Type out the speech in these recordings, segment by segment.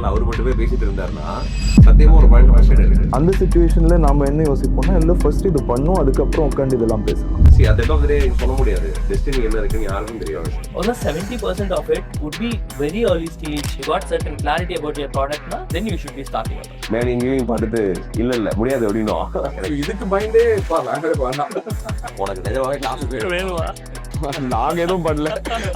Channel அவர் மட்டுமே பேசிட்டு இருந்தாருன்னா சத்தியமா ஒரு பாயிண்ட் ஃப்ரஸ்ட்ரேட் இருக்கு. அந்த சிச்சுவேஷன்ல நாம என்ன யோசிப்போம்னா இல்லை ஃபர்ஸ்ட் இது பண்ணும் அதுக்கப்புறம் உட்காந்து இதெல்லாம் பேசலாம். See, at the end of the day சொல்ல முடியாது டெஸ்டினி என்ன இருக்குன்னு யாருக்கும் தெரியாது. Almost 70% of it would be very early stage. You got certain clarity about your product now, then you should be starting on it. நான் இங்கேயும் பார்த்துட்டு இல்ல முடியாது அப்படின்னா இதுக்கு பயந்தே வேண்டாம். உனக்கு நிஜமாவே கிளாஸ் வேணுமா? நாங்க எதுவும் பண்ணல,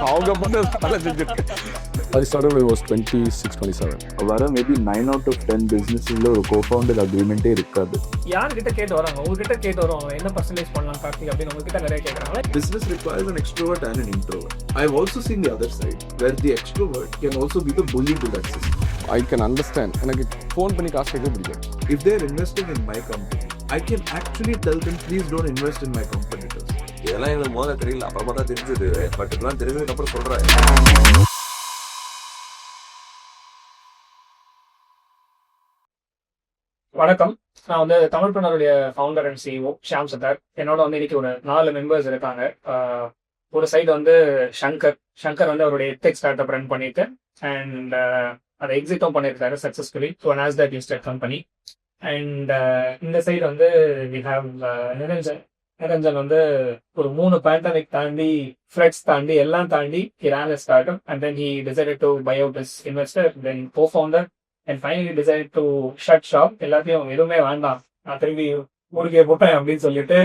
அவங்க பண்ண செஞ்சிருக்கேன். I started when I was 26, 27. வர மேபி 9 out of 10 பிசினஸ்ல ஒரு கோஃபவுண்டர் அக்ரிமெண்டே இருக்காது. யார்கிட்ட கேட்டு வராங்க, உங்ககிட்ட கேட்டு வருவாங்க என்ன பர்சன்டேஜ் பண்ணலாம் கார்த்திக் அப்படின்னு உங்ககிட்ட நிறைய கேட்குறாங்க. Business requires an extrovert and an introvert. I've also seen the other side where the extrovert can also be the bully to that system. I can understand. எனக்கு ஃபோன் பண்ணி காசு கேட்க பிடிக்கும். If they're investing in my company, I can actually tell them please don't invest in my competitors. இதெல்லாம் எனக்கு முதல்ல தெரியல, அப்புறமா தான் தெரிஞ்சது. பட் இதெல்லாம் தெரிஞ்சதுக்கு அப்புறம் சொல்றேன். வணக்கம், நான் வந்து தமிழ்ப்ரனருடைய founder and CEO Shyam Sattar. என்னோட வந்து இன்னைக்கு ஒரு 4 மெம்பர்ஸ் இருக்காங்க. ஒரு சைடு வந்து சங்கர் வந்து அவருடைய எத்தெக் ஸ்டார்ட் அப் ரன் பண்ணிட்டு அண்ட் அதை எக்ஸிட்டும் பண்ணியிருக்காரு successfully to NASDAQ listed company. And இந்த சைடு வந்து வி ஹாவ் நிரஞ்சன் வந்து ஒரு 3 பேண்டமிக் தாண்டி ஃப்ளட்ஸ் தாண்டி எல்லாம் தாண்டி he ran a startup and then he decided to buy out his investor, then co-founder and finally decided to shut shop. எல்லாத்தையும் எதுவுமே வேண்டாம், நான் திரும்பி ஊருக்கே போட்டேன் அப்படின்னு சொல்லிட்டு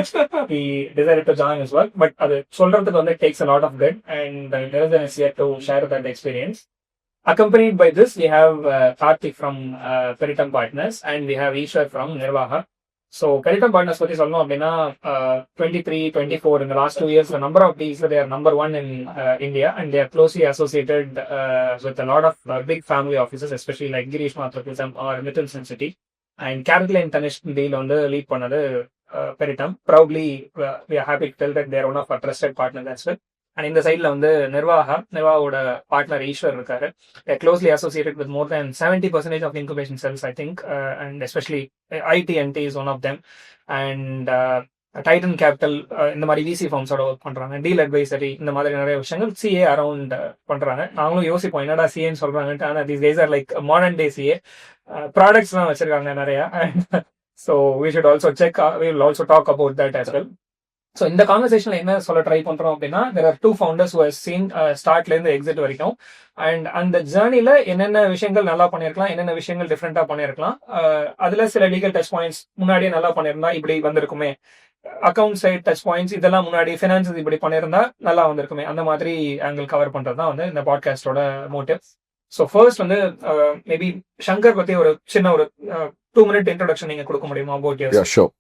he decided to join his work. But அது சொல்றதுக்கு வந்து takes a lot of good and Niranjan is here to share that experience. Accompanied by this, we have Karthik from Peritam Partners and we have Ishwar from Nirvaha. So Peritam Partners பத்தி சொல்லணும் அப்படின்னா 23, 24 in the last 2 years, the number of deals, they are number 1 in India and they are closely associated with a lot of big family offices, especially like Girish Mathurapism or Mithun City. And Caroline Tanish deal on the lead பண்ணது Peritam. Proudly, we are happy to tell that they are one of our trusted partners as well. And in the side வந்து நிர்வாகோட partner Ishwar இருக்காரு. They are closely associated with more than 70% of incubation cells, I think, and especially ITNT is one of them. And Titan Capital இந்த மாதிரி VC ஃபார்ம்ஸோட work பண்றாங்க. Deal advisory இந்த மாதிரி நிறைய விஷயங்கள் CA around பண்றாங்க. நாங்களும் யோசிப்போம் என்னடா CAன்னு சொல்றாங்கன்ட்டு. ஆனால் these guys are like modern day CA. Products எல்லாம் வச்சிருக்காங்க நிறைய. So we should also check, we will also talk about that as well. So இந்த கான்வர்சேஷன்ல என்ன சொல்ல ட்ரை பண்றோம் அப்படின்னா, there are 2 founders who have seen ஸ்டார்ட்ல இருந்து எக்ஸிட் வரைக்கும் அண்ட் அந்த ஜேர்னில என்னென்ன விஷயங்கள் நல்லா பண்ணிருக்கலாம், என்னென்ன விஷயங்கள் டிஃப்ரெண்டா பண்ணிருக்கலாம், அதுல சில லீகல் டச் பாயிண்ட்ஸ் முன்னாடியே நல்லா பண்ணிருந்தா இப்படி வந்திருக்குமே, அக்கௌண்ட் சைட் டச் பாயிண்ட்ஸ் இதெல்லாம் முன்னாடி ஃபினான்ஸ் இப்படி பண்ணிருந்தா நல்லா வந்திருக்குமே, அந்த மாதிரி ஆங்கிள் கவர் பண்றது தான் வந்து இந்த பாட்காஸ்டோட மோட்டிவ். ஸோ ஃபர்ஸ்ட் வந்து மேபி சங்கர் பத்தி ஒரு சின்ன ஒரு 2 minute இன்ட்ரோடக்ஷன் நீங்க கொடுக்க முடியுமா about yourself? Yeah, sure.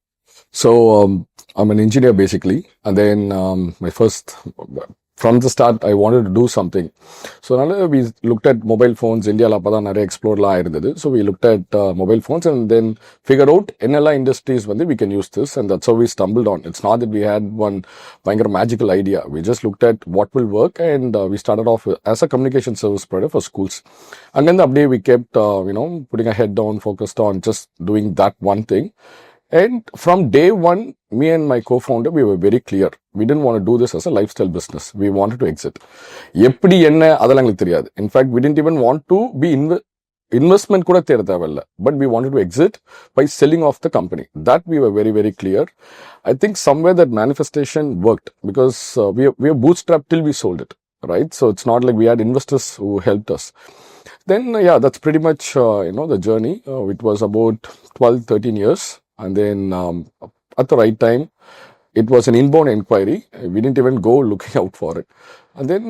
So I'm an engineer basically, and then from the start I wanted to do something. So now we looked at mobile phones. India la pada nare explore la irundhathu. So we looked at mobile phones and then figured out enella industries vande we can use this, and that's how we stumbled on. It's not that we had one magical idea. We just looked at what will work, and we started off as a communication service provider for schools. And then the update we kept putting our head down, focused on just doing that one thing. And from day one, me and my co-founder, we were very clear. We didn't want to do this as a lifestyle business. We wanted to exit. Eppadi enna adala engalukku theriyadu. In fact, we didn't even want to be investment kuda theradavalla. But we wanted to exit by selling off the company. That we were very, very clear. I think somewhere that manifestation worked because we are bootstrapped till we sold it. Right? So it's not like we had investors who helped us. Then, that's pretty much, the journey. It was about 12, 13 years. And then at the right time, it was an inbound inquiry. We didn't even go looking out for it. And then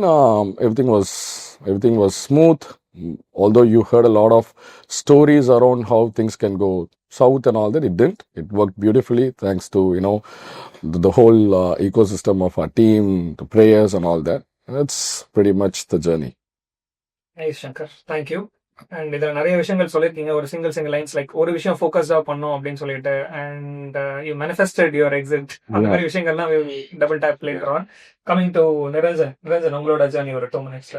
everything was smooth. Although you heard a lot of stories around how things can go south and all that, it didn't. It worked beautifully thanks to, the whole ecosystem of our team, the prayers and all that. And that's pretty much the journey. Nice, Shankar. Thank you. And இதுல நிறைய விஷயங்கள் சொல்லியிருக்கீங்க. ஒரு single lines like ஒரு விஷயம் ஃபோக்கஸ்டா பண்ணோம் அப்படின்னு சொல்லிட்டு and you manifested your exit, அந்த மாதிரி விஷயங்கள்லாம் double tape later on. Coming to Niranjan உங்களோட ஜர்னி ஒரு 2 minutes.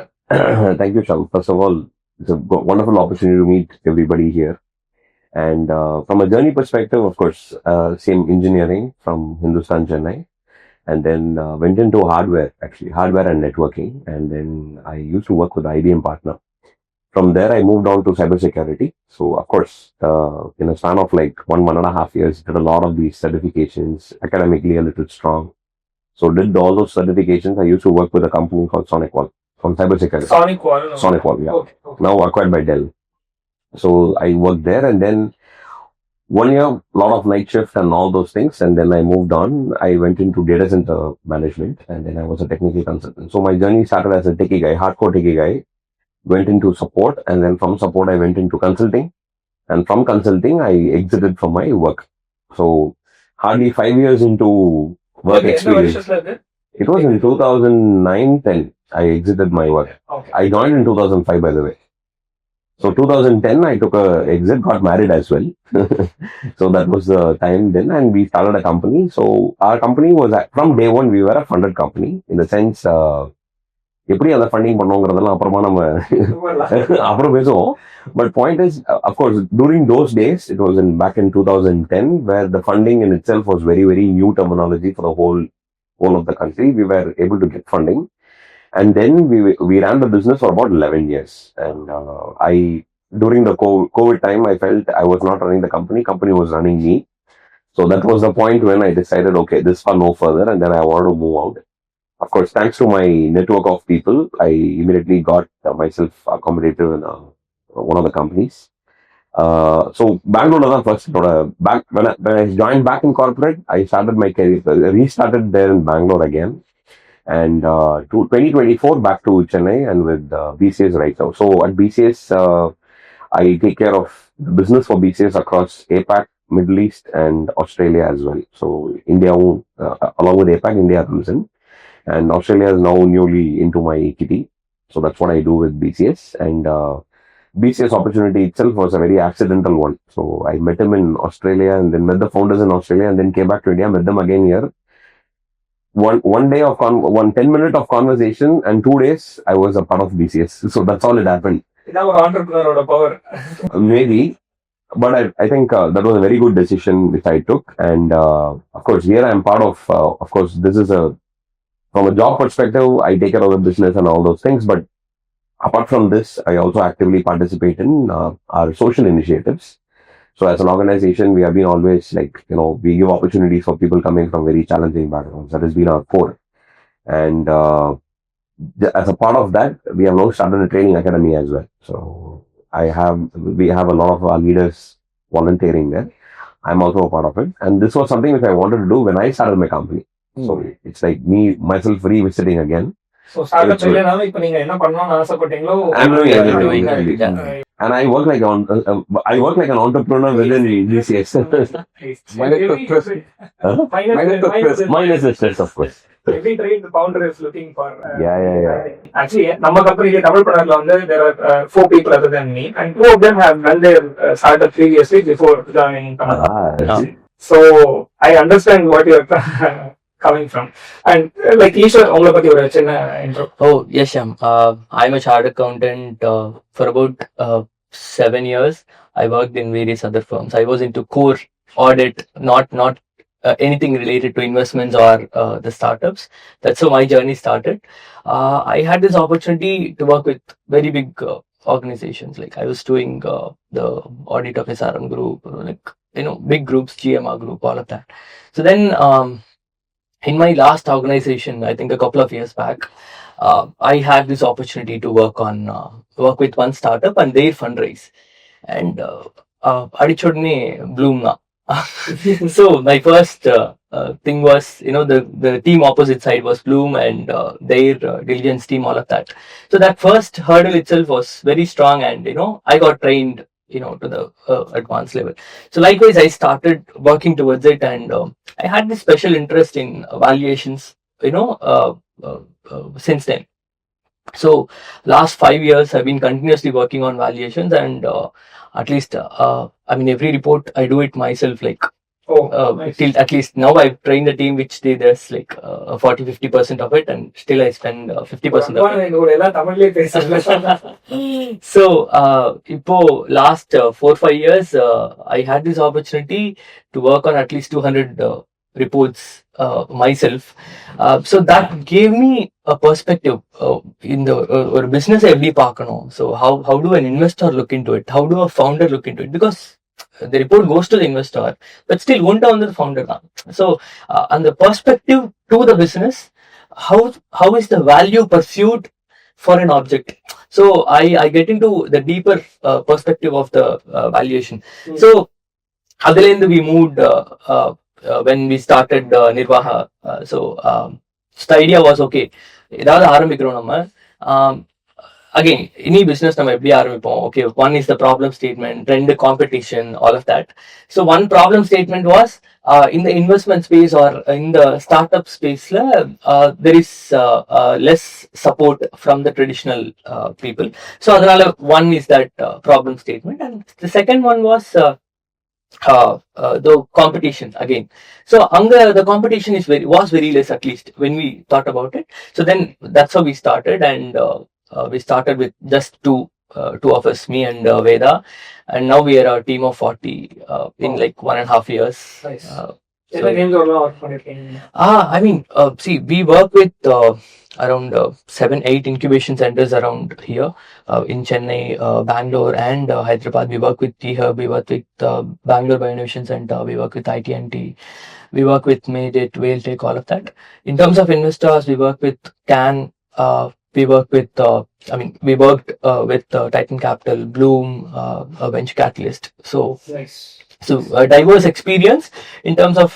Thank you, Sham. First of all, it's a wonderful opportunity to meet everybody here. And from a journey perspective, of course, same engineering from Hindustan, Chennai. And then went into hardware and networking. And then I used to work with IBM partner From there, I moved on to cybersecurity. So, of course, in a span of like 1.5 years, did a lot of these certifications, academically a little strong. So, did all those certifications. I used to work with a company called SonicWall from cybersecurity. SonicWall, yeah. Okay. Now acquired by Dell. So, I worked there, and then 1 year, a lot of night shift and all those things. And then I moved on. I went into data center management, and then I was a technical consultant. So, my journey started as a techie guy, hardcore techie guy. Went into support, and then from support I went into consulting, and from consulting I exited from my work. So hardly 5 years into work experience. It was in 2009-10 I exited my work. Okay. I joined in 2005, by the way. So 2010 I took a exit, got married as well. So that was the time then, and we started a company. So our company was from day one we were a funded company, in the sense எப்படி அதை funding பண்ணுங்கிறதெல்லாம் அப்புறமா நம்ம அப்புறம் பேசுவோம். But point is, of course during those days it was in back in 2010 where the funding in itself was very very new terminology for the whole of the country. We were able to get funding, and then we ran the business for about 11 years. And during the COVID time, I felt I was not running the company was running me. So that was the point when I decided, okay, this far no further, and then I wanted to move out. Of course, thanks to my network of people, I immediately got myself accommodated in one of the companies. So Bangalore first. When I joined back in corporate, I started my career, restarted there in Bangalore again, and to 2024 back to Chennai and with BCS right now. So at BCS, I take care of the business for BCS across APAC, Middle East, and Australia as well. So India, along with APAC, India comes in. And Australia is now newly into my kitty. So that's what I do with BCS. And BCS opportunity itself was a very accidental one. So I met him in Australia, and then met the founders in Australia, and then came back to India, met them again here. One day of 10-minute of conversation, and 2 days I was a part of BCS. So that's all it happened. இதான் ஒரு entrepreneur power. Maybe. But I think that was a very good decision which I took. And of course, here I am part of course, this is from a job perspective, I take care of the business and all those things. But apart from this, I also actively participate in our social initiatives. So as an organization, we have been always we give opportunities for people coming from very challenging backgrounds. That has been our core. And as a part of that, we have now started a training academy as well. So we have a lot of our leaders volunteering there. I'm also a part of it. And this was something which I wanted to do when I started my company. So it's like myself revisiting again. So startup இல்லனாலும் இப்போ நீங்க என்ன பண்ணனும்னு ஆசைப்பட்டீங்களோ I'm doing everything. And I work like an entrepreneur within BCS. Minus the stress, of course. Every trained founder is looking for Yeah. Actually நம்ம கம்பெனில Tamilpreneurல வந்து there are 4 people other than me, and 2 of them have done their startup previously before joining Tamilnadu. So I understand what you're coming from. And like Ishwar, உங்களை பத்தி ஒரு சின்ன intro. Oh, yes, Shyam. I'm a chartered accountant for about 7 years. I worked in various other firms. I was into core audit, not anything related to investments or the startups. That's how my journey started. I had this opportunity to work with very big organizations. Like I was doing the audit of SRM group, big groups, GMR group, all of that. So then in my last organization, I think a couple of years back, I had this opportunity to work with one startup and their fundraise. And adichodne bloom na. So my first thing was, the team opposite side was Bloom and their diligence team, all of that. So that first hurdle itself was very strong, and I got trained to the advanced level. So likewise, I started working towards it, and I had this special interest in valuations, since then. So last 5 years, I've been continuously working on valuations, and at least, every report I do it myself, till at least now I've trained the team which does 40-50% of it, and still I spend 50% of it. So ipo last 4-5 years I had this opportunity to work on at least 200 reports myself. So that gave me a perspective in the or business every பார்க்கணும். So how do an investor look into it? How do a founder look into it? Because the report goes to the investor, but still ஒன்றை வந்து the founder தான். So and the perspective to the business, how is the value pursued for an object? So I get into the deeper perspective of the valuation. So அதுலேருந்து we moved when we started Nirvaha. So the idea was okay, ஏதாவது ஆரம்பிக்கிறோம் நம்ம. Again, any business நம்ம எப்படி ஆரம்பிப்போம்? Okay, one is the problem statement, ரெண்டு competition, all of that. So one problem statement was in the investment space or in the startup space there is less support from the traditional people. So அதனால one is that problem statement, and the second one was the competition again. So the competition was very less, at least when we thought about it. So then that's how we started, and we started with just two of us, me and Veda, and now we are a team of 40 in like 1.5 years. Nice. So, work பண்ணிருக்கீங்க? I mean, see, we work with around 7-8 incubation centers around here in Chennai, Bangalore, and Hyderabad. We work with T-Hub, we work with Bangalore Bioinnovation Center, we work with IT&T, we work with Medit, WhaleTech, all of that. In terms of investors, we work with CAN, we work with, we worked with Titan Capital, Bloom, Venture Catalyst. So, Nice. So a diverse experience in terms of,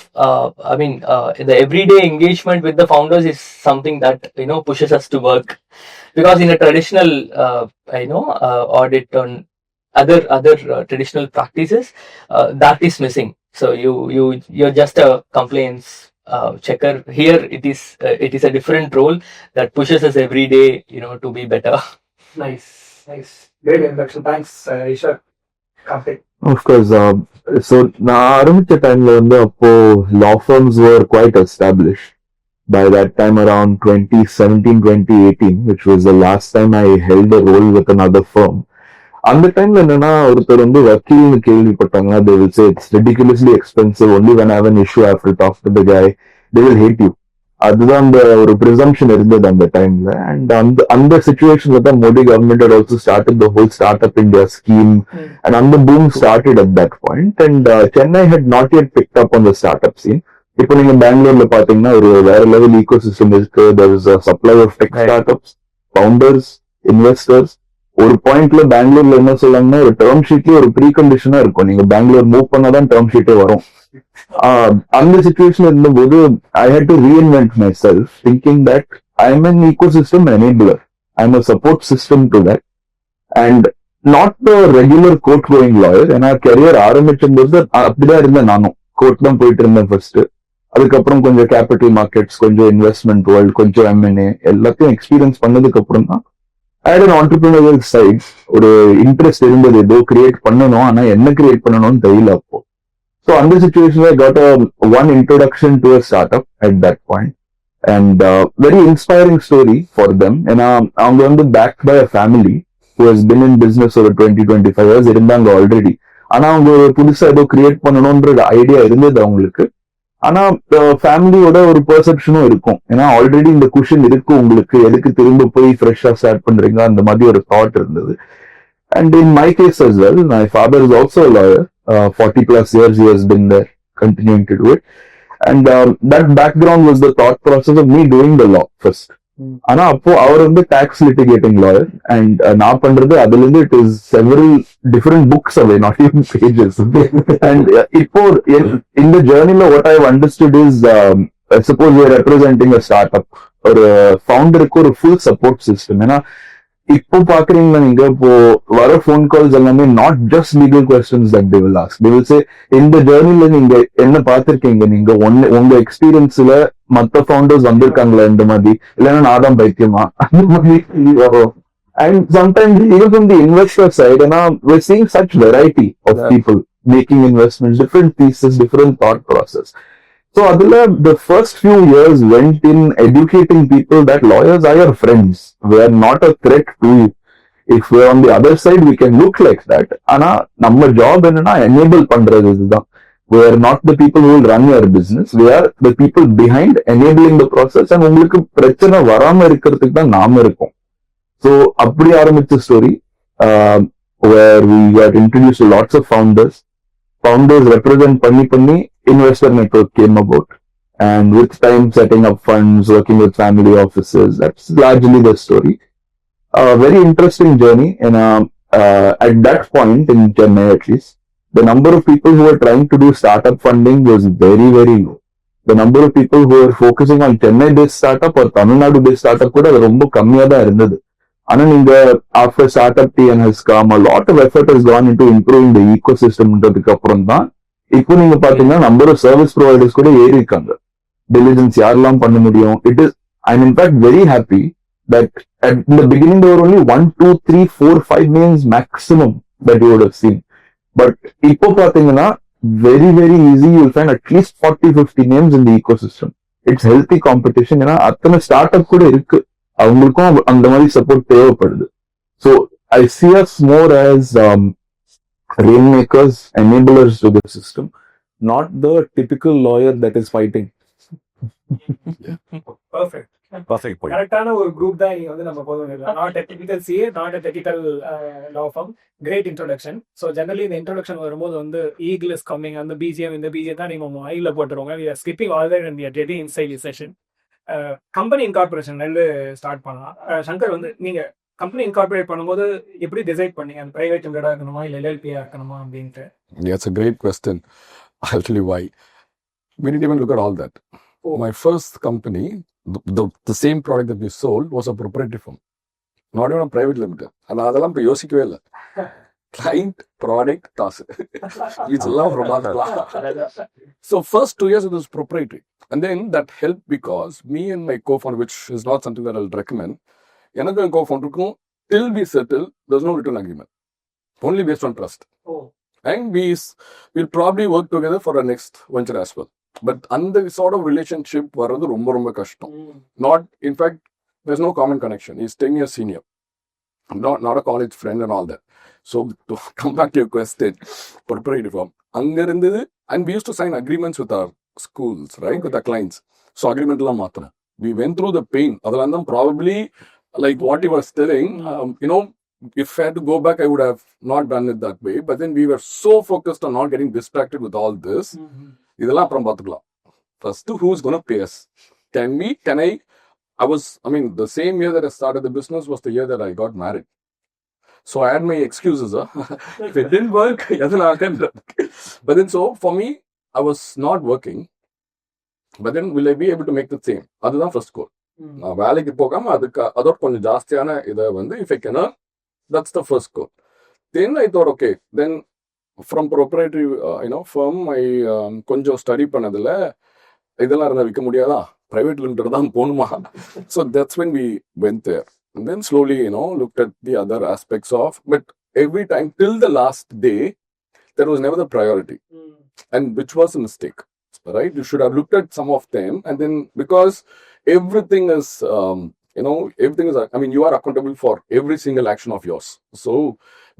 the everyday engagement with the founders is something that, pushes us to work. Because in a traditional, audit on other traditional practices, that is missing. So you're just a compliance checker. Here it is a different role that pushes us every day, to be better. Nice. Great introduction. Thanks, Ishwar. Karthik. Of course. So நான் ஆரம்பிச்ச டைம்ல வந்து அப்போ law firms were quite established. By that time around 2017, 2018, which was the last time I held a role with another firm. அந்த டைம்ல என்னன்னா ஒருத்தர் வந்து வக்கீல்னு கேள்விப்பட்டாங்கன்னா they will say it's ridiculously expensive. Only when I have an issue I have to talk to the guy. They will hate you. அதுதான் அந்த ஒரு presumption இருந்தது அந்த டைம்ல. அண்ட் அந்த சிச்சுவேஷன்ல தான் Modi government had also started the whole startup India scheme, and அந்த boom started at that point, and Chennai had not yet picked up on the startup scene. இப்போ நீங்க பெங்களூர்ல பாத்தீங்கன்னா ஒரு வேற லெவல் ஈகோ சிஸ்டம் இருக்கு. there is a supply of tech startups, founders, investors. ஒரு பாயிண்ட்ல பெங்களூர்ல என்ன சொல்லுவாங்கன்னா ஒரு டேர்ம் ஷீட்லயே ஒரு ப்ரீ கண்டிஷனா இருக்கும், நீங்க பெங்களூர் மூவ் பண்ணாதான் டேர்ம் ஷீட்டே வரும். அந்த சிச்சுவேஷன் இருந்தபோது I had to reinvent myself, thinking that I'm an ecosystem enabler. I'm a support system to that, and not the regular court going lawyer. ஏன்னா கெரியர் ஆரம்பிச்சும்போது அப்படிதான் இருந்தேன், நானும் கோர்ட் தான் போயிட்டு இருந்தேன் ஃபர்ஸ்ட். அதுக்கப்புறம் கொஞ்சம் கேபிட்டல் மார்க்கெட்ஸ், கொஞ்சம் இன்வெஸ்ட்மெண்ட் வேர்ல்ட், கொஞ்சம் M&A எல்லாத்தையும் எக்ஸ்பீரியன்ஸ் பண்ணதுக்கு அப்புறம் தான் I had an entrepreneurial side. ஒரு இன்ட்ரெஸ்ட் இருந்தது, ஏதோ கிரியேட் பண்ணணும், ஆனா என்ன கிரியேட் பண்ணணும்னு தெரியல அப்போ. So on this situation, I got one introduction to a startup at that point, and very inspiring story for them. And I'm going to be backed by a family who has been in business over 20-25 years. இருந்தாங்க already. ஆனா அவங்க புதுசா ஏதோ create பண்ணணும்ன்ற idea இருந்தது அவங்களுக்கு. ஆனா ஃபேமிலியோட ஒரு பெர்செப்ஷனும் இருக்கும், ஏன்னா ஆல்ரெடி இந்த குஷன் இருக்கு உங்களுக்கு, எதுக்கு திரும்ப போய் ஃப்ரெஷ்ஷா ஸ்டார்ட் பண்றீங்க, அந்த மாதிரி ஒரு தாட் இருந்தது. And in my case as well, my father is also a lawyer. 40 plus years he has been there, continuing to do it. And that background was the thought process of me doing the law first. ஆனா அப்போ அவர் வந்து tax லிட்டிகேட்டிங் lawyer, and நான் பண்றது அதுல இருந்து it is several different books away, not even pages. And இப்போ இந்த ஜேர்னில what I understood is, suppose you are representing a start up, ஒரு ஃபவுண்டருக்கு ஒரு ஃபுல் சப்போர்ட் சிஸ்டம். ஏன்னா இப்போ பாக்குறீங்களா நீங்க, இப்போ வர போன் கால்ஸ் எல்லாமே not just legal questions that they will ask. They will say இந்த ஜேர்னில நீங்க என்ன பாத்திருக்கீங்க, நீங்க உங்க எக்ஸ்பீரியன்ஸ்ல மத்த ஃபவுண்டர்ஸ் வந்திருக்காங்களா இந்த மாதிரி, இல்லைன்னா நான் தான் பைத்தியமா, அந்த மாதிரி வரும். And sometimes even from the investor side, and we're seeing such variety of people making investments, different pieces, different thought process. So adula the first few years went in educating people that lawyers are your friends. We are not a threat to you. If we're on the other side, we can look like that. ஆனா நம்ம job என்னன்னா enable பண்றது இதுதான். We are not the people who will run your business. We are the people behind enabling the process. And உங்களுக்கு பிரச்சனை வராம இருக்கிறதுக்கு தான் நாம இருக்கோம். So அப்படி ஆரம்பிச்ச story where we got introduced to lots of founders. Founders represent பண்ணி investor network came about. And with time setting up funds, working with family offices, that's largely the story. A very interesting journey. And at that point in Chennai at least, the number of people who were trying to do startup funding was very, very low. The number of people who were focusing on Chennai-based startup or Tamil Nadu-based startup கூட ரொம்ப கம்மியா தான் இருந்தது. ஆனா நீங்க after startup TN has come, a lot of effort has gone into improving the ecosystemன்றதுக்கு அப்புறம் தான் இப்போ நீங்க பாத்தீங்கன்னா நம்பர் ஆஃப் சர்வீஸ் ப்ரொவைடர்ஸ் கூட ஏறி இருக்காங்க. Diligence யாரெல்லாம் பண்ண முடியும். It is, I'm in fact very happy that in the beginning there were only 1, 2, 3, 4, 5 names maximum that you would have seen. But இப்போ பாத்தீங்கன்னா very, very easy, you'll find at least 40, 50 names in the ecosystem. It's healthy competition. ஏன்னா அத்தனை start up கூட இருக்கு, அவங்களுக்கும் அந்த மாதிரி support தேவைப்படுது. So I see us more as rainmakers, enablers to the system, not the typical lawyer that is fighting. Perfect. Perfect point. கரெக்டான ஒரு குரூப் தான் இங்க வந்து நம்ம போதும். Not a typical CA, not a typical law firm. Great introduction. So generally இந்த introduction வரும்போது வந்து eagle is coming, அந்த BGM இந்த BGM தான் நீங்க ஐல போட்டுருவாங்க. We are skipping all that and we are getting inside the session. Company இன்கார்பரேஷன்ல இருந்து ஸ்டார்ட் பண்ணலாம். சங்கர் வந்து நீங்க கம்பெனி இன்கார்பரேட் பண்ணும்போது எப்படி டிசைட் பண்ணீங்க, அந்த பிரைவேட் லிமிடெடா இருக்கணுமா இல்ல எல்எல்பியா இருக்கணுமா அப்படின்ட்டு? That's a great question. I'll tell you why. We didn't even look at all that. My first company, the same product that we sold was a proprietary firm, not even a private limited. And அதெல்லாம் இப்போ யோசிக்கவே இல்லை. Client, product, task. இதெல்லாம் ரொம்ப So first 2 years it was proprietary. And then that helped because me and my co-founder, which is not something that I'll recommend, எனக்கு என் co-founderக்கும் till we settle, there's no written agreement. Only based on trust. And we'll probably work together for our next venture as well. But அந்த sort of relationship வர்றது ரொம்ப ரொம்ப கஷ்டம். Not, in fact, there's no common connection. He's 10 years senior. Not a college friend and all that. So to come back to your question, proprietary firm. அங்க இருந்தது, and we used to sign agreements with our schools, right? With our clients. So agreement எல்லாம் மாத்தணும். We went through the pain. அதெல்லாம் தான் probably like what he was telling, if I had to go back, I would have not done it that way. But then we were so focused on not getting distracted with all this. இதெல்லாம் அப்புறம் பார்த்துக்கலாம். First, who's going to pay us? The same year that I started the business was the year that I got married. So I had my excuses. If it didn't work, but then so for me, I was not working. But then will I be able to make the same? அதுதான் first goal. நான் வேலைக்கு போகாம அதோட கொஞ்சம் ஜாஸ்தியான இதை வந்து if I can earn, that's the first goal. Then I thought, okay, then from proprietary firm, I கொஞ்சம் study பண்ணதில் இதெல்லாம் இருந்தால் விற்க முடியாதா, ப்ரைவேட் லிமிட்டட் தான் போகணுமா? So that's when we went there. And then slowly, looked at the other aspects of, but every time till the last day, that was never the priority. And which was a mistake, right? You should have looked at some of them, and then because everything is, you are accountable for every single action of yours. So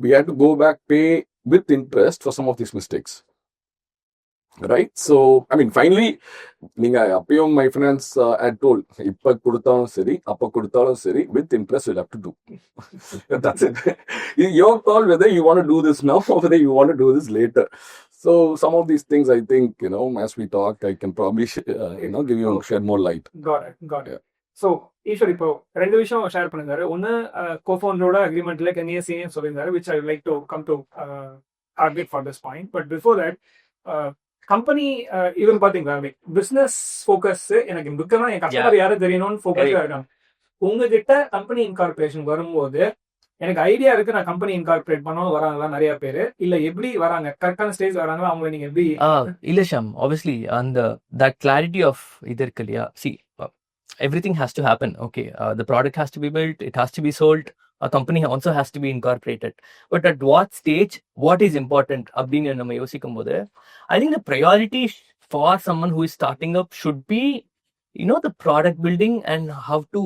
we had to go back, pay with interest for some of these mistakes. Right? So, finally, அப்பயும் my finance had told, இப்ப கொடுத்தாலும் சரி, அப்ப கொடுத்தாலும் சரி, with interest you'll have to do. That's it. Your call whether you want to do this now or whether you want to do this later. So, some of these things, I think, as we talk, I can probably, shed more light. Got it. So Eswar இப்போ 2 விஷயம் share பண்ணிருந்தாரு. ஒன்று கோஃபவுண்டரோட அக்ரிமெண்ட்ல கன்னியசியும் சொல்லியிருந்தாரு, which I like to come to target for this point. But before that, company இவன் பார்த்தீங்களா, business focus, எனக்கு முக்கியமாக என் customer யாரும் தெரியணும்னு ஃபோக்கஸாக இருக்காங்க. உங்ககிட்ட கம்பெனி இன்கார்பரேஷன் வரும்போது எனக்கு ஐடியா இருக்கு, நான் கம்பெனி இன்கார்பரேட் பண்ணணும் வராங்களா நிறைய பேர், இல்ல எப்படி வராங்க, கரெக்டான ஸ்டேஜ் வராங்களா, அவங்களை நீங்க எப்படி? இல்ல ஷாம், ஆப்வியஸ்லி அந்த தட் கிளாரிட்டி ஆஃப் இது இருக்கு இல்லையா. C, everything has to happen. Okay, the product has to be built, it has to be sold, a company also has to be incorporated. But at what stage, what is important அப்படின்னு நம்ம யோசிக்கும் போது, I think the priority for someone who is starting up should be, the product building and how to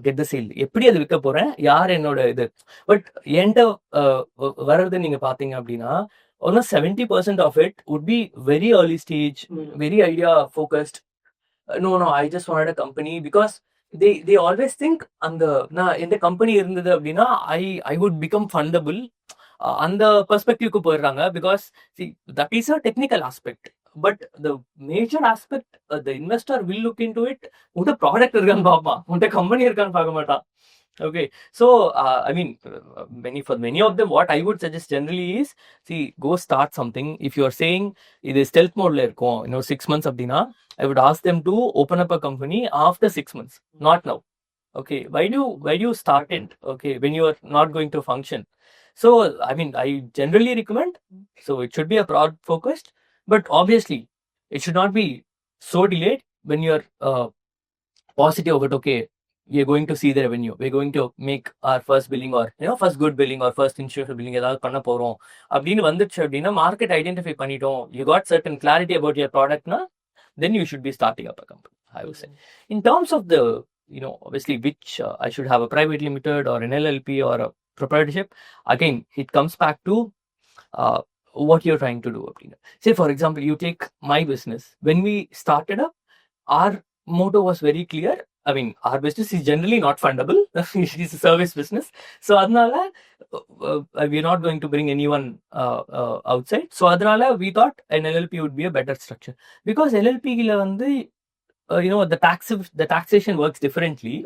get the sale. எப்படி அது விற்க போறேன், யார் என்னோட இது. பட் என்கிட்ட வர்றது நீங்க பாத்தீங்க அப்படின்னா, almost 70% of it would be very early stage, very idea focused. No, I just wanted a company because they always think in the company இருந்தது அப்படின்னா I would become fundable. அந்த பெர்ஸ்பெக்டிவ்க்கு போயிடுறாங்க because see that is a technical aspect. But the major aspect, the investor will look into it. உன்ட product இருக்கான்னு பார்ப்பான், உன்ட company இருக்கான்னு பார்க்க மாட்டான். Okay, so I mean, for many of them, what I would suggest generally is, see, go start something. If you are saying இது stealth mode la இருக்கும், 6 months அப்படின்னா, I would ask them to open up a company after 6 months, not now. Okay, why do you start it? Okay, when you are not going to function. So I mean, I generally recommend, so it should be a product focused, but obviously it should not be so delayed when you are positive about, okay, we are going to see the revenue, we are going to make our first billing, or first good billing or first insurance billing ஏதாவது பண்ண போறோம் அப்படின்னு வந்துச்சு அப்படின்னா, market identify பண்ணிட்டோம், you got certain clarity about your product na, then you should be starting up a company, I would say. In terms of the obviously which I should have a private limited or an LLP or a proprietorship, again it comes back to what you're trying to do. Say for example, you take my business. When we started up, our motto was very clear. I mean, our business is generally not fundable. It is a service business. So adnala we're not going to bring anyone outside. So adnala we thought an LLP would be a better structure, because LLP la vandu the taxation works differently.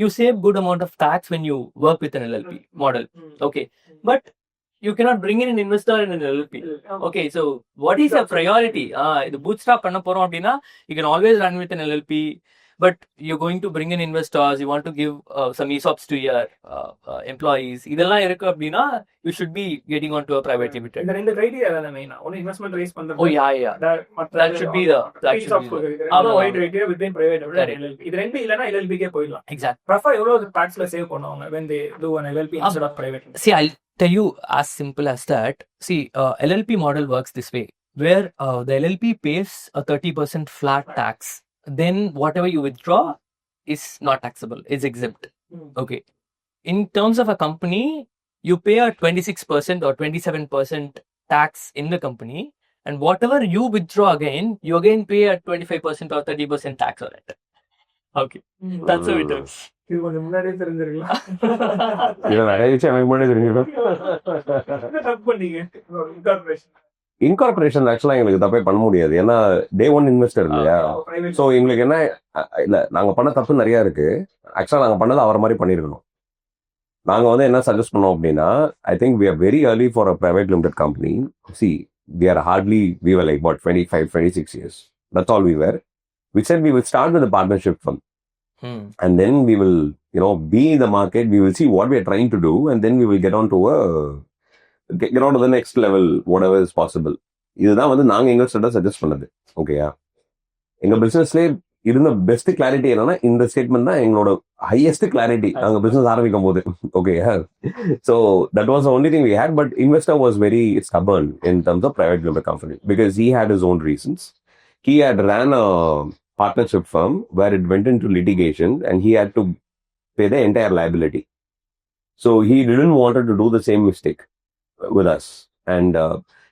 You save good amount of tax when you work with an LLP model. Okay, but you cannot bring in an investor in an LLP. Okay, so what is your priority? The bootstrap panna porom appadina, you can always run with an LLP, but you're going to bring in investors, you want to give some ESOPs to your employees. இதெல்லாம் இருக்கு அப்படின்னா, you should be getting onto a private limited. இந்த ரெண்டு criteria தான் மெயினா. ஒன்னு investment rice பண்றது. Oh yeah. That should be the wide criteria within private limited and LLP. இது ரெண்டு இல்லனா LLP கே போயிடலாம். Exactly. Profit எவ்வளவு taxல சேவ் பண்ணுவாங்க when they do an LLP instead of private. See, I'll tell you as simple as that. See, LLP model works this way, where the LLP pays a 30% flat tax. Then whatever you withdraw is not taxable, is exempt. Okay. In terms of a company, you pay a 26% or 27% tax in the company, and whatever you withdraw again, you again pay a 25% or 30% tax on it. Okay. That's how it works. இது கொஞ்சம் முன்னாடியே தெரிஞ்சிருக்கலாம். இதை நிறைய விஷயம் எனக்கு முன்னாடியே தெரிஞ்சிருக்கோம். தப்பு பண்ணீங்க. இன்கார்பரேஷன் ஆக்சுவலாக எங்களுக்கு தப்பே பண்ண முடியாது, ஏன்னா டே ஒன் இன்வெஸ்டர் இல்லையா. ஸோ எங்களுக்கு என்ன இல்லை, நாங்கள் பண்ண தப்பு நிறையா இருக்கு. ஆக்சுவலாக நாங்கள் பண்ணது அவரை மாதிரி பண்ணியிருக்கணும். நாங்கள் வந்து என்ன சஜஸ்ட் பண்ணோம் அப்படின்னா, I think we are very early for a private limited company. See we are like about 25-26 years. That's all we were. We said we will start with a partnership firm. And then we will, be in the market. We will see what we are trying to do, and then we will get on to the next level, whatever is possible. இதுதான் வந்து நாங்கள் எங்கள்கிட்ட suggest பண்ணது. ஓகேயா, எங்கள் பிஸ்னஸ்லேயே இருந்த best clarity என்னன்னா, இந்த ஸ்டேட்மெண்ட் தான் எங்களோட ஹையஸ்ட் கிளாரிட்டி நாங்கள் பிஸ்னஸ் ஆரம்பிக்கும் போது. ஓகேயா, so that was only thing we had. But investor was very stubborn in terms of private limited company, because he had his own reasons. He had ran a partnership firm where it went into litigation and he had to pay the entire liability. So he didn't want to do the same mistake with us. And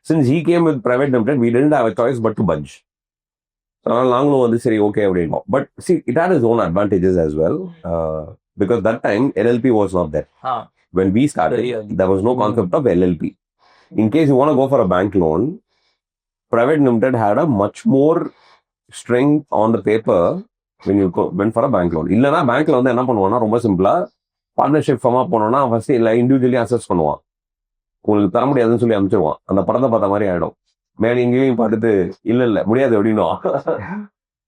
since he came with private limited, we didn't have a choice but to budge. So நாங்களும் வந்து சரி okay அப்படின்னோம். But see, it had its own advantages as well, because that time LLP was not there. When we started, there was no concept of LLP. In case you want to go for a bank loan, private limited had a much more strength on the paper when you went for a bank loan. இல்லைனா பேங்க்ல வந்து என்ன பண்ணுவான்னா, ரொம்ப சிம்பிளா partnership pharma போனோம்னா first இல்லை individually assess பண்ணுவான், உங்களுக்கு தர முடியாதுன்னு சொல்லி அனுப்பிச்சிருவான். அந்த படத்தை பார்த்த மாதிரி ஆயிடும். மேலே இங்கேயும் பார்த்துட்டு இல்லை முடியாது அப்படின்னும்.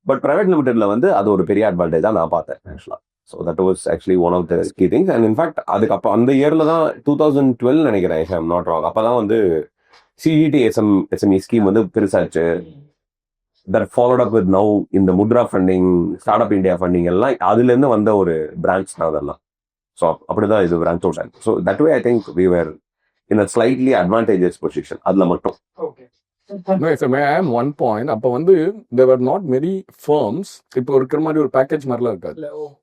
பட் பிரைவேட் லிமிடெட்ல வந்து அது ஒரு பெரிய அட்வான்டேஜா நான் பார்த்தேன் ஆக்சுவலா. So that was actually one of the key things. And in fact அதுக்கு அப்போ அந்த இயர்ல தான் 2012 நினைக்கிறேன், ஐ எம் நாட் ராங், அப்பதான் வந்து சிஜிடி எஸ்எம்இ ஸ்கீம் வந்து பெருசாச்சு. that followed up with now in the Mudra funding, Startup India funding எல்லாம் அதுலேருந்து வந்த ஒரு பிரான்ச் தான் அதெல்லாம். ஸோ அப்படிதான் இது பிரான்ச் அவுட் ஆகும். So that way I think we were in a slightly advantageous position அதில் மட்டும். Okay, No, if I may add one point, அப்போ வந்து there were not many firms. இப்போ இருக்கிற மாதிரி ஒரு பேக்கேஜ் மாதிரிலாம் இருக்காது.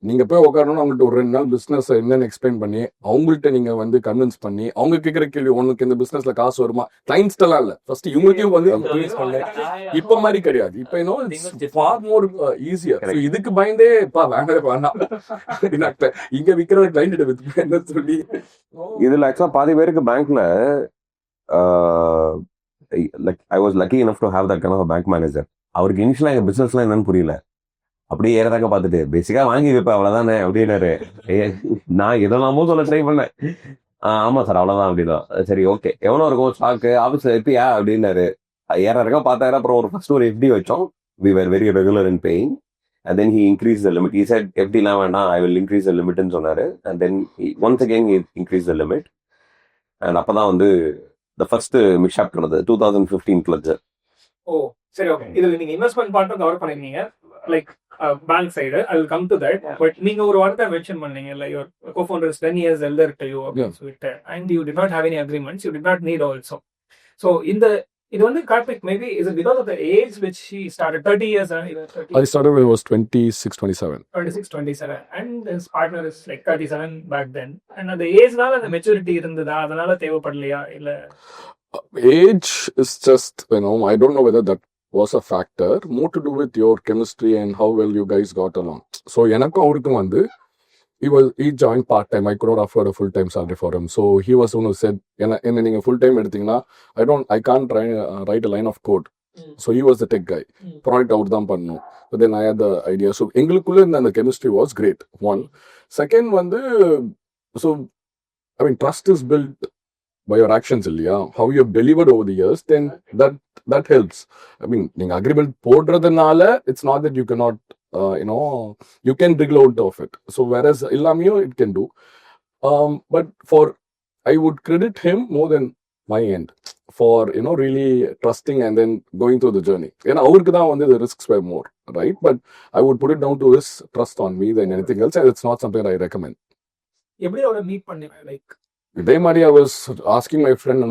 நீங்க போய் உட்காரணும், அவங்கள்ட்ட ஒரு 2 நாள் பிசினஸ் என்னன்னு எக்ஸ்பிளைன் பண்ணி, அவங்கள்ட்ட நீங்க வந்து கன்வின்ஸ் பண்ணி, அவங்க கேட்கிற கேள்வி உனக்கு இந்த பிசினஸ்ல காசு வருமா, கிளைண்ட்ஸ் எல்லாம் இல்ல, ஃபர்ஸ்ட் இவங்களுக்கே வந்து கன்வின்ஸ் பண்ணல. இப்ப மாதிரி கிடையாது. இப்ப இன்னும் ஃபார் மோர் ஈஸியர். இதுக்கு பயந்தே வேண்டாம் இங்க விக்கிற கிளைண்ட் வித்து என்ன சொல்லி. இதுல ஆக்சுவலா பாதி பேருக்கு பேங்க்ல like I was lucky enough to have that kind of a bank manager. அவருக்கு இனிஷியலா எங்க பிசினஸ்லாம் என்னன்னு புரியல, அப்படியே ஏறதாக்க பார்த்துட்டு பேசிக்கா வாங்கி வைப்பேன் அவ்வளவுதானே அப்படின்னாரு. நான் எதெல்லாமோ சொல்ல ட்ரை பண்ணேன். ஆமா சார் அவ்வளவுதான் அப்படின்னா. சரி ஓகே எவ்வளவு இருக்கும் ஸ்டாக்கு ஆஃபீஸ் எப்பயா அப்படின்னாரு. 7,000 பார்த்தாரு. அப்புறம் ஒரு ஃபர்ஸ்ட் ஒரு FD வச்சோம். we were very regular in paying and then he increased the limit. He said FD லாம் வேண்டாம், I will increase the limit ன்னு சொன்னாரு. and then once again he increased the limit and அப்பதான் வந்து the first mishap நடந்தது 2015 pledge. ஓ சரி okay. இதுல நீங்க இன்வெஸ்ட்மெண்ட் பார்ட்டும் கவர் பண்ணிருக்கீங்க, like bank side. I will come to that. But நீங்க ஒரு வார்த்தை மென்ஷன் பண்ணீங்க, like your co-founders 10 years elder to you அப்படின்னு சொல்லிட்டு, and you did not have any agreements, you did not need also. So இது வந்து Karthik, maybe is it because of the age which he started 30 years 30? I started when I was 26, 27. 26, 27 and his partner is like 37 back then. And அந்த ஏஜ்னால அந்த maturity இருந்ததா, அதனால தேவைப்படலையா இல்ல? Age is just, I don't know whether that was a factor. More to do with your chemistry and how well you guys got along. So எனக்கும் அவருக்கும் வந்து he joined part-time. I could not afford a full-time salary for him. So he was one who said, என்ன நீங்க full-time எடுத்தீங்கன்னா I can't write a line of code. So he was the tech guy. Product out தான் பண்ணணும். But then I had the idea. So எங்களுக்குள்ள அந்த chemistry was great. One. Second வந்து, so I mean trust is built by your actions இல்லையா, how you have delivered over the years, then that helps. I mean நீங்க agreement போடுறதுனால it's not that you cannot you can wriggle out of it. So whereas illamiyo it can do, but I would credit him more than my end for really trusting and then going through the journey. அவருக்கு தான் வந்து the risks were more, right? But I would put it down to his trust on me than anything else, and it's not something I recommend. எப்படி அவரை meet பண்ணீங்க? Like இதே மாதிரி I was asking my friend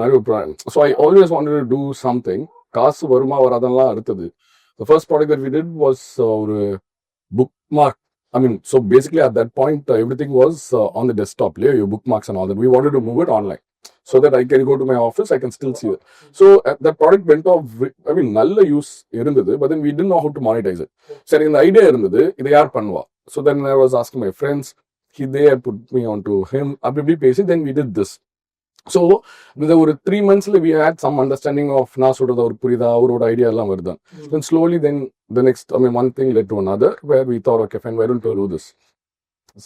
so I always wanted to do something. காசு வருமா வராதெல்லாம் அடுத்தது. The first product that we did was ஒரு bookmark. I mean, so basically at that point everything was on the desktop layer, your bookmarks and all that. We wanted to move it online so that I can go to my office, I can still see it. So that product went off. I mean, நல்ல use இருந்தது, but then we didn't know how to monetize it. சரி இந்த idea இருந்தது, இதை யார் பண்ணுவா? So then I was asking my friends, they had put me on to him, அப்படி பேசி then we did this. So இந்த ஒரு 3 monthsல we had some understanding of நான் சொல்றது அவர் புரியுதா, அவரோட ஐடியா எல்லாம் வருதான். Then slowly then the next, one thing led to another where we thought, okay fine, why don't we do this?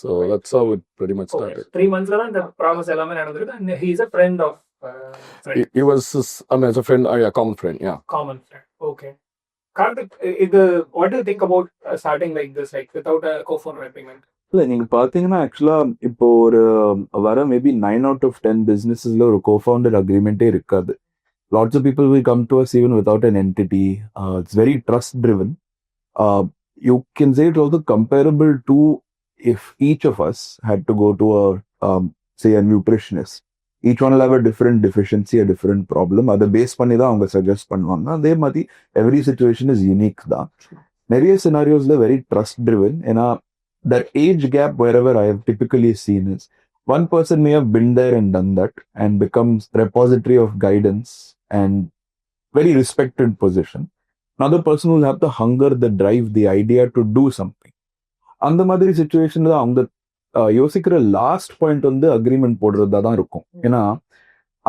So that's how it pretty much started. 3 monthsல தான் இந்த process எல்லாமே நடந்துருக்கு. And he is a friend of he was as a friend, a common friend. Common friend. Okay. Karthik, what do you think about starting like this, like without a co-founder agreement? இல்லை நீங்கள் பார்த்தீங்கன்னா ஆக்சுவலாக இப்போ ஒரு வர maybe 9 out of 10 பிஸ்னஸில் ஒரு cofounder அக்ரிமெண்ட்டே இருக்காது. Lots of people will come to us even without an entity. It's very trust driven. You can say it also comparable to if each of us had to go to say a nutritionist. Each one have a different deficiency, a different problem. அதை base பண்ணி தான் அவங்க suggest பண்ணுவாங்க. அதே மாதிரி every situation is unique தான். நிறைய சினாரியோஸில் very trust driven. ஏன்னா that age gap wherever I have typically seen is one person may have been there and done that and becomes repository of guidance and very respected position. Another person will have the hunger, the drive, the idea to do something. அந்த மாதிரி சிச்சுவேஷன்ல அவங்க யோசிக்கிற last point வந்து agreement போடுறதா தான் இருக்கும். ஏன்னா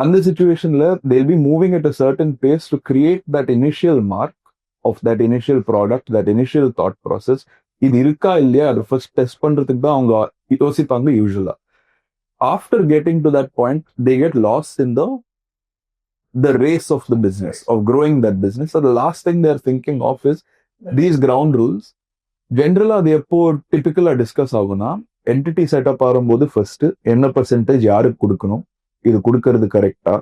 அந்த சிச்சுவேஷன்ல they'll be moving at a certain pace to create that initial mark of that initial product, that initial thought process. இது இருக்கா இல்லையா அதை ஃபர்ஸ்ட் டெஸ்ட் பண்றதுக்கு தான் அவங்க யோசிப்பாங்க யூஸ்வலா. After getting to that point they get lost in the race of the business of growing that business. The last thing they're thinking of is these ground rules. ஜென்ரலா அது எப்போ டிபிக்கலா டிஸ்கஸ் ஆகும்னா, என்டிட்டி செட்டப் ஆகும்போது first என்ன percentage யாருக்கு கொடுக்கணும், இது கொடுக்கறது கரெக்டா,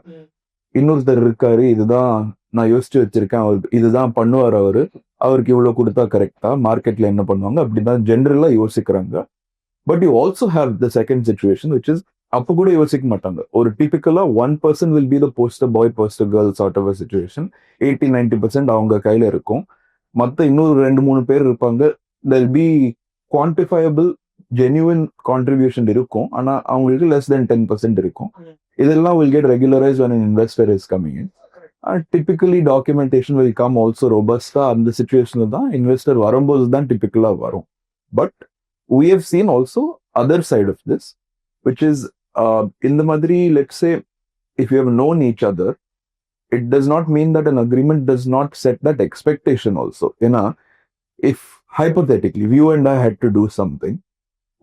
இன்னொருத்தர் இருக்காரு இதுதான் நான் யோசிச்சு வச்சிருக்கேன், அவர் இதுதான் பண்ணுவார், அவருக்கு இவ்வளவு கொடுத்தா கரெக்டா, மார்க்கெட்ல என்ன பண்ணுவாங்க, அப்படிதான் ஜென்ரலா யோசிக்கிறாங்க. But you also have the second situation which is அப்போ கூட யோசிக்க மாட்டாங்க. ஒரு டிபிக்கலா 1% will be the poster boy poster girl sort of a situation. 80-90% அவங்க கையில இருக்கும். மத்த இன்னொரு 2-3 பேர் இருப்பாங்க. there'll be quantifiable genuine contribution இருக்கும். ஆனா அவங்களுக்கு less than 10% இருக்கும். இதெல்லாம் will get regularized when an investor is coming in. Typically documentation will come also robust. அந்த சிச்சுவேஷன்ல தான் இன்வெஸ்டர் வரும்போது தான் டிபிக்கலா வரும். But we have seen also other side of this, which is in the madri, let's say, if you have known each other, it does not mean that an agreement does not set that expectation also. If hypothetically you and I had to do something,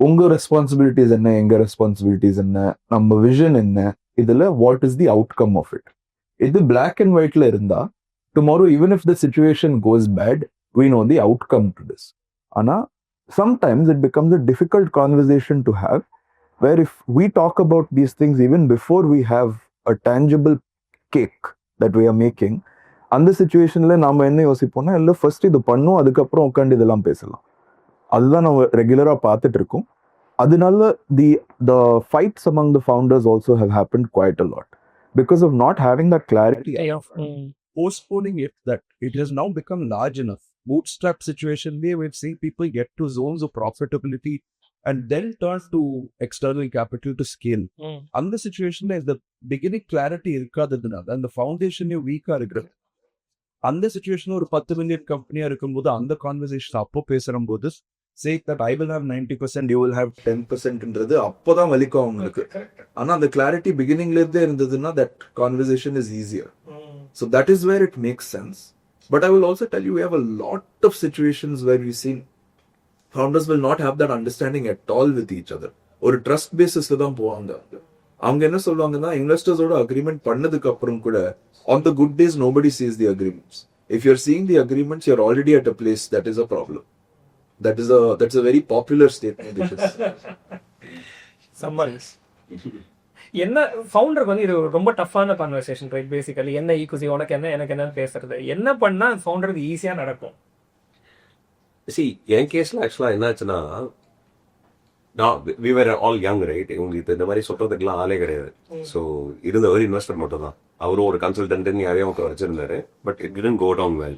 unga responsibilities enna, enga responsibilities enna, நம்ம vision enna, idhula what is the outcome of it. Idu black and white la irunda, tomorrow even if the situation goes bad, we know the outcome to this. Ana sometimes it becomes a difficult conversation to have, where if we talk about these things even before we have a tangible cake that we are making, அந்த சிச்சுவேஷன்ல நாம என்ன யோசிப்போம்னா, இல்லை first இது பண்ணும், அதுக்கப்புறம் உட்காந்து இதெல்லாம் பேசலாம். அதுதான் நம்ம ரெகுலரா பார்த்துட்டு இருக்கோம். அதனால the fights among the founders also have happened quite a lot because of not having that clarity. Postponing it, that it has now become large enough. Bootstrap situation where we've seen people get to zones of profitability and then turn to external capital to scale. And the situation is the beginning clarity irukadaduna and the foundation is weak ah irukku. And the situation or 10 million company irukumbodhu and the conversation appo pesurumbodhu say that I will have 90%, you will have 10% என்றது அப்போதான் வலிக்கும் அவங்களுக்கு. ஆனா அந்த clarity beginning ல இருந்தே இருந்ததுன்னா that conversation is easier. So that is where it makes sense. But I will also tell you, we have a lot of situations where we see founders will not have that understanding at all with each other. ஒரு trust பேசிஸ்ல தான் போவாங்க. அவங்க என்ன சொல்லுவாங்கன்னா, இன்வெஸ்டர்ஸோட agreement பண்ணதுக்கு அப்புறம் கூட on the good days nobody sees the agreements. If you're seeing the agreements, you're already at a place that is a problem. That's a very popular statement. Summers என்ன ஃபவுண்டருக்கு வந்து இது ரொம்ப டஃப்பான கான்வர்சேஷன், ரைட்? பேசிக்கலி என்ன ஈக்குவசி, உனக்கு என்ன எனக்கு என்னன்னு பேசுறது, என்ன பண்ணா ஃபவுண்டருக்கு ஈஸியா நடக்கும்? என் கேஸ்ல ஆக்சுவலா என்னாச்சுன்னா, we were all young, right? உங்களுக்கு இந்த மாதிரி சொல்றதுக்கெல்லாம் ஆளே கிடையாது. ஸோ இருந்த ஒரு இன்வெஸ்டர் மட்டும் தான். அவரும் ஒரு கன்சல்டன்ட் யாரையும் வச்சிருந்தாரு. But it didn't go down well.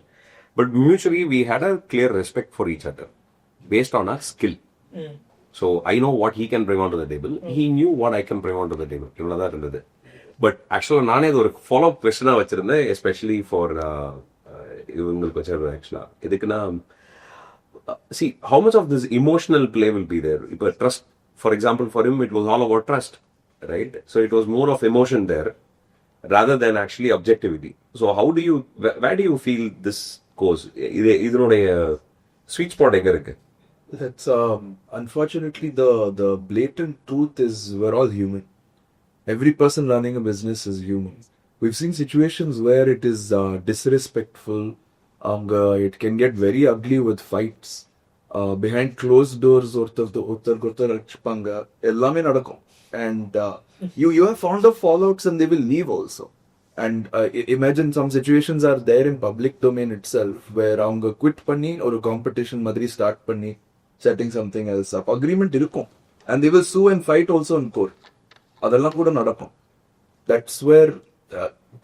But mutually we had a clear respect for each other based on our skill. So I know what he can bring onto the table. He knew what I can bring onto the table. இவ்வளவுதான் இருந்தது. But ஆக்சுவலா நானே இது ஒரு follow up கொஸ்டினா வச்சிருந்தேன், especially for இவங்களுக்கு வச்சிருந்தேன். ஆக்சுவலா எதுக்குன்னா, see how much of this emotional play will be there. If trust, for example, for him it was all about trust, right? So it was more of emotion there rather than actually objectivity. So how do you, where do you feel this goes? இதனுடைய sweet spot எங்க இருக்கு? That's unfortunately the blatant truth is we're all human. Every person running a business is human. We've seen situations where it is disrespectful. It can get very ugly with fights. Behind closed doors, ஒருத்தர் அடிச்சுப்பாங்க, எல்லாமே நடக்கும். And you have found the fallouts and they will leave also. And imagine some situations are there in public domain itself where அவங்க quit பண்ணி ஒரு competition மாதிரி start பண்ணி setting something else up. Agreement இருக்கும். And they will sue and fight also in court. அதெல்லாம் கூட நடக்கும். That's where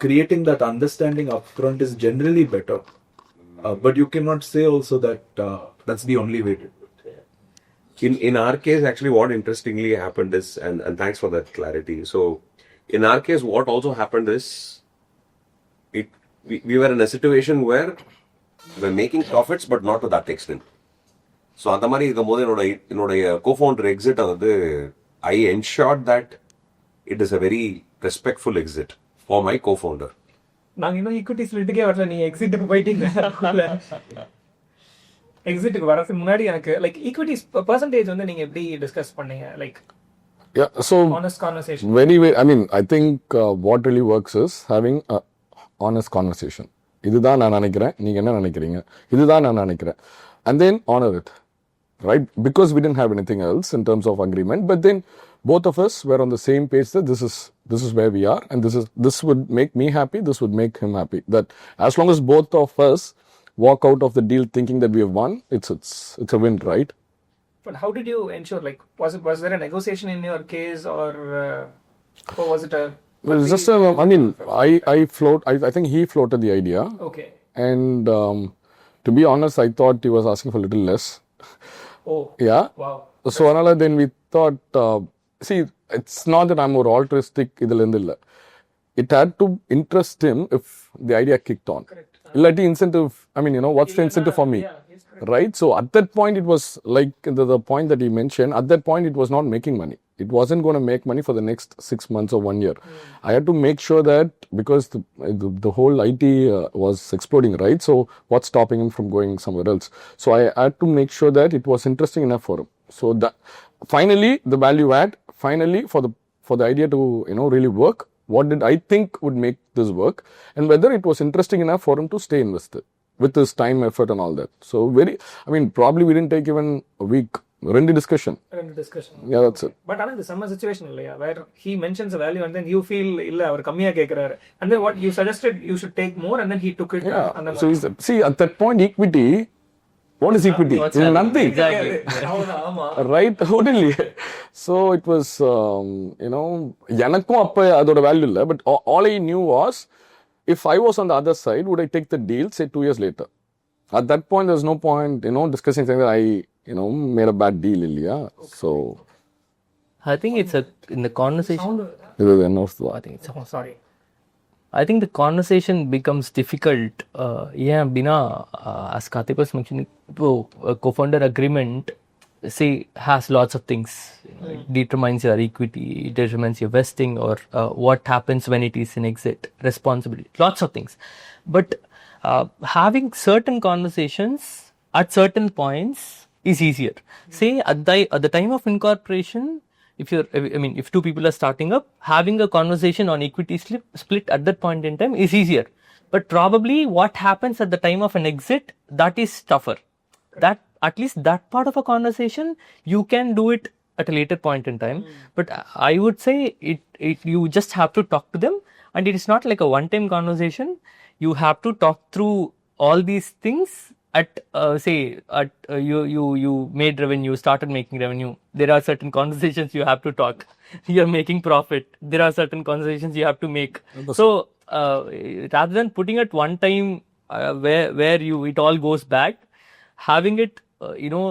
creating that understanding upfront is generally better. But you cannot say also that that's the only way to do it. In our case, actually, what interestingly happened is, and thanks for that clarity. So, in our case, what also happened is, we were in a situation where we were making profits, but not to that extent. So, அந்த மாதிரி இருக்கும்போது என்னுடைய co-founder exit வந்து, I ensured that it is a very respectful exit for my co-founder. நாங்க இன்னும் equity ஸ்பிளிட்டுக்கே வரல, நீங்க எக்ஸிட்டுக்கு போயிட்டீங்க. எக்ஸிட்டுக்கு வரதுக்கு முன்னாடி எனக்கு லைக் ஈக்விட்டி பெர்சன்டேஜ் வந்து நீங்க எப்படி டிஸ்கஸ் பண்ணீங்க? Like Yeah, so honest conversation. I think what really works is having a honest conversation. இதுதான் நான் நினைக்கிறேன், நீங்க என்ன நினைக்கிறீங்க, இதுதான் நான் நினைக்கிறேன், and then honor it, right? Because we didn't have anything else in terms of agreement, but then both of us were on the same page that this is where we are, and this would make me happy, this would make him happy. That as long as both of us walk out of the deal thinking that we have won, it's a win, right? But how did you ensure? Like, was there a negotiation in your case, or was it a? Well, it's just, I think he floated the idea. Okay. And to be honest, I thought he was asking for a little less. Oh. Yeah. Wow. So, another then we thought, see, it's not that I'm more altruistic. It had to interest him if the idea kicked on. Correct. Incentive, what's the incentive for me? Yeah, yes, correct. Right? So at that point, it was like the point that he mentioned, at that point, it was not making money. It wasn't going to make money for the next 6 months or 1 year. I had to make sure that, because the whole IT was exploding, right? So what's stopping him from going somewhere else? So I had to make sure that it was interesting enough for him. So that finally, the value add, finally for the idea to, really work, what did I think would make this work, and whether it was interesting enough for him to stay invested with his time, effort and all that. So probably we didn't take even a week. Discussion. Yeah, that's it. But in the summer situation, where he mentions a value and then you feel and then what you suggested, you should take more, and then he took it. Yeah. So see, at that point, equity. What is equity? It's nothing. Exactly. Right? Totally. So it was, எனக்கும் அப்ப அதோட value இல்ல, but all I knew was, if I was on the other side, would I take the deal, say 2 years later? At that point, there's no point, discussing saying that I, made a bad deal, illiya. So I think it's in the conversation. I think it's sorry. I think the conversation becomes difficult. As Karthik was mentioning, a co-founder agreement, has lots of things. It determines your equity, it determines your vesting, or what happens when it is an exit, responsibility, lots of things. But having certain conversations at certain points is easier. At the time of incorporation, if two people are starting up, having a conversation on equity split at that point in time is easier. But probably what happens at the time of an exit, that is tougher. That, at least that part of a conversation, you can do it at a later point in time. But I would say you just have to talk to them, and it is not like a one-time conversation. You have to talk through all these things. You made revenue, started making revenue. There are certain conversations you have to talk. You're making profit. There are certain conversations you have to make. So rather than putting it one time where it all goes back, having it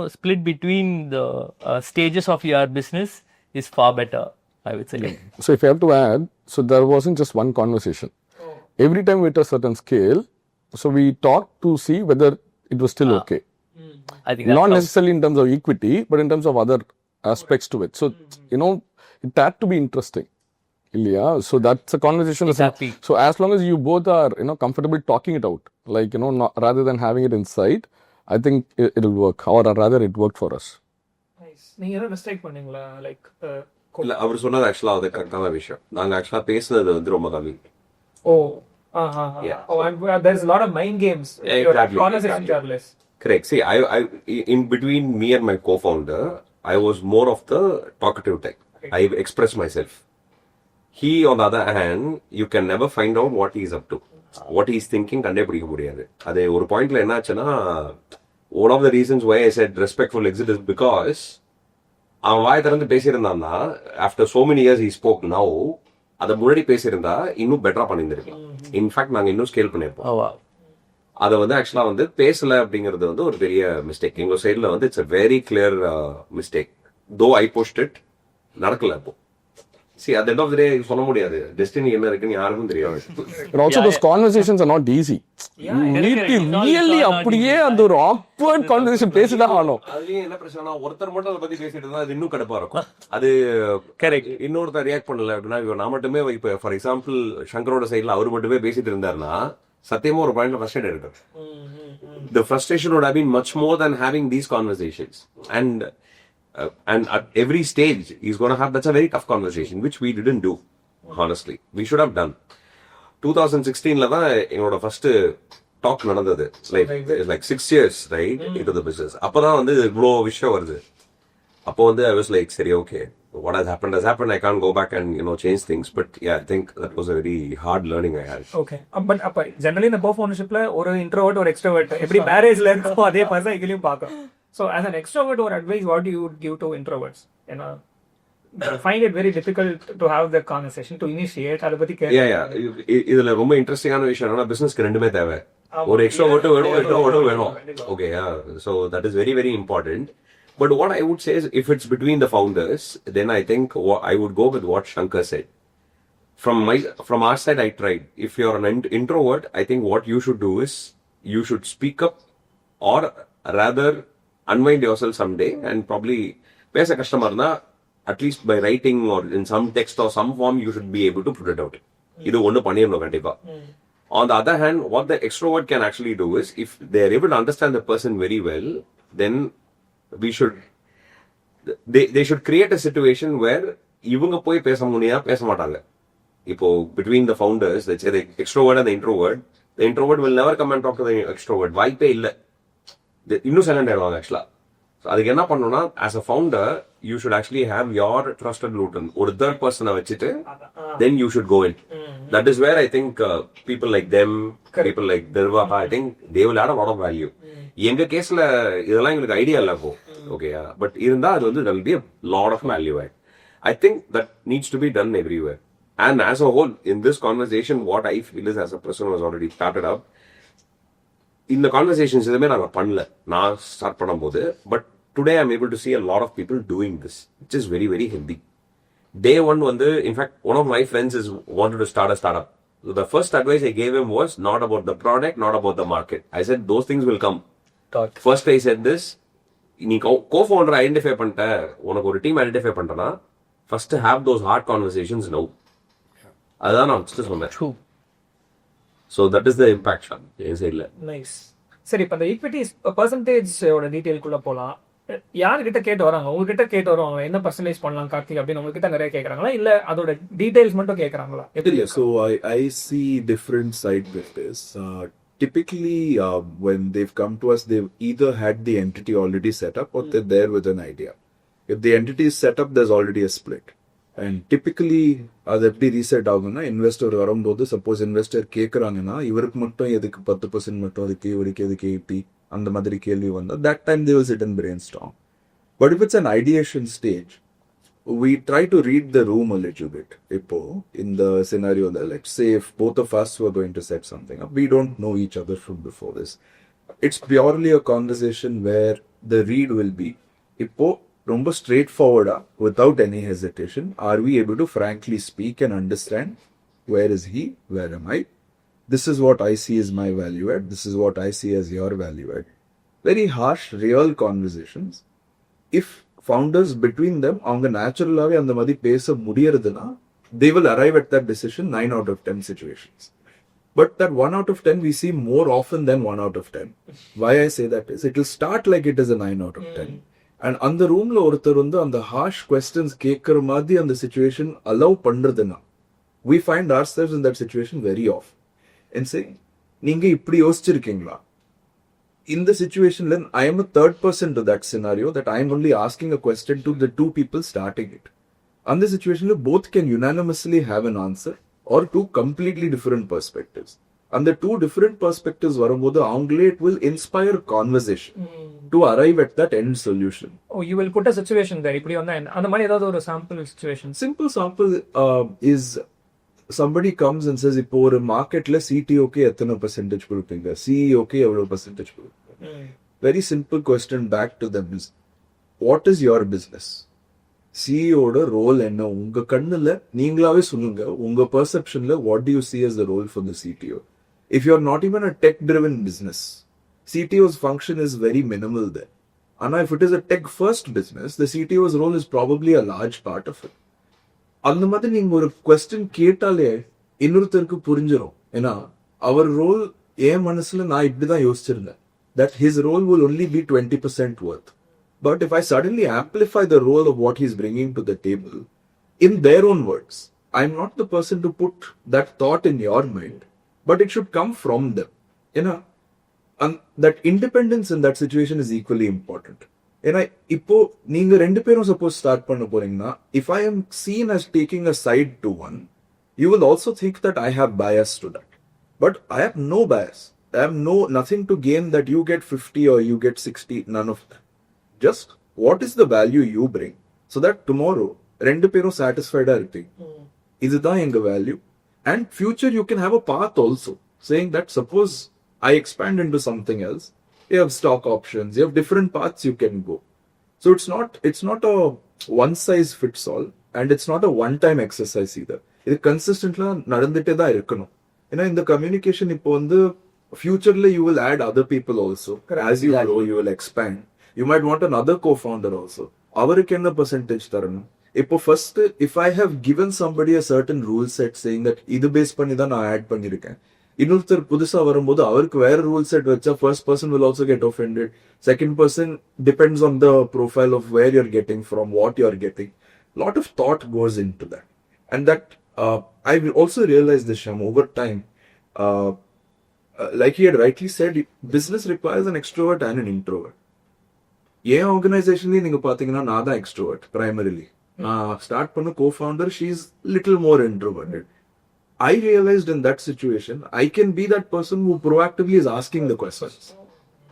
split between the stages of your business is far better, I would say. So if I have to add, so there wasn't just one conversation. Every time we hit a certain scale, so we talked to see whether it was still okay. I think not necessarily in terms of equity, but in terms of other aspects to it. So, it had to be interesting. So that's a conversation. Exactly. So as long as you both are, comfortable talking it out, rather than having it inside, I think it'll work, or rather it worked for us. Nice. நீங்க ஏதாவது mistake பண்ணீங்களா? இல்ல, அவர் சொன்னது ஆக்சுவலா அது கரெக்டான விஷயம். நாங்க ஆக்சுவலா பேசுனது வந்து ரொம்ப கம்மி. Yeah. And there's a lot of mind games. Exactly. Conversations are less. Correct. See, I in between me and my co-founder, I was more of the talkative type. I express myself. He, on the other hand, you can never find out what he is up to. What he is thinking, கண்டேபிடிக்க முடியாது. அது ஒரு பாயிண்ட்ல என்ன ஆச்சுன்னா, one of the reasons why I said respectful exit is because அவன் வாய் திறந்து பேசியிருந்தான்னா, after so many years he spoke now, அதை முன்னாடி பேசியிருந்தா இன்னும் பெட்டரா பண்ணியிருந்திருக்கலாம். இன்ஃபேக்ட் நாங்க இன்னும் ஸ்கேல் பண்ணியிருப்போம். அதை வந்து ஆக்சுவலா வந்து பேசல அப்படிங்கிறது வந்து ஒரு பெரிய மிஸ்டேக். எங்க சைட்ல வந்து it's a very clear mistake. Though I pushed it, நடக்கல அப்போ. See, at the end of the day, சொல்ல முடியாது. Destiny என்ன இருக்குன்னு யாருக்கும் தெரியாது. But also those conversations are not easy. You need to really அப்படியே அந்த ஒரு awkward conversation பேசிதான் ஆகணும். அதுலயும் என்ன பிரச்சனைனா, ஒருத்தர் மட்டும் அதை பத்தி பேசிட்டு இருந்தா அது இன்னும் கடுப்பா இருக்கும். அது கரெக்ட். இன்னொருத்தர் ரியாக்ட் பண்ணல அப்படின்னா, நான் மட்டுமே இப்போ ஃபார் எக்ஸாம்பிள் சங்கரோட சைட்ல அவர் மட்டுமே பேசிட்டு இருந்தாருன்னா சத்தியமா ஒரு பாயிண்ட்ல ஃப்ரஸ்ட்ரேட் இருக்கும். The frustration would have been much more than having these conversations. And at every stage, he's going to have, that's a very tough conversation, which we didn't do, honestly. We should have done. 2016, என்னோட first talk நடந்தது. Like 6 years, right, into the business. அப்பதான் வந்து இவ்வளோ விஷயம் வருது. அப்போ வந்து I was like, சரி, okay, what has happened, I can't go back and, change things. But yeah, I think that was a very hard learning I had. Okay. But generally, in the co-foundershipல ஒரு introvert, ஒரு extrovert, எப்படி marriageல இருக்கோ அதே மாதிரி தான் இதுலயும் பார்க்கணும். So as an extrovert or advice, what do you would give to introverts? You know, I find it very difficult to have the conversation, to initiate. அதை பத்தி இதுல ரொம்ப இன்ட்ரெஸ்டிங்கான விஷயம் என்னன்னா பிசினஸ்க்கு ரெண்டுமே தேவை. ஒரு எக்ஸ்ட்ரோவர்ட்டும் வேணும், இன்ட்ரோவர்ட்டும் வேணும். Okay, so that is very, very important. But what I would say is, if it's between the founders, then I think I would go with what Shankar said. From our side, I tried. If you're an introvert, I think what you should do is you should speak up, or rather unwind yourself someday and probably பேச கஷ்டமா இருந்தா at least by writing or in some text or some form you should be able to put it out. இது ஒண்ணு பண்ணிடணும் கண்டிப்பா. On the other hand, what the extrovert can actually do is, if they are able to understand the person very well, then they should create a situation where இவங்க போய் பேச மாட்டாங்க. இப்போ between the founders, let's say the extrovert and the introvert will never come and talk to the extrovert. வாய்ப்பே இல்ல. இன்னும் silent ஆயிடுவாங்க ஆக்சுவலா. அதுக்கு என்ன பண்ணணும்னா, as a founder, you should actually have your trusted Luton ஒரு third person வச்சுட்டு then you should go in. That is where I think people like them, people like Dirvaha, I think they will add a lot of value. எங்க கேஸ்ல இதெல்லாம் எங்களுக்கு idea இல்ல இப்போ. Okay, but இருந்தா அது வந்து there will be a lot of value. I think that needs to be done everywhere. And as a whole, in this conversation, what I feel is, as a person who has already started up, இந்த conversations எதுவுமே நாங்க பண்ணல நான் start பண்ணும்போது. But today I'm able to see a lot of people doing this, which is very, very healthy. Day one வந்து, in fact, one of my friends wanted to start a startup. So the first advice I gave him was not about the product, not about the market. I said those things will come. First I said this, நீ co-founder identify பண்ணிட்ட, உனக்கு ஒரு team identify பண்ணிட்டனா, first have those hard conversations now. அதுதான் நான் சொன்னேன். So that is the impact. Nice. சரி, இப்போ அந்த ஈக்விட்டி பர்சன்டேஜோட டீட்டெயிலுக்குள்ள போகலாம். யார்கிட்ட கேட்டு வராங்க? உங்ககிட்ட கேட்டு வருவாங்க, என்ன பர்சன்டேஜ் பண்ணலாம் கார்த்திக் அப்படின்னு உங்ககிட்ட நிறைய கேட்கறாங்களா, இல்ல அதோட டீடைல்ஸ் மட்டும் கேட்கறாங்களா? So I see different side with this. Typically, when they've come to us, they've either had the entity already set up or they're there with an idea. If the entity is set up, there's already a split. And typically, அது எப்படி reset ஆகும்னா, investor வரும்போது suppose investor கேட்குறாங்கன்னா, இவருக்கு மட்டும் எதுக்கு 10% மட்டும், அதுக்கு இவருக்கு எதுக்கு 80, அந்த மாதிரி கேள்வி வந்தா, that time they will sit and brainstorm. But if it's an ideation stage, we try to read the room a little bit. இப்போ in the scenario that, let's say if both of us were going to set something up, we don't know each other from before this. It's purely a conversation where the read will be, இப்போ ரொம்ப straightforward, without any hesitation, are we able to frankly speak and understand, where is he, where am I, this is what I see as my value add, this is what I see as your value add. Very harsh, real conversations. If founders between them அவங்க நேச்சுரலாவே அந்த மாதிரி பேச முடியறதுன்னா, they will arrive at that decision 9 out of 10 situations. But that 1 out of 10 we see more often than 1 out of 10. Why I say that is, it will start like it is a 9 out of 10. And அந்த ரூம்ல ஒருத்தர் வந்து அந்த harsh questions கேட்கிற மாதிரி அந்த situation allow பண்றதுன்னா, we find ourselves in that situation very often and say, நீங்க இப்படி யோசிச்சிருக்கீங்களா? In the situation, then I am a third person to that scenario, that I am only asking a question to the two people starting it. On the situation, both can unanimously have an answer or two completely different perspectives. And the two different perspectives வரும்போது அவங்களே, it will inspire conversation to arrive at that end solution. Oh, you will put a situation there. இப்படி வந்தா அந்த மாதிரி ஏதாவது ஒரு sample situation? Simple sample is somebody comes and says, இப்போ ஒரு மார்க்கெட்ல CTOக்கு எத்தனை percentage கொடுப்பீங்க, CEOக்கு எவ்வளவு percentage கொடுப்பீங்க? Very simple question back to them is, what is your business? CEOட ரோல் என்ன? உங்க கண்ணுல நீங்களாவே சொல்லுங்க, உங்க perceptionல what do you see as the role for the CTO? If you're not even a tech driven business, CTO's function is very minimal there. And if it is a tech first business, the CTO's role is probably a large part of it. அந்த மாதிரி நீங்க ஒரு question கேட்டாலே இன்னொருத்தருக்கு புரிஞ்சிடும். ஏன்னா அவர் role என் மனசுல நான் இப்படிதான் யோசிச்சிருந்தேன், that his role will only be 20% worth. But if I suddenly amplify the role of what he's bringing to the table, in their own words, I'm not the person to put that thought in your mind, but it should come from them. And that independence in that situation is equally important. ஏன்னா இப்போ நீங்க ரெண்டு பேரும் suppose start பண்ண போறீங்கன்னா, if I am seen as taking a side to one, you will also think that I have bias to that. But I have no bias. I have nothing to gain that you get 50 or you get 60, none of that. Just what is the value you bring so that tomorrow rendu perum satisfied ah iruping. Idhu enga value. And future you can have a path also saying that suppose I expand into something else, you have stock options, you have different paths you can go. So it's not a one size fits all, and it's not a one time exercise either. இது கன்சிஸ்டன்ட்லா நடந்துட்டே தான் இருக்கணும். ஏன்னா இந்த communication இப்போ வந்து ஃபியூச்சர்ல you will add other people also as you grow you will expand. You might want another cofounder also. அவருக்கு என்ன பெர்சன்டேஜ் தரணும்? இப்போ first if I have given somebody a certain rule set saying that இது base பண்ணி தான் நான் add பண்ணிருக்கேன். இன்னொருத்தர் புதுசா வரும்போது அவருக்கு வேற ரூல் செட் வச்சா first person will also get offended. Second person depends on the profile of where you're getting from, what you're getting. Lot of thought goes into that. And that I will also realize this, Sham, over time. Like he had rightly said, business requires an extrovert and an introvert. என் ஆர்கனைசேஷன்லயும் நீங்க பாத்தீங்கன்னா நான் தான் extrovert primarily. நான் start பண்ண co-founder, she is little more introverted. I realized in that situation, I can be that person who proactively is asking the questions.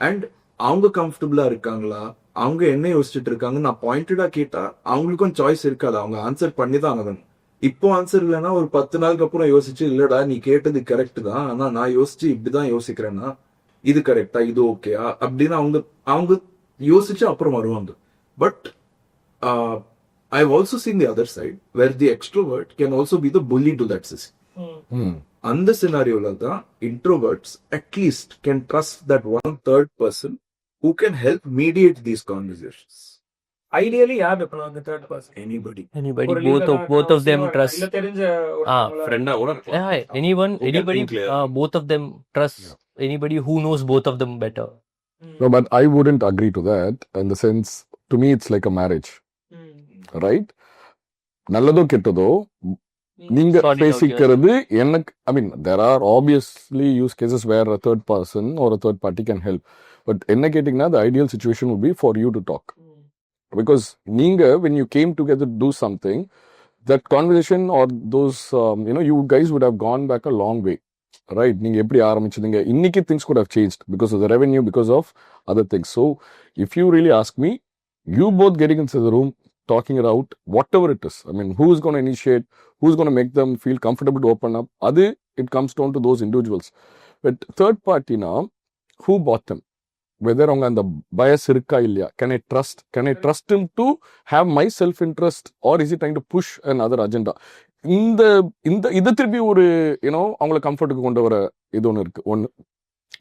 And அவங்க கம்ஃபர்டபுளா இருக்காங்களா, அவங்க என்ன யோசிச்சுட்டு இருக்காங்க, நான் பாயிண்டடா கேட்டா அவங்களுக்கும் சாய்ஸ் இருக்காது, அவங்க ஆன்சர் பண்ணி தான் ஆகணும். இப்போ ஆன்சர் இல்லைன்னா ஒரு 10 நாளுக்கு அப்புறம் யோசிச்சு, இல்லடா நீ கேட்டது கரெக்ட் தான், ஆனா நான் யோசிச்சு இப்படிதான் யோசிக்கிறேன்னா இது கரெக்டா, இது ஓகேயா அப்படின்னு அவங்க யோசிச்சு அப்புறம் வருவாங்க. But I've also seen the other side where the extrovert can also be the bully to that system. அந்த சினாரியோல தான் introverts at least can trust that one third person who can help mediate these conversations. Ideally யார் இருக்கணும் அந்த third person? Anybody. both of them trust. இல்ல தெரிஞ்ச ஃப்ரெண்டா கூட Anybody, both of them trust anybody who knows both of them better. No, but I wouldn't agree to that. In the sense, to me, it's like a marriage, right? நல்லதோ கெட்டதோ நீங்க பேசிக்கிறது எனக்கு, I mean, there are obviously use cases where a third person or a third party can help. But என்ன கேட்டீங்கன்னா, the ideal situation would be for you to talk. Because நீங்க, when you came together to do something, that conversation or those, you guys would have gone back a long way, right? நீங்க எப்படி ஆரம்பிச்சீங்க, இன்னைக்கு things could have changed because of the revenue, because of other things. So, if you really ask me, you both getting into the room, talking it out, whatever it is. I mean, who's going to initiate, who's going to make them feel comfortable to open up, it comes down to those individuals. But third party now, who bought them? Whether அவங்க அந்த bias இருக்கா இல்லையா, can I trust him to have my self interest, or is he trying to push another agenda? இது திருப்பி ஒரு அவங்கள கம்ஃபர்ட்டுக்கு கொண்டு வர இது ஒன்று இருக்கு.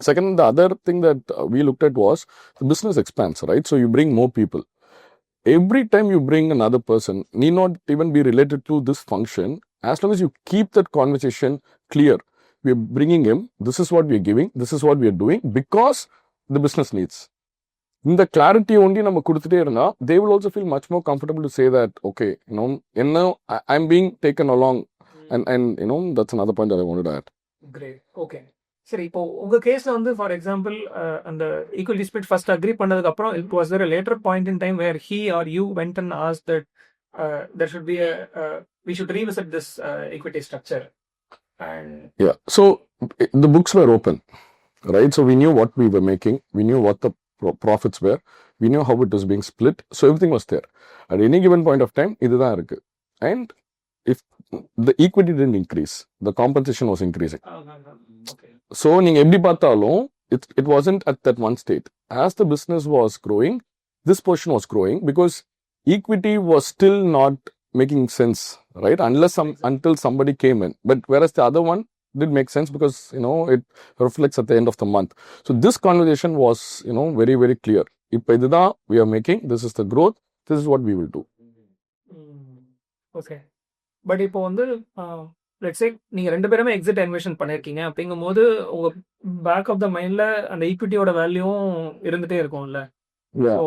Second, the other thing that we looked at was the business expands, right? So you bring more people. Every time you bring another person, need not even be related to this function, as long as you keep that conversation clear. We are bringing him, this is what we are giving, this is what we are doing, because the business needs. இந்த clarity only நம்ம கொடுத்துட்டே இருந்தா, they will also feel much more comfortable to say that, okay, I'm being taken along, and that's another point that I wanted to add. Great. Okay. சரி, இப்போ உங்க கேஸ்ல வந்து for example அந்த ஈக்குவல் டிஸ்பியூட் ஃபர்ஸ்ட் அக்ரி பண்ணதுக்கு அப்புறம் it was there a later point in time where he or you went and asked that there should be we should revisit this equity structure? And yeah, so the books were open, right? So we knew what we were making, we knew what the profits were, we knew how it was being split, so everything was there. At any given point of time, இதுதான் இருக்கு. And if the equity didn't increase, the compensation was increasing. okay. So நீங்க எப்படி பார்த்தாலும் it wasn't at that one state. As the business was growing, this portion was growing because equity was still not making sense, right? Until somebody came in. But whereas the other one did make sense because it reflects at the end of the month. So this conversation was very, very clear. இப்ப இதுதான் we are making, this is the growth, this is what we will do. Okay. But இப்போ வந்து let's say நீங்க ரெண்டு பேருமே exit investment பண்ணிருக்கீங்க அப்படிங்கும்போது உங்க பேக் ஆஃப் த மைண்ட்ல அந்த ஈக்விட்டியோட வேல்யூவும் இருந்துட்டே இருக்கும்ல. So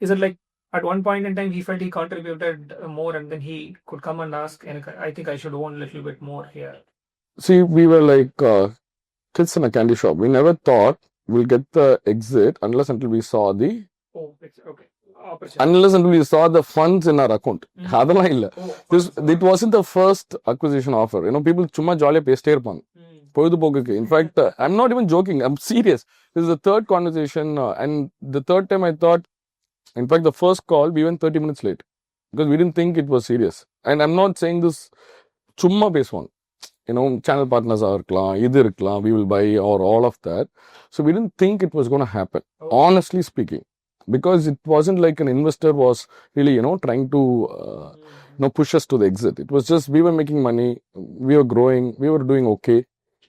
is it like at one point in time he felt he contributed more and then he could come and ask, I think I should own a little bit more here? See, we were like kids in a candy shop. We never thought we'll get the exit unless until we saw the unless until we saw the funds in our account. அதெல்லாம் இல்ல. It wasn't the first acquisition offer. People சும்மா ஜாலியா பேசிட்டே இருப்பாங்க பொழுதுபோக்குக்கு. In fact, I'm not even joking, I'm serious. This is the third conversation and the third time I thought In fact, the first call, we went 30 minutes late because we didn't think it was serious. And I'm not saying this chumma பேசுவாங்க. Channel partners இருக்கலாம், இது இருக்கலாம், we will buy or all of that. So we didn't think it was going to happen, honestly speaking, because it wasn't like an investor was really, trying to, push us to the exit. It was just, we were making money, we were growing, we were doing okay.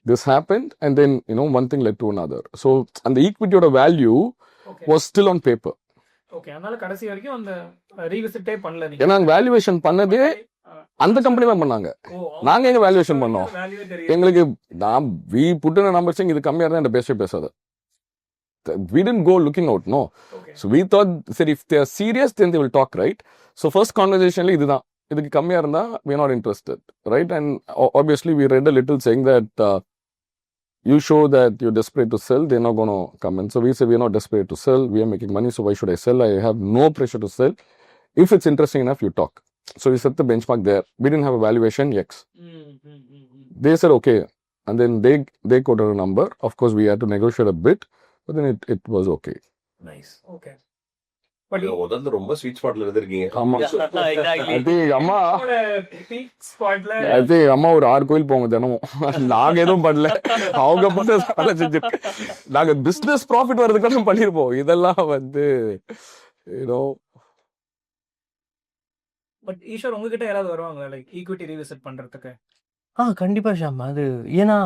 This happened, and then, one thing led to another. So, and the equity or the value was still on paper. Okay, அதனால கடைசி வரைக்கும் அந்த ரீவிசிட்டே பண்ணல நீங்க. ஏன்னா valuation பண்ணதே அந்த company தான் பண்ணாங்க. நாங்க எங்க வேல்யூவேஷன் பண்ணோம்? எங்களுக்கு we put in a number saying இது கம்மியா இருந்தா இந்த பேசாத. We didn't go looking out, no. Okay. So we thought, if they are serious, then they will talk, right? So first conversationally இதுதான், இதுக்கு கம்மியா இருந்தா we are not interested, right? And obviously we read a little saying that you show that you're desperate to sell, they're not going to come in. So we say, we're not desperate to sell, we are making money, so why should I sell? I have no pressure to sell. If it's interesting enough, you talk. So we set the benchmark there. We didn't have a valuation, X. They said, okay. And then they quoted a number. Of course, we had to negotiate a bit, but then it was okay. Nice. Okay. முதல்ல ரொம்ப sweet ஸ்பாட்ல இருந்திருக்கீங்க. ஆமா. Exactly. அது அம்மா peak ஸ்பாட்ல அது அம்மா ஒரு 6 கோயில் போங்க தினமும். நாங்க எதுவும் பண்ணல, அவங்க பண்ண செஞ்சிருக்கு. நாங்க பிசினஸ் ப்ராஃபிட் வர்றதுக்கு பண்ணிருப்போம். இதெல்லாம் பட் ஈஸ்வர் உங்ககிட்ட யாராவது வருவாங்க லைக் ஈக்விட்டி ரீவிசிட் பண்றதுக்கு? கண்டிப்பா ஷாம். அது ஏன்னா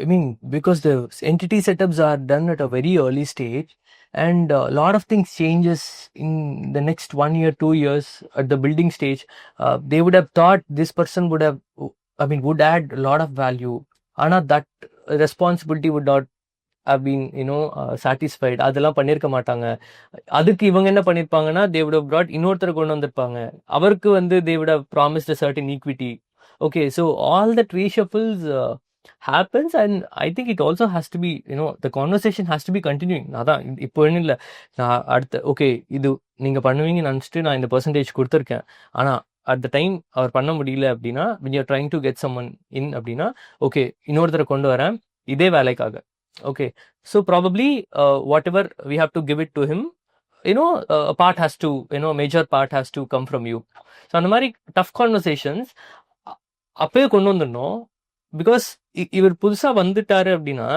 I mean because the entity setups are done at a very early stage and a lot of things changes in the next 1 year 2 years at the building stage. They would have thought this person would add a lot of value, ana that responsibility would not have been satisfied. அதெல்லாம் பண்ணிருக்க மாட்டாங்க. அதுக்கு இவங்க என்ன பண்ணிருப்பாங்கன்னா, they would have brought இன்னொருத்தர் கொண்டு வந்திருப்பாங்க. அவருக்கு they would have promised a certain equity. Okay, so all that reshuffles happens, and I think it also has to be, the conversation has to be continuing. அதான் இப்போ ஒன்றும் இல்லை, நான் அடுத்த ஓகே இது நீங்கள் பண்ணுவீங்கன்னு நினச்சிட்டு நான் இந்த பர்சன்டேஜ் கொடுத்துருக்கேன், ஆனால் அட் த டைம் அவர் பண்ண முடியல அப்படின்னா, when you're trying to get someone in அப்படின்னா, ஓகே இன்னொருத்தரை கொண்டு வரேன் இதே வேலைக்காக. Okay, so probably whatever we have to give it to him, a part has to, major part has to come from you. So அந்த மாதிரி tough conversations அப்பயே கொண்டு வந்துடணும். பிகாஸ் இவர் புதுசா வந்துட்டாரு அப்படின்னா,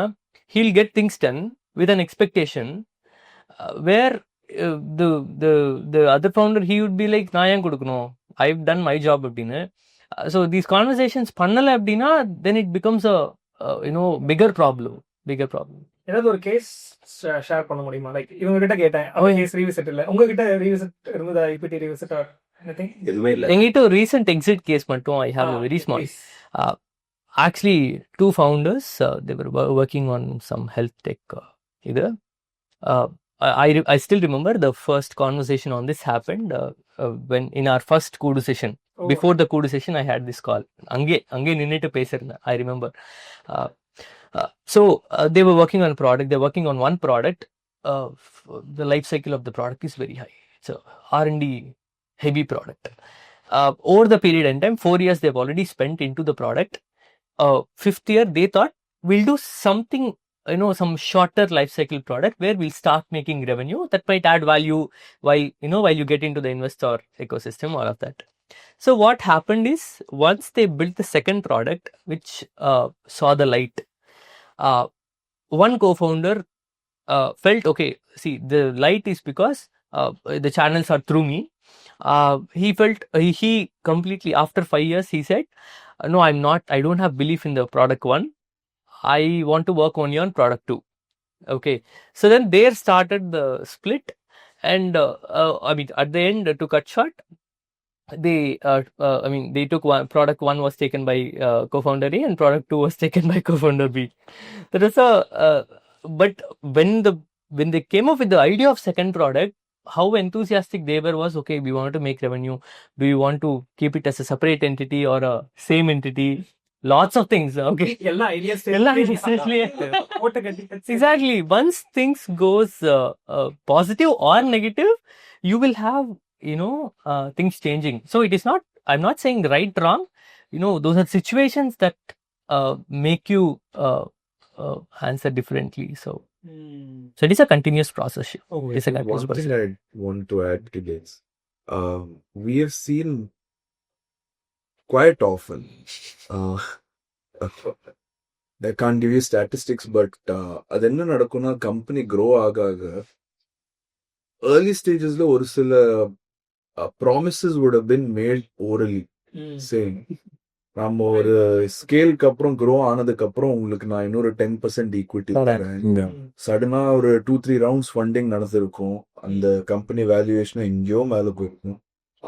he'll get things done with an expectation where the other founder, he would be like, நான் ஏன் கொடுக்கணும், I've done my job அப்படின்னு. So these conversations பண்ணல அப்படின்னா, then it becomes a bigger problem. ஏதாவது ஒரு கேஸ் ஷேர் பண்ண முடியுமா? லைக் இவங்க கிட்ட கேட்டேன், அவங்க கேஸ் ரீவிசிட் இல்ல, உங்ககிட்ட ரீவிசிட் இருந்ததா? Equity revisit or anything? எதுவுமே இல்ல. என்கிட்ட ஒரு ரீசன்ட் எக்ஸிட் கேஸ் மட்டும் I have a very small. Actually, 2 founders, they were working on some health tech. I still remember the first conversation on this happened when in our first Kudu session. Before the Kudu session, I had this call. Ange நின்னுட்டு பேசிருந்தேன், I remember. So they were working on a product. They're working on one product. The life cycle of the product is very high. It's a R&D heavy product. Over the period in time, 4 years they've already spent into the product. 5th year, they thought we'll do something, some shorter life cycle product where we'll start making revenue that might add value while you get into the investor ecosystem, all of that. So what happened is, once they built the second product, which saw the light, one co-founder felt, okay, see, the light is because the channels are through me. He felt, he completely, after 5 years, he said, no, I don't have belief in the product 1. I want to work only on product 2. Okay. So then there started the split, and at the end, to cut short, they took product 1 was taken by co-founder A, and product 2 was taken by co-founder B. That is but when they came up with the idea of second product, how enthusiastic they were was, okay, we want to make revenue. Do you want to keep it as a separate entity or a same entity? Lots of things. Okay. Exactly. Once things goes positive or negative, you will have, things changing. So it is not, I'm not saying right, wrong. Those are situations that make you answer differently. So So it is a continuous process. Oh, It is a continuous one process. thing I want to add to this. We have seen quite often, uh, I can't give you statistics, but அதென்ன நடக்கும்னா company grow ஆக early stages ஒரு சில promises would have been made orally, saying நம்ம ஒரு ஸ்கேலுக்கு அப்புறம் grow ஆனதுக்கு அப்புறம் உங்களுக்கு நான் இன்னொரு 10% ஈக்விட்டி தரேன். சடனா ஒரு 2-3 ரவுண்ட்ஸ் ஃபண்டிங் நடந்திருக்கும். அந்த கம்பெனி வேல்யூவேஷன் எங்கேயோ மேல போயிருக்கும்.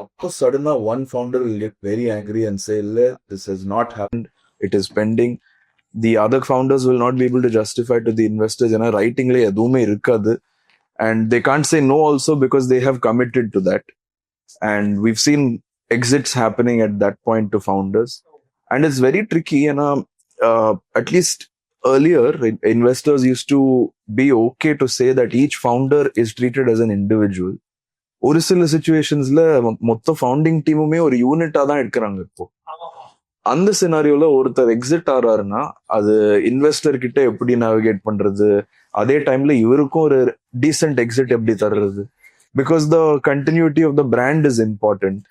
அப்போ சடனா one founder will get very angry and say, இல்ல, this has not happened, it is pending. The other founders will not be able to justify to the investors. ஏன்னா ரைட்டிங்ல எதுவுமே இருக்காது. And they can't say no also because they have committed to that. And we've seen exits happening at that point to founders. And it's very tricky, and at least earlier, investors used to be okay to say that each founder is treated as an individual. ஒரு சில சிச்சுவேஷன்ஸ்ல மொத்த founding டீமுமே ஒரு யூனிட்டா தான் எடுக்கிறாங்க இப்போ. அந்த சினாரியோல ஒருத்தர் exit ஆறாருன்னா அது இன்வெஸ்டர் கிட்ட எப்படி நேவிகேட் பண்றது, அதே டைம்ல இவருக்கும் ஒரு டீசென்ட் எக்ஸிட் எப்படி தர்றது, because the continuity of the brand is important.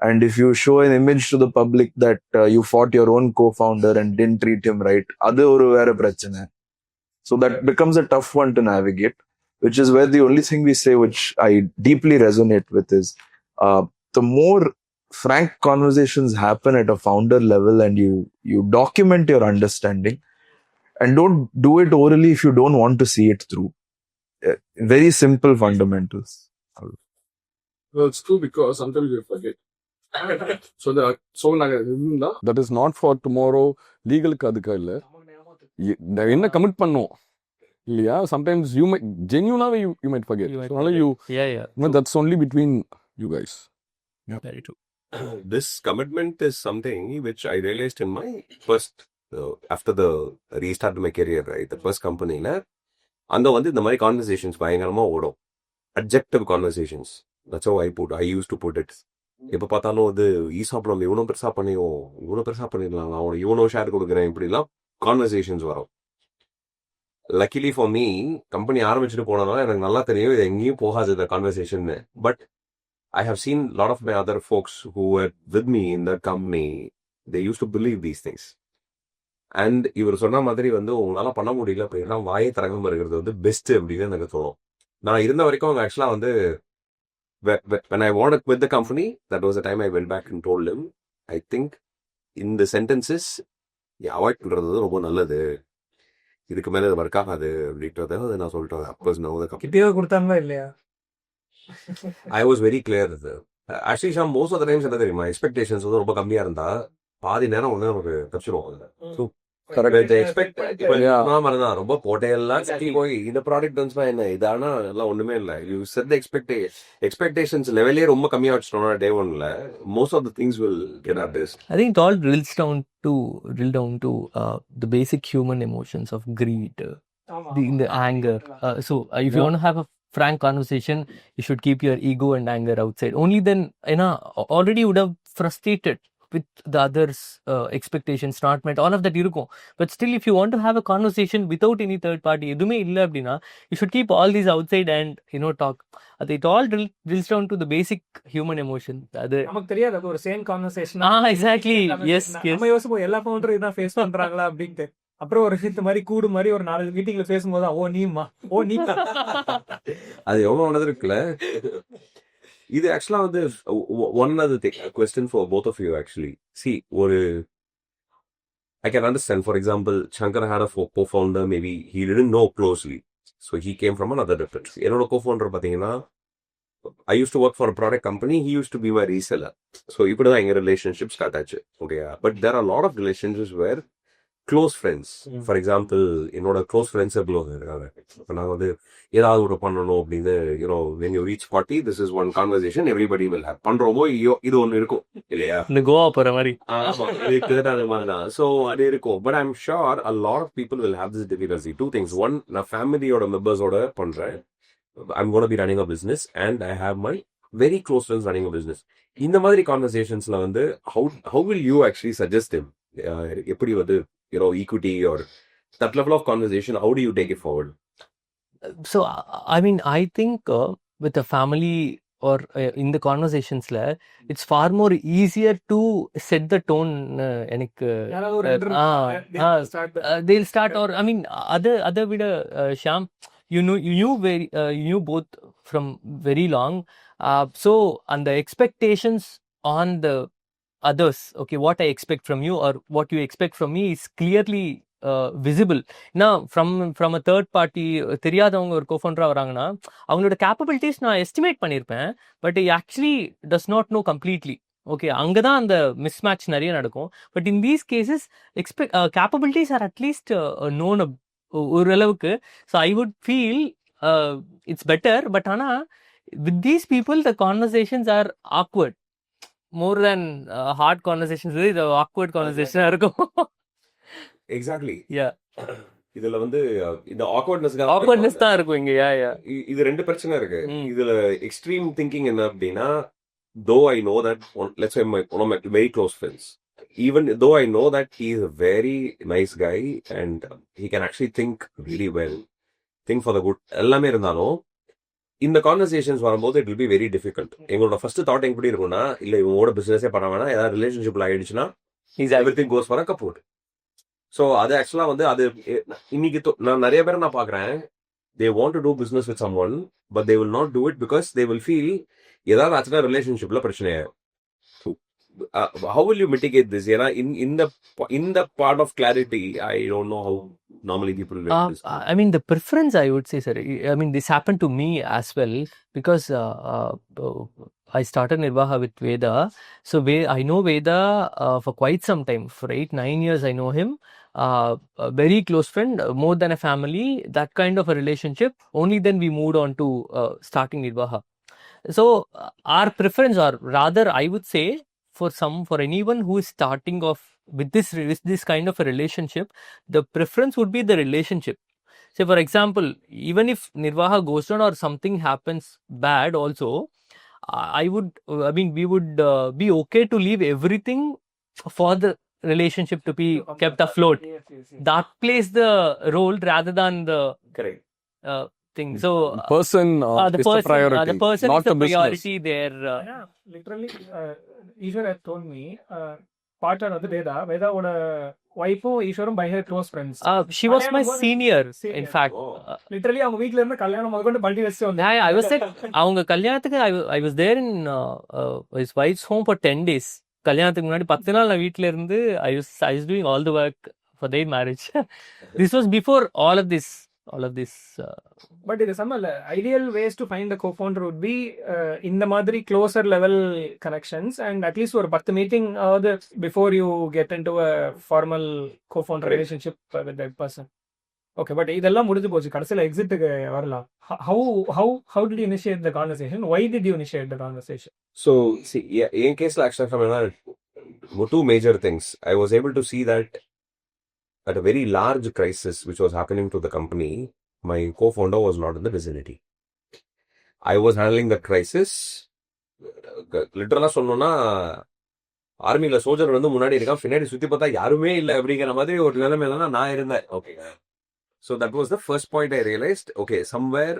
And if you show an image to the public that you fought your own co-founder and didn't treat him right, அது ஒரு வேற பிரச்சனை. So that becomes a tough one to navigate, which is where the only thing we say, which I deeply resonate with, is the more frank conversations happen at a founder level and you document your understanding and don't do it orally if you don't want to see it through. Very simple fundamentals. Well, it's true because sometimes you forget. That is not for tomorrow. லீகலுக்கு அதுக்கு இல்லை, என்ன commit பண்ணோம் இல்லையா? Sometimes you might ஜென்யூனாவே you might forget. That's only between you guys. Very true. This commitment is something which I realized in my first, after the restart of my career, right? The first company, அங்க வந்து இந்த மாதிரி conversations பயங்கரமா ஓடும். Adjective conversations. That's how I used to put it. எப்போ பார்த்தாலும் வந்து ESAB நம்ம இவ்வளோ பெருசா பண்ணிடலாம், அவனை இவ்வளோ ஷேர் கொடுக்குறேன், இப்படிலாம் கான்வர்சேஷன்ஸ் வரும். லக்கிலி ஃபார் மீ, கம்பெனி ஆரம்பிச்சுட்டு போனதுனால எனக்கு நல்லா தெரியும் இது எங்கேயும் போகாது இந்த conversation. But I have seen a lot of my other folks who were with me in that company, they used to believe these things. And இவர் சொன்ன மாதிரி வந்து உங்களால பண்ண முடியல அப்படின்னா வாயை திறக்காம இருக்கிறது வந்து பெஸ்ட் அப்படின்னு எனக்கு தோணும். நான் இருந்த வரைக்கும் அவங்க ஆக்சுவலாக வந்து when I wanted to quit the company, that was the time I went back and told him, I think in the sentences, avoid பண்றது ரொம்ப நல்லது, இதுக்கு மேல இது ஒர்க் ஆகாது அப்படின்றத நான் சொல்லிட்டேன். கிட்டே கொடுத்தாங்களா இல்லையா? I was very clear. Actually, most of the times என்ன தெரியுமா, எக்ஸ்பெக்டேஷன்ஸ் வந்து ரொம்ப கம்மியா இருந்தா பாதி நேரம் வந்து நமக்கு தப்பிச்சிருவோம். ரொம்ப போட்டையெல்லாம் போய் இந்த ப்ராடக்ட் வந்துச்சுன்னா என்ன இதானா எல்லாம் ஒண்ணுமே இல்லை. யூ செட் தி எக்ஸ்பெக்டேஷன்ஸ் லெவலே ரொம்ப கம்மியா வச்சிட்டோம்னா டே ஒன்ல most of the things will get at this. I think it all drills down to the basic human emotions of greed, the anger. So if you want to have a frank conversation, you should keep your ego and anger outside. Only then, already you would have frustrated with the others' expectations not met, all of that இருக்கும். But still, if you want to have a conversation without any third party, எதுவுமே இல்லை அப்படின்னா, you should keep all these outside and talk. It all drills down to the basic human emotion. அது நமக்கு தெரியாது, அது ஒரு same conversation. exactly. Yes. நம்ம யோசிப்போம் எல்லா ஃபவுண்டரும் இதான் ஃபேஸ் பண்றாங்களா அப்படின்ட்டு. அப்புறம் ஒரு இந்த மாதிரி கூடு மாதிரி ஒரு 4 மீட்டிங்ல பேசும்போது நீ அது எவ்வளவு ஒன்னது இருக்குல்ல. இது ஆக்சுவலா வந்து one other thing, question for both of you actually. See, I can understand, for example, Shankar had a co-founder, maybe he didn't know closely, so he came from another different. என்னோட co-founder பாத்தீங்கன்னா, I used to work for a product company, he used to be my reseller. So இப்படிதான் எங்க relationship start ஆச்சு. Okay, but there are a lot of relationships where close friends, for example என்னோட close friends எவ்வளோ இருக்காங்க. இப்போ நாங்கள் வந்து ஏதாவது ஒரு பண்ணணும் அப்படின்னு, when you reach 40, this is one conversation everybody will have. பண்றோமோ இது ஒன்று இருக்கும் இல்லையா, இந்த கோவா போற மாதிரி. அது மாதிரி தான். ஸோ அது இருக்கும். But I'm sure a lot of people will have this difficulty. Two things. One, நான் ஃபேமிலியோட மெம்பர்ஸோட பண்றேன். I'm going to be running a business and I have my very close friends running a business. இந்த மாதிரி கான்வர்சேஷன்ஸ்ல வந்து how will you actually suggest them? எப்படி வந்து equity or that level of conversation, how do you take it forward? So I mean, I think with a family or in the conversations it's far more easier to set the tone. எனக்கு யாராவது ஒரு they'll start, or I mean other விட Shyam, you knew both from very long, so and the expectations on the others, okay, what I expect from you or what you expect from me is clearly visible. Now from a third party, தெரியாதவங்க ஒரு co-founder வராங்கன்னா அவங்களோட capabilities நான் estimate பண்ணியிருப்பேன், but actually does not know completely. Okay, அங்கே தான் அந்த mismatch நிறைய நடக்கும். But in these cases capabilities are at least known ஓரளவுக்கு. So I would feel it's better. But ஆனால் with these people the conversations are awkward more than hard conversations. இது awkward conversation இருக்கும். Exactly. Yeah. இதுல வந்து இந்த awkwardness தான் இருக்கும் இங்க. இது ரெண்டு பிரச்சனை இருக்கு. இதுல எக்ஸ்ட்ரீம் திங்கிங் என்ன அப்படின்னா, though I know that let's say one of my very close friends, even though I know that he is a very nice guy and he can actually think really well, think for the good, எல்லாமே இருந்தாலும் இந்த conversations வரும்போது it will be very difficult. எங்களோட first thought எப்படி இருக்கும்னா, இல்லை இவங்களோட பிசினஸே பண்ண வேணாம், ஏதாவது ரிலேஷன்ஷிப்ல ஆயிடுச்சுன்னா everything goes for a cupboard. So அது ஆக்சுவலா வந்து அது இன்னைக்கு நான் நிறைய பேரை நான் பாக்குறேன், they want to do business with someone but they will not do it because they will feel ஏதாவது ஆச்சுன்னா ரிலேஷன்ஷிப்ல பிரச்சனையாகும். How will you mitigate this? ஏன்னா in the part of clarity, I don't know how normally people will this. I mean, the preference, I would say, sir, I mean, this happened to me as well because I started Nirvaha with Veda. So I know Veda for quite some time. For 8-9 years, I know him. A very close friend, more than a family, that kind of a relationship. Only then we moved on to starting Nirvaha. So our preference, or rather, I would say, for anyone who is starting off with this kind of a relationship, the preference would be the relationship. Say for example, even if Nirvaha goes down or something happens bad also, we would be okay to leave everything for the relationship to be kept afloat. Yes. That plays the role rather than the correct thing. So person the is the priority, the person not is the the business. priority there. Literally, Ishwar had told me, partner வந்து வேதாவோட ஒய்ஃபும் ஈஸ்வரும் by her close friends. She was my senior, in fact. Literally அவங்க வீட்ல இருந்து கல்யாணம் முதற்கொண்டு பல்டி வச்சு வந்து. I was said அவங்க கல்யாணத்துக்கு I was there in his wife's home for 10 days. கல்யாணத்துக்கு முன்னாடி 10 நாள் நான் வீட்ல இருந்து I was doing all the work for their marriage. This was before all of this. But இது some ideal ways to find a co-founder would be இந்த மாதிரி closer level connections and at least ஒரு 10 meeting before you get into a formal co-founder relationship with that person. Okay, but இதெல்லாம் முடிஞ்சு போச்சு, கடைசியில் எக்ஸிட்டுக்கு வரலாம். How did you initiate the conversation? Why did you initiate the conversation? So see, in case actually two major things. I was able to see that at a very large crisis which was happening to the company, my co-founder was not in the vicinity. I was handling the crisis. Literally சொன்னோம்னா, ஆர்மியில soldier வந்து முன்னாடி இருக்கான், பின்னாடி சுத்தி பார்த்தா யாருமே இல்லை அப்படிங்கிற மாதிரி ஒரு நிலைமையில தான் நான் இருந்தேன். Okay, so that was the first point I realized. Okay, somewhere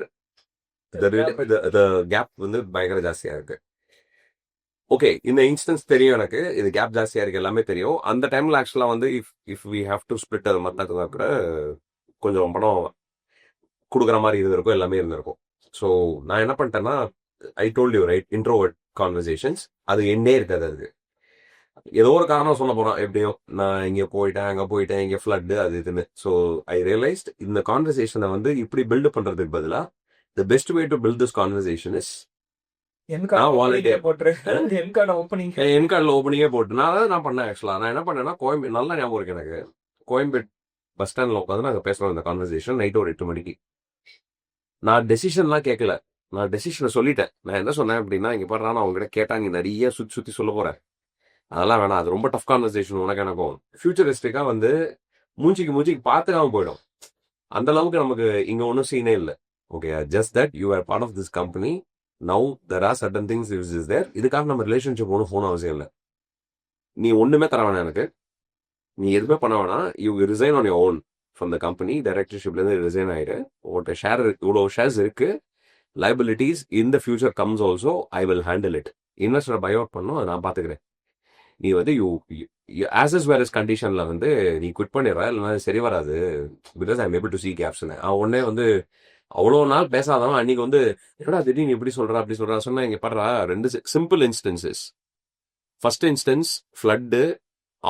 the gap வந்து பயங்கர ஜாஸ்தியா இருக்கு. ஓகே, இந்த இன்ஸ்டன்ஸ் தெரியும் எனக்கு, இது கேப் ஜாஸ்தியா இருக்கு, எல்லாமே தெரியும். அந்த டைம்ல ஆக்சுவலா வந்து if we have to split அது மத்தாக்குதா கூட கொஞ்சம் பணம் கொடுக்குற மாதிரி இருந்திருக்கும், எல்லாமே இருந்திருக்கும். ஸோ நான் என்ன பண்ணிட்டேன்னா, I told you right, introvert conversations அது என்னே இருக்காது. அதுக்கு ஏதோ ஒரு காரணம் சொல்ல போறான், எப்படியும் நான் இங்கே போயிட்டேன், அங்கே போயிட்டேன், இங்கே ஃப்ளட் அது இதுன்னு. ஸோ ஐ ரியலைஸ்ட் இந்த கான்வர்சேஷனை வந்து இப்படி பில்டு பண்றதுக்கு பதிலாக the best way to build this conversation is ஓப்பனிங்கே போட்டு நான் பண்ணேன். ஆக்சுவலா நான் என்ன பண்ணேன்னா, கோயம்பேடு நல்லா ஞாபகம் இருக்கு எனக்கு, கோயம்பேடு பஸ் ஸ்டாண்ட்ல உட்காந்து நாங்கள் பேசுறோம் இந்த கான்வர்சேஷன் நைட் ஒரு 8 மணிக்கு. நான் டெசிஷன்லாம் கேட்கல, நான் டெசிஷனை சொல்லிட்டேன். நான் என்ன சொன்னேன் அப்படின்னா, இங்க பாரு, நான் அவங்ககிட்ட கேட்டா நீ நிறைய சுத்தி சொல்ல போறேன், அதெல்லாம் வேணாம், அது ரொம்ப டஃப் கான்வர்சேஷன் உனக்கு எனக்கும். ஃபியூச்சரிஸ்டிக்கா வந்து மூஞ்சிக்கு பார்த்துக்காம போயிடும். அந்த அளவுக்கு நமக்கு இங்க ஒன்றும் சீனே இல்லை. Okay, just that you are part of this company. Now there are certain things which is there. இதுக்காக நம்ம ரிலேஷன்ஷிப் ஒன்றும் ஃபோன் அவசியம் இல்லை. நீ ஒண்ணுமே தர வேணாம் எனக்கு, நீ எதுவுமே பண்ண வேணாம், you resign on your own. From the company, டைரக்டர்ஷிப்லேருந்து ரிசைன் ஆயிடு, உங்கள்கிட்ட ஷேர் இவ்வளோ ஷேர்ஸ் இருக்கு, liabilities in the future comes also, I will handle it. இன்வெஸ்டரை பை அவுட் பண்ணும், அதை நான் பார்த்துக்கிறேன். நீ வந்து ஆஸ் இஸ் வேர் இஸ் கண்டிஷனில் வந்து நீ குவிட் பண்ணிடுற, இல்லைன்னா சரி வராது, because I am able to see கேப்ஸ்னு. அவன் உடனே வந்து அவ்வளோ நாள் பேசாதவன் அன்னைக்கு வந்து என்னடா திடீர்னு இப்படி சொல்கிறா அப்படி சொல்கிறா சொன்னா, இங்கே படுறா 2 simple instances. First instance, flood,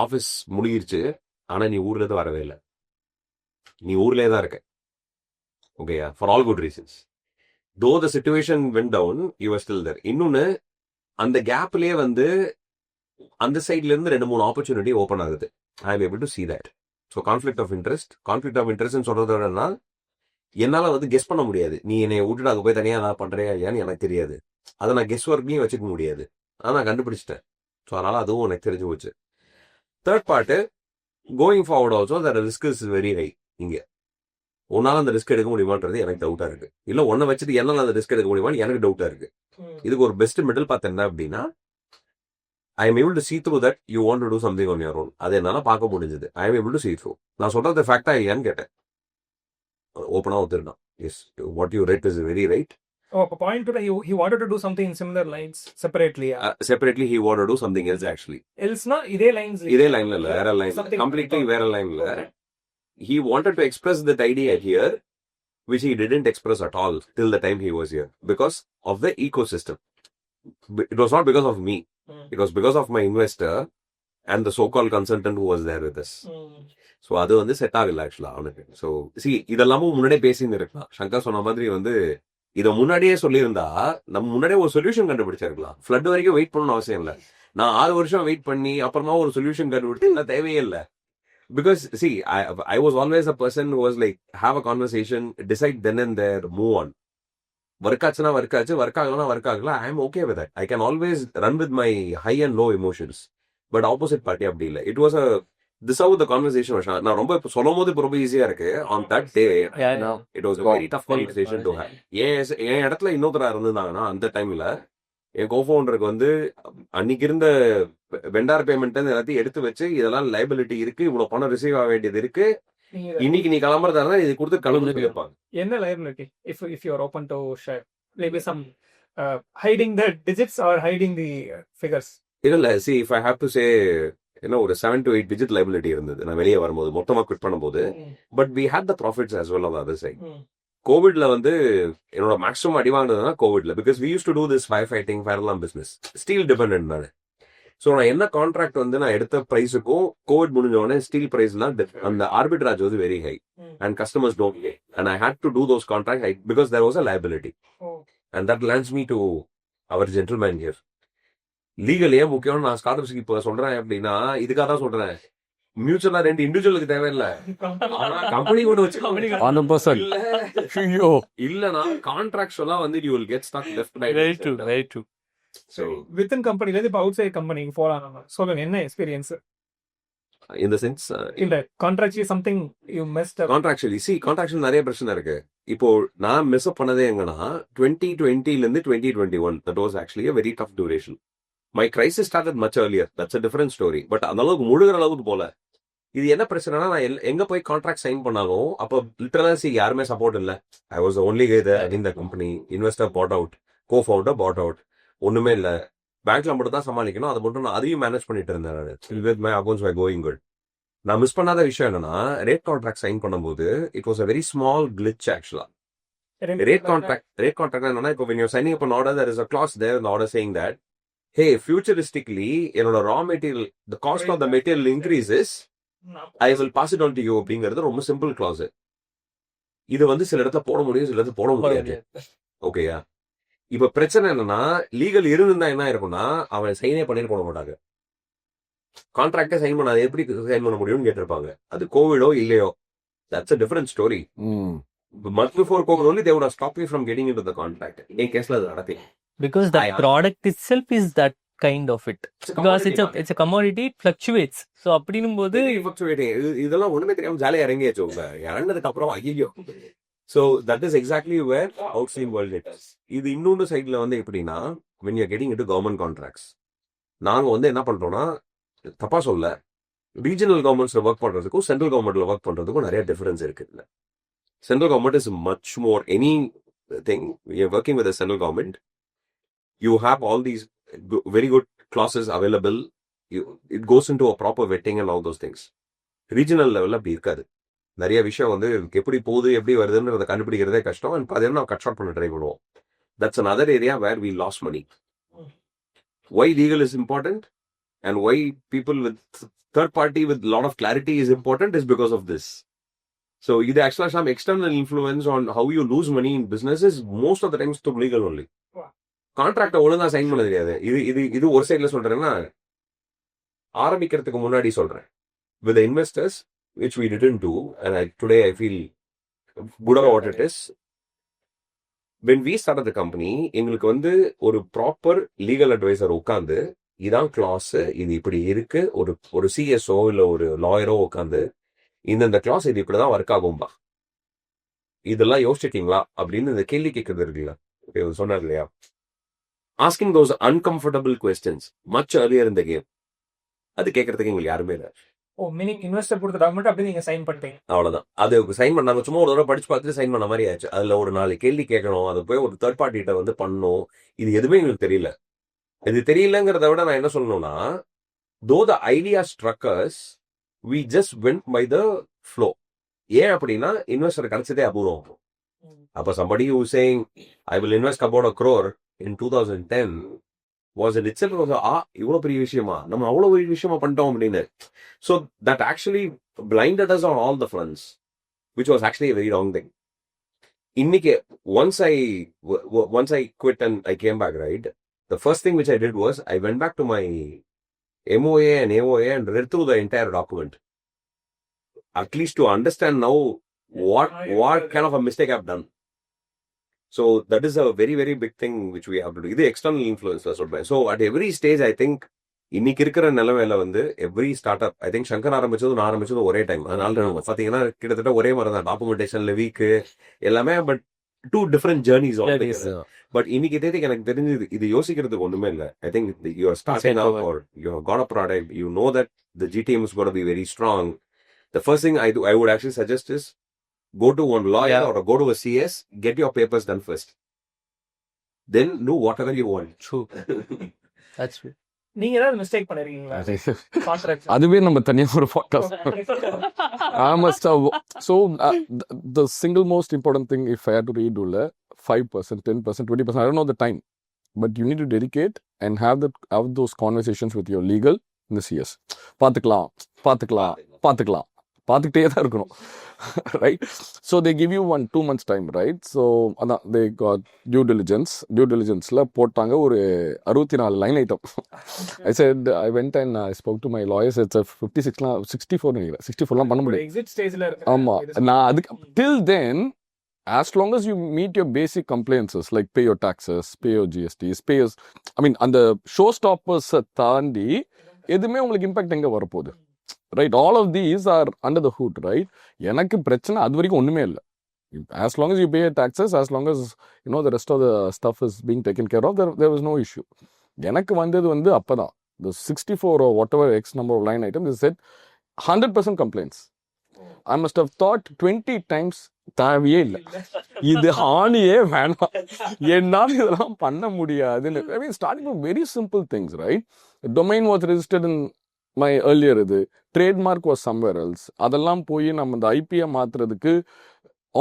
office முடியிருச்சு, ஆனால் நீ ஊர்லேருந்து வரவே இல்லை, நீ ஊர்லேயே தான் இருக்க. ஓகேயா, for all good reasons. Though the situation went down, you are still there. இன்னொன்று, அந்த கேப்லேயே வந்து அந்த சைட்ல இருந்து 2-3 ஆப்பர்ச்சுனிட்டி ஓப்பன் ஆகுது. I am able to see that. So conflict of interest சொல்றது என்னன்னா, என்னால் வந்து கெஸ் பண்ண முடியாது. நீ என்னை விட்டுட்டு அங்கே போய் தனியாக நான் பண்ணுறியா இல்லையான்னு எனக்கு தெரியாது. அதை நான் கெஸ் ஒர்க்லையும் வச்சுக்க முடியாது. ஆனால் நான் கண்டுபிடிச்சிட்டேன். ஸோ அதனால் அதுவும் எனக்கு தெரிஞ்சு போச்சு. Third part, going forward also the risk is very high. இங்கே உன்னால் அந்த ரிஸ்க் எடுக்க முடியுமான்றது எனக்கு டவுட்டாக இருக்குது. இல்லை ஒன்றை வச்சுட்டு என்னால் அந்த ரிஸ்க் எடுக்க முடியுமான்னு எனக்கு டவுட்டாக இருக்குது. இதுக்கு ஒரு பெஸ்ட் மிடில் பார்த்து என்ன அப்படின்னா, ஐ am able to see through that you want to do something on your own. அது என்னால் பார்க்க முடிஞ்சது. I am able to see through. நான் சொல்கிறது ஃபேக்டா இல்லையான்னு கேட்டேன். ஓப்பனாக ஒத்துருந்தான். Yes, what you right is very right. அப்போ point he wanted to do something in similar lines separately. Separately he wanted to do something else actually. Elsனா இதே லைன்ஸ்ல இல்ல, வேற லைன், கம்ப்ளீட்லி வேற லைன்ல. He wanted to express that idea here, which he didn't express at all till the time he was here, because of the ecosystem. It was not because of me. It was because of my investor and the so-called consultant who was there with us. So அது வந்து set ஆகல ஆக்சுவலாக அவனுக்கு. So இதெல்லாமும் முன்னாடியே பேசின்னு இருக்கலாம். சங்கர் சொன்ன மாதிரி வந்து இதை முன்னாடியே சொல்லியிருந்தா நம்ம முன்னாடியே ஒரு சொல்யூஷன் கண்டுபிடிச்சிருக்கலாம். ஃப்ளட் வரைக்கும் வெயிட் பண்ணணும் அவசியம் இல்லை. நான் 6 வருஷம் வெயிட் பண்ணி அப்புறமா ஒரு சொல்யூஷன் கண்டுபிடிச்சு இல்லை, தேவையே இல்லை. Because I was always a person who was like, have a conversation, decide then and there, move on. Work ஆச்சுன்னா ஒர்க் ஆச்சு, ஒர்க் ஆகலன்னா ஒர்க் ஆகல. I am okay with that. I can always run with my high and low emotions. But opposite party அப்படி இல்லை. It was this how the conversation was. நான் ரொம்ப இப்போ சொல்லும் போது இப்போ ரொம்ப ஈஸியா இருக்கு. On that day it was very tough conversation to have. என் இடத்துல இன்னொருத்தரா இருந்திருந்தாங்கன்னா அந்த டைம்ல என் கோஃபவுண்டருக்கு வந்து அன்னைக்கு இருந்த வெண்டார் பேமெண்ட் எல்லாத்தையும் எடுத்து வச்சு, இதெல்லாம் லைபிலிட்டி இருக்கு, இவ்வளவு பணம் ரிசீவ் ஆக வேண்டியது இருக்கு, இன்னைக்கு நீ கிளம்புறதா இது கொடுத்து கிளம்பி வைப்பாங்க. என்ன liability if you are open to share? Maybe some hiding the digits or hiding the figures. இல்ல, see if I have to say, ஒரு 7 to 8 digit liability இருந்தது நான் வெளியே வரும்போது, மொத்தமா குவிட் பண்ணும்போது. But we had the profits as well on the other side. கோவிட்ல வந்து என்னோட மேக்ஸிமம் அடி வாங்கினதுன்னா கோவிட்ல, because we used to do this fire fighting, fire alarm business, steel dependent நான். ஸோ நான் என்ன கான்ட்ராக்ட் வந்து நான் எடுத்த ப்ரைஸுக்கும் கோவிட் முடிஞ்ச உடனே ஸ்டீல் ப்ரைஸ்லாம் அந்த ஆர்பிட்ராஜ் வந்து very high and customers don't pay, and I had to do those contract because there was a liability. And that lands me to our gentleman here. Legal ஏன் முக்கியம்னு நான் ஸ்டார்ட்அப்ஸ்க்கு இப்போ சொல்றேன் அப்படின்னா இதுக்காக தான் சொல்றேன். மியூச்சுவலா 2 இண்டிவிஜுவலுக்கு தேவையில்லை, கம்பெனி கூட வச்சு இல்லனா கான்ட்ராக்சுவலா வந்து you will get stuck left right. So within company ல இப்ப outside company போலாம். சொல்லுங்க என்ன எக்ஸ்பீரியன்ஸ் in the sense இல்ல contractually something you messed up. contractually நிறைய பிரச்சனை இருக்கு. இப்போ நான் மிஸ் அப் பண்ணதே எங்கன்னா 2020 ல இருந்து 2021, that was actually a very tough duration. My crisis started much earlier, that's a different story. But அந்த அளவுக்கு முழுகிற அளவுக்கு போல. இது என்ன பிரச்சனைனா, நான் எங்க போய் கான்ட்ராக்ட் சைன் பண்ணாலும் அப்போ லிட்டரலா யாருமே சப்போர்ட் இல்லை. I was the only guy there in the company. Investor bought out, co-founder bought out, ஒண்ணுமே இல்ல. பேங்க்ல மட்டும் தான் சமாளிக்கணும். அது மட்டும் நான் அதையும் மேனேஜ் பண்ணிட்டு இருந்தேன். My accounts why going good. நான் மிஸ் பண்ணாத விஷயம் என்னன்னா, ரேட் கான்ட்ராக்ட் சைன் பண்ணும்போது it was a very small glitch ஆக்சுவலா. ரேட் கான்ட்ராக்ட் என்னன்னா, இப்போ when you're signing up an order, there is a clause there in the order saying that, hey, futuristically என்னோட raw material, the cost of the material increases, I will pass it on to you அப்படிங்கிறது ரொம்ப simple class. இது வந்து சில இடத்துல போட முடியும், சில இடத்துல போட முடியாது. ஓகேயா? இப்ப பிரச்சனை என்னன்னா, லீகல் இருந்திருந்தா என்ன இருக்கும்னா, அவன் சைனே பண்ணிட்டு போட மாட்டாங்க. கான்ட்ராக்டே சைன் பண்ணாத எப்படி சைன் பண்ண முடியும்னு கேட்டிருப்பாங்க. அது கோவிடோ இல்லையோ, that's a different story. Month before COVID only they would have stopped me from getting into the contract. In கேஸ்ல அது நடத்தி. Because the product itself is that kind of it. Because it's a commodity, it fluctuates. So அப்படினும்போது இதெல்லாம் ஒண்ணுமே தெரியாம ஜாலியா இறங்கியாச்சு. இறங்கினதுக்கு அப்புறம் ஐயோ. So that is exactly where Xtreme world is. இது இன்னொரு சைட்ல வந்து எப்படின்னா, when you are getting into government contracts, நாங்க வந்து என்ன பண்றோம்னா, தப்பா சொல்ல, ரீஜனல் கவர்மெண்ட்ஸ்ல ஒர்க் பண்றதுக்கும் சென்ட்ரல் கவர்மெண்ட்ல ஒர்க் பண்றதுக்கும் நிறைய டிஃபரன்ஸ் இருக்கு. Central government is much more anything. You're working with the central government. You have all these very good clauses available. It goes into a proper vetting and all those things. Regional level அப்படி இருக்காது. நிறைய விஷயம் வந்து எப்படி போகுது எப்படி வருதுன்றதை கண்டுபிடிக்கிறதே கஷ்டம். And அதை நம்ம கட் ஷார்ட் பண்ண ட்ரை பண்ணுவோம். That's another area where we lost money. Why legal is important and why people with third party with a lot of clarity is important is because of this. So, இது actually some external influence on how you lose money in businesses most of the times through legal only. கான்ட்ராக்டை ஒழுங்கா sign பண்ண தெரியாது. இது ஒரு சைட்ல சொல்றேன்னா ஆரம்பிக்கிறதுக்கு முன்னாடி சொல்றேன். With the investors, which we didn't do, and today I feel good about what it is. When we started the company, எங்களுக்கு வந்து ஒரு ப்ராப்பர் லீகல் அட்வைசர் உட்காந்து இதான் கிளாஸ், இது இப்படி இருக்கு, ஒரு சிஎஸ்ஓ இல்ல ஒரு லாயரோ உட்காந்து இந்த கிளாஸ் இது இப்படிதான் ஒர்க் ஆகும்பா, இதெல்லாம் யோசிச்சிட்டீங்களா அப்படின்னு இந்த கேள்வி கேட்கறது இருக்குல்ல, சொன்னார் இல்லையா, asking those uncomfortable questions much earlier in the game. அது கேட்கறதுக்கு எங்களுக்கு யாருமே இல்லை. இன்வெஸ்டர் கொடுத்த டாக்குமெண்ட் அப்படியே நீங்க சைன் பண்ணிட்டீங்க, அவ்வளவுதான். அது சைன் பண்ணாங்க, சும்மா ஒரு தடவை படிச்சு பார்த்துட்டு சைன் பண்ண மாதிரி ஆச்சு. அதுல ஒரு 4 கேள்வி கேட்கணும், அது போய் ஒரு தேர்ட் பார்ட்டிகிட்ட வந்து பண்ணணும். இது எதுவுமே எங்களுக்கு தெரியல. இது தெரியலங்கிறத விட நான் என்ன சொல்லணும்னா, though the idea struck us, we just went by the flow. ஏன் அப்படின்னா இன்வெஸ்டர் கிடைச்சதே அபூர்வம். அப்ப somebody who saying I will invest about 1 crore in 2010 was it itself இவ்வளவு பெரிய விஷயமா, நம்ம அவ்வளவு பெரிய விஷயமா பண்ணிட்டோம் அப்படின்னு. So that actually blinded us on all the fronts, which was actually a very wrong thing. இன்னைக்கு once I quit and I came back, right, the first thing which I did was I went back to my MOA and AOA and read through the entire document, at least to understand now what kind of a mistake I've done. So that is a very very big thing which we have to do. This external influence. So at every stage I think இன்னைக்கு இருக்கிற நிலைமையில வந்து every start up, I think Shankar ஆரம்பிச்சது நான் ஆரம்பிச்சது ஒரே time. அதனால பாத்தீங்கன்னா கிட்டத்தட்ட ஒரே மாதிரி தான் டாக்குமெண்டேஷன்ல வீக்கு எல்லாமே, but 2 different journeys altogether. But இன்னைக்கு தேதிக்கு எனக்கு தெரிஞ்சது இது யோசிக்கிறதுக்கு ஒண்ணுமே இல்லை. I think you are starting up or you have got a product, you know that the G team is going to be very strong. The first thing I would actually suggest is go to one lawyer or go to a CS, get your papers done first, then do whatever you want. True. That's true. நீங்க ஏதாவது mistake பண்ணிருக்கீங்களா? Contract அதுவே நம்ம தனியா ஒரு podcast. I must have. So the single most important thing, if I had to read, 5%, 10%, 20%, I don't know the time, but you need to dedicate and have those conversations with your legal in the CS. பார்த்துக்கலாம் பார்த்துக்கிட்டே தான் இருக்கணும், right? So they give you 1-2 months time, right? So they got due diligenceல போட்டாங்க ஒரு 64 line item. I said, I went and I spoke to my lawyers. It's a 64 பண்ண முடியும். Exit ஸ்டேஜ்ல இருக்கு. ஆமா, நான் அதுக்கு till then, as long as you meet your basic compliances like pay your taxes, pay your GSTs, அந்த show stoppers தாண்டி எதுவுமே உங்களுக்கு இம்பாக்ட் எங்க வரப்போகுது, right? All of these are under the hood, right? எனக்கு பிரச்சனை அது வரைக்கும் ஒண்ணுமே இல்லை. As long as you pay your taxes, as long as the rest of the stuff is being taken care of, there was no issue. எனக்கு வந்தது வந்து அப்பதான் the 64 or whatever X number of line items, they said 100% complaints. I must have thought 20 times, தேவையே இல்லை, இது ஆணியே வேணாம், என்னால இதெல்லாம் பண்ண முடியாதுன்னு. I mean, starting with very simple things, right? The domain was registered in my earlier trademark was somewhere else. அதெல்லாம் போய் நம்ம இந்த ஐபியை மாத்துறதுக்கு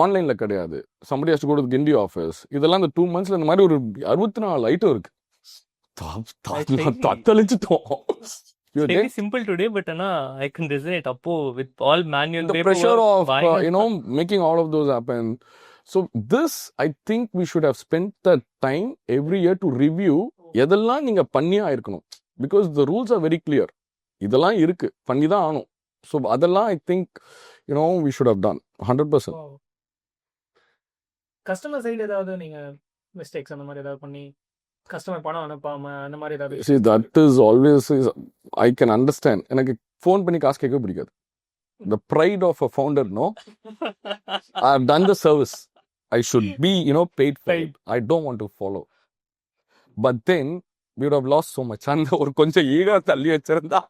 ஆன்லைன்ல கிடையாது. somebody has to go to the Gindi office. இதெல்லாம் இந்த 2 monthsல இந்த மாதிரி ஒரு 64 ஐட்டம் இருக்கு. தத்தளிச்சிட்டோம். It's very simple today, but I can resonate with all manual the pressure of making all of those happen. So this, I think we should have spent the time every year to review எதெல்லாம் நீங்க பண்ணியா இருக்கணும், because the rules are very clear. இதெல்லாம் இருக்கு, பண்ணி தான் ஆகணும். So அதெல்லாம் I think we should have done 100%. Customer side ஏதாவது நீங்க மிஸ்டேக்ஸ் அந்த மாதிரி ஏதாவது பண்ணி கஸ்டமர் பணம் அனுப்பாம அந்த மாதிரி ஏதாவது? See, that is always, I can understand. எனக்கு ஃபோன் பண்ணி காசு கேட்க பிடிக்காது. The pride of a founder, no? I have done the service. I should be, paid for it. I don't want to follow. But then, we would have lost so much. அந்த ஒரு கொஞ்சம் ஈகா தள்ளி வச்சிருந்தா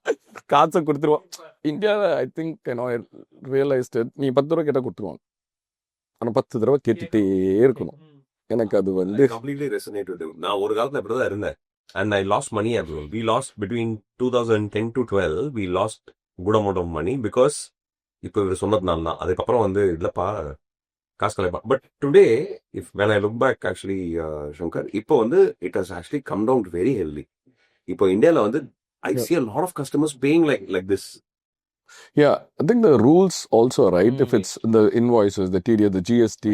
காசை கொடுத்துருவோம். இந்தியாவில் ஐ திங்க் ஐ ரியலைஸ்ட் நீ 10 ரூபா கேட்டால் கொடுத்துருவாங்க. ஆனால் 10 தடவை கேட்டுட்டே இருக்கணும். எனக்கு அது வந்து கம்ப்ளீட்லி ரெசனேட் வித். நான் ஒரு காலத்தில் அப்படி தான் இருந்தேன். And I lost money as well. We lost between 2010 to 12 we lost good amount of money because இப்போ இவர் சொன்னதுனால தான். அதுக்கப்புறம் வந்து இல்லைப்பா காசு கலைப்பா. But today if when I look back actually Shankar, இப்போ வந்து it has actually come down very heavily. இப்போ இந்தியாவில் வந்து I see a lot of customers paying like this. Yeah, I think the rules also, right? If it's the invoices, the TDS, the GST,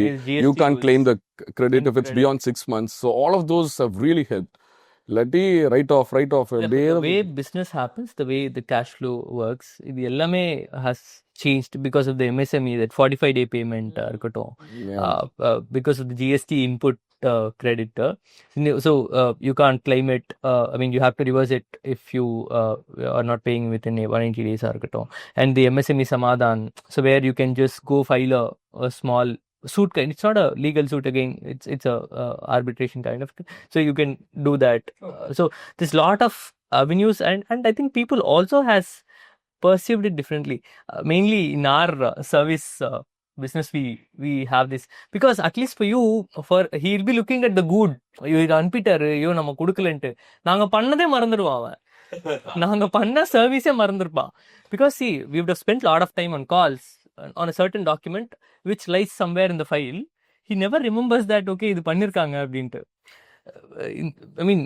you can't claim the credit if it's beyond 6 months. So all of those have really helped. Lati write off. The way business happens, the way the cash flow works, இது எல்லாமே has changed because of the MSME, that 45-day payment இருக்கட்டும், because of the GST input credit. So you can't claim it. I mean, you have to reverse it if you are not paying within 180 days இருக்கட்டும். And the MSME Samadhan, so where you can just go file a small suit kind. It's not a legal suit again. It's a arbitration kind of. So you can do that. So there's lot of avenues, and I think people also has perceived it differently. Mainly in our service business, we have this, because at least for you, he'll be looking at the good. You அனுப்பிட்டாரு, ஐயோ நம்ம கொடுக்கலன்ட்டு நாங்க பண்ணதே மறந்துடுவான் அவன். நாங்க பண்ண சர்வீஸே மறந்துருப்பான். Because see, we would have spent a lot of time on calls on a certain document which lies somewhere in the file. He never remembers that, okay, இது பண்ணிருக்காங்க அப்படின்ட்டு. I mean,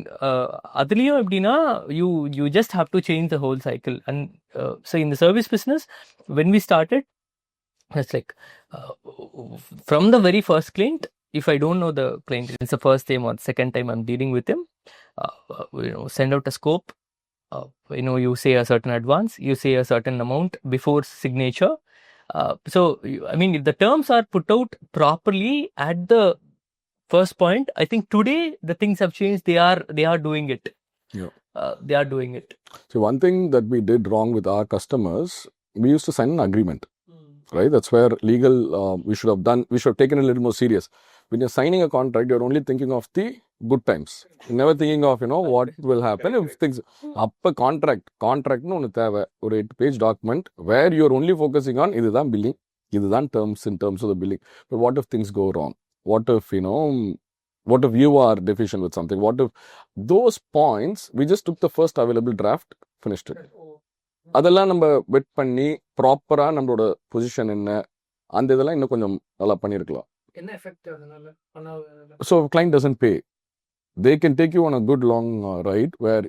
அதுலயும் எப்படின்னா you just have to change the whole cycle. And so in the service business, when we started, it's like from the very first client, if I don't know the client, it's the first time or second time I'm dealing with him, send out a scope. You say a certain advance, you say a certain amount before signature. So I mean, if the terms are put out properly at the first point, I think today the things have changed. They are doing it. Yeah. They are doing it. So one thing that we did wrong with our customers, we used to sign an agreement. Right? That's where legal, we should have taken it a little more serious. When you're signing a contract, you're only thinking of the good times. You're never thinking of, what will happen if things, அப்ப contractனு ஒன்று தேவை. ஒரு 8-page document where you're only focusing on இதுதான் billing, இதுதான் terms in terms of the billing. But what if things go wrong? What if you are deficient with something? What if those points, we just took the first available draft, finished it. அதெல்லாம் நம்ம வெட் பண்ணி ப்ராப்பரா நம்மளோட position என்ன, அந்த இதெல்லாம் இன்னும் கொஞ்சம் நல்லா பண்ணியிருக்கலாம். என்ன எஃபெக்ட் அதனால? So client doesn't pay. They can take you on a good long ride where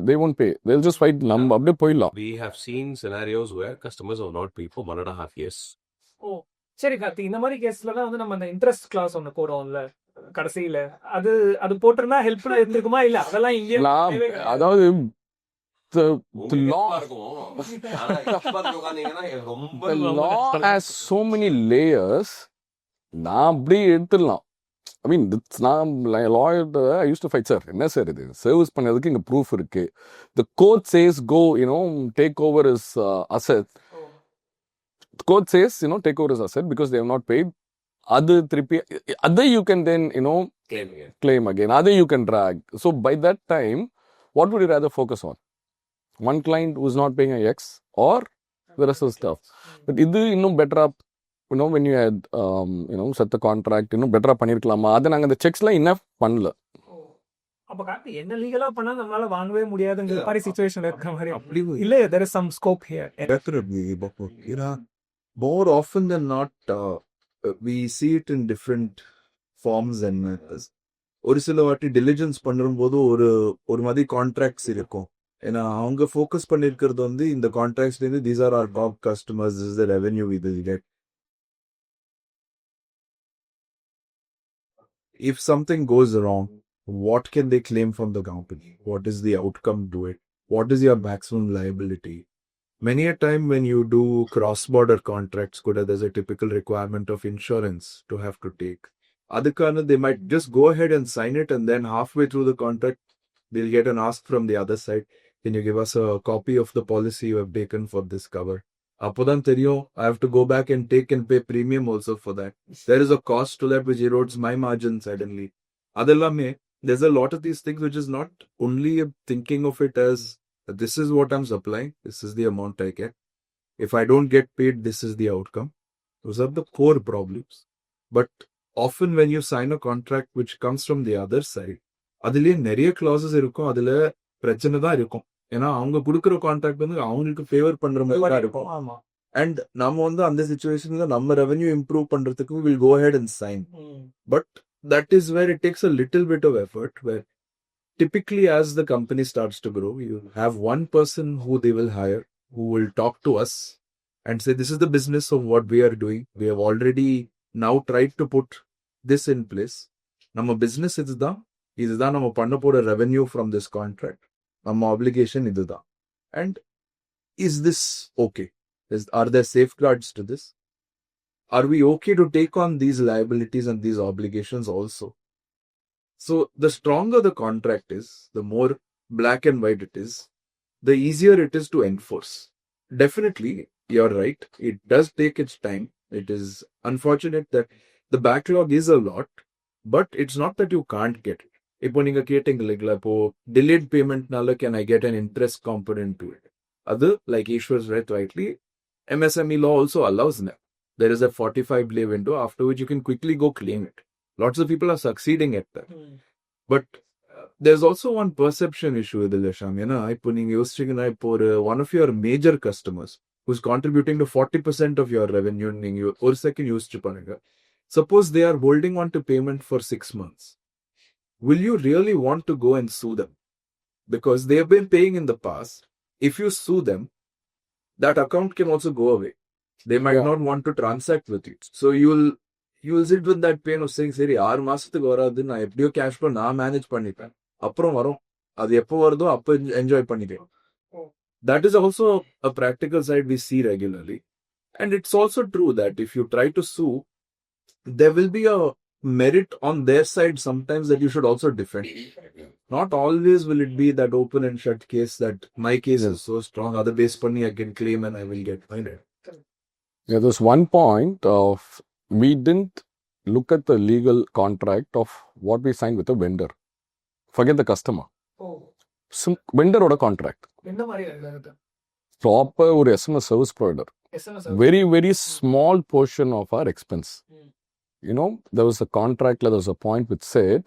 they won't pay. They'll just fight நம்ம அப்படியே போயிடலாம். We have seen scenarios where customers have not paid for 1.5 years. ஓ சரி கார்த்தி, இந்த மாதிரி கேஸ்ல தான் வந்து நம்ம அந்த இன்ட்ரெஸ்ட் கிளாஸ் ஒன்று போடுவோம்ல கடைசியில, அது போட்டிருந்தா ஹெல்ப்ஃபுல்லா இருந்திருக்குமா? இல்ல அதெல்லாம் இந்தியா, அதாவது the law has so many layers. நான் அப்படி எடுத்துடலாம். I mean, நான் lawyer, I used to fight, sir, என்ன சார் இது சர்வீஸ் பண்ணதுக்கு இங்க ப்ரூஃப் இருக்கு. The court says go, take over his asset. The court says, take over his asset because they have not paid. அது திருப்பி அதை you can then, claim again. அதை you can drag. So by that time, what would you rather focus on? One client who's not paying a X or the rest of the stuff? But இது இன்னும் பெட்டரா, when you had set the contract, பெட்டரா பண்ணிருக்கலாமா? அதை நாங்க அந்த செக்ஸ்லாம் இன்னும் பண்ணல. அப்ப கார்த்தி, என்ன லீகலா பண்ணா நம்மளால வாங்கவே முடியாதுங்கிற மாதிரி சிச்சுவேஷன்ல இருக்கிற மாதிரி இல்ல? there is some scope here. Definitely, more often than not, we see it in different forms and methods. ஒரு சில வாட்டி diligence பண்ணும்போது ஒரு மாதிரி கான்ட்ராக்ட்ஸ் இருக்கும். ஏன்னா அவங்க ஃபோக்கஸ் பண்ணிருக்கிறது வந்து இந்த கான்ட்ராக்ட்ஸ்லேருந்து these are our top customers, this is the revenue we will get. If something goes wrong, what can they claim from the company? What is the outcome to it? What is your maximum liability? Many a time when you do cross-border contracts, there's a typical requirement of insurance to have to take. Adhikana, they might just go ahead and sign it, and then halfway through the contract, they'll get an ask from the other side. Can you give us a copy of the policy you have taken for this cover? Appodan theriyo, I have to go back and take and pay premium also for that. There is a cost to that which erodes my margin suddenly. Adellame, there's a lot of these things which is not only thinking of it as this is what I'm supplying, this is the amount I get. If I don't get paid, this is the outcome. Those are the core problems. But often when you sign a contract which comes from the other side, அதுலயே நிறைய clauses இருக்கும், அதுல பிரச்சனை தான் இருக்கும். ஏன்னா அவங்க கொடுக்குற கான்ட்ராக்ட் வந்து அவங்களுக்கு ஃபேவர் பண்ற மாதிரி தான் இருக்கும். ஆமா. அண்ட் நம்ம வந்து அந்த சிச்சுவேஷன்ல நம்ம ரெவென்யூ இம்ப்ரூவ் பண்றதுக்கு will go ahead and sign. But that is where it takes a little bit of effort, where typically as the company starts to grow, you have one person who they will hire, who will talk to us and say, this is the business of what we are doing. We have already now tried to put this in place. நம்ம business இதுதான் நம்ம பண்ண போற revenue from this contract. நம்ம obligation இதுதான். And is this okay? Are there safeguards to this? Are we okay to take on these liabilities and these obligations also? So the stronger the contract is, the more black and white it is, the easier it is to enforce. Definitely, you're right. It does take its time. It is unfortunate that the backlog is a lot, but it's not that you can't get it. இப்போ நீங்க கேட்டீங்களா, இப்போ delayed payment நால can I get an interest component to it? அது, like Ishwar said rightly, MSME law also allows that. There is a 45-day window after which you can quickly go claim it. Lots of people are succeeding at that. But there's also one perception issue with the Sham. இப்போ நீங்க யோசிச்சீங்கன்னா, இப்போ one of your major customers who's contributing to 40% of your revenue, நீங்க ஒரு second யோசிச்சு பாருங்க. Suppose they are holding on to payment for 6 months. Will you really want to go and sue them? Because they have been paying in the past. If you sue them, that account can also go away. They might not want to transact with you. So you'll sit with that pain of saying, சரி 6 மாசத்துக்கு வராது, நான் எப்படியோ cash flow நான் manage பண்ணிப்பேன், அப்புறம் வரும், அது எப்போ வருதோ அப்போ என்ஜாய் பண்ணிப்பேன். That is also a practical side we see regularly. And it's also true that if you try to sue, there will be a merit on their side sometimes that you should also defend. Not always will it be that open and shut case that my case is so strong, other base panni I can claim and I will get fined. Yeah, there's one point of we didn't look at the legal contract of what we signed with the vendor. Forget the customer. Vendor oda contract. எந்த மாதிரி இருக்கு? Proper or SMS service provider. SMS Very, very small portion of our expense. There was a contract, there was a point which said,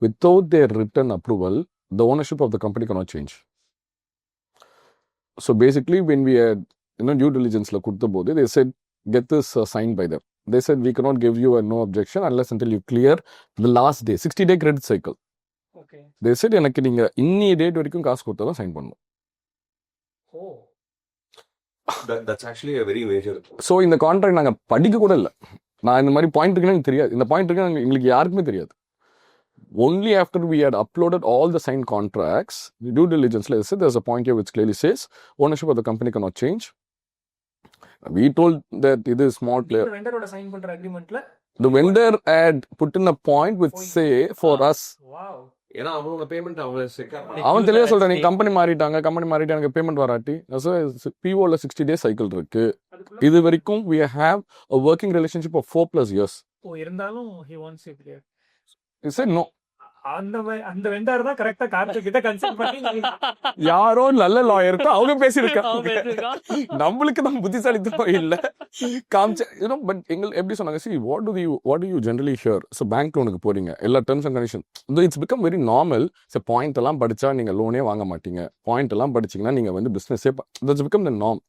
without their written approval, the ownership of the company cannot change. So basically, when we had due diligence, they said, get this signed by them. They said, we cannot give you a no objection unless until you clear the last day, 60-day credit cycle. Okay. They said, எனக்கு நீங்க இன்னி date வரைக்கும் காசு கொடுத்தா தான் sign பண்ணணும். That's actually a very major. So இந்த contract நாங்கள் படிக்க கூட இல்லை. நான் இந்த மாதிரி பாயிண்ட் இருக்குன்னு எனக்கு தெரியாது. இந்த பாயிண்ட் இருக்கு எங்களுக்கு யாருக்குமே தெரியாது. Only after we had uploaded all the signed contracts, the due diligence, let's say there's a point here which clearly says ownership of the company cannot change. We told that it is small player. The vendor sign பண்ற agreementல the vendor had put in a point which say for us. Wow. ஏன்னா அவங்களோட payment அவன் தெளிவா சொல்றான், நீங்க company மாறிட்டு எனக்கு payment வராட்டி பிஓல 60 days சைக்கிள் இருக்கு. இது வரைக்கும் we have a working relationship of 4+ years. இருந்தாலும் he wants it clear. He said no. அந்த வெண்டார் தான் கரெக்டா கார்த்திக் கிட்ட கன்சல்ட் பண்ணி யாரோ நல்ல லாயருக்கு அவங்க பேசியிருக்காங்க. நம்மளுக்கு தான் புத்திசாலித்தனம் இல்ல காமிச்ச. பட் எங்களுக்கு எப்படி சொன்னாங்க, see what do you generally hear? So bank லோனுக்கு போறீங்க, எல்லா terms and condition, it's become very normal. Point எல்லாம் படிச்சா நீங்க லோனே வாங்க மாட்டீங்க, பாயிண்ட் எல்லாம் படிச்சீங்கன்னா நீங்க பிசினஸே, that's become the norm.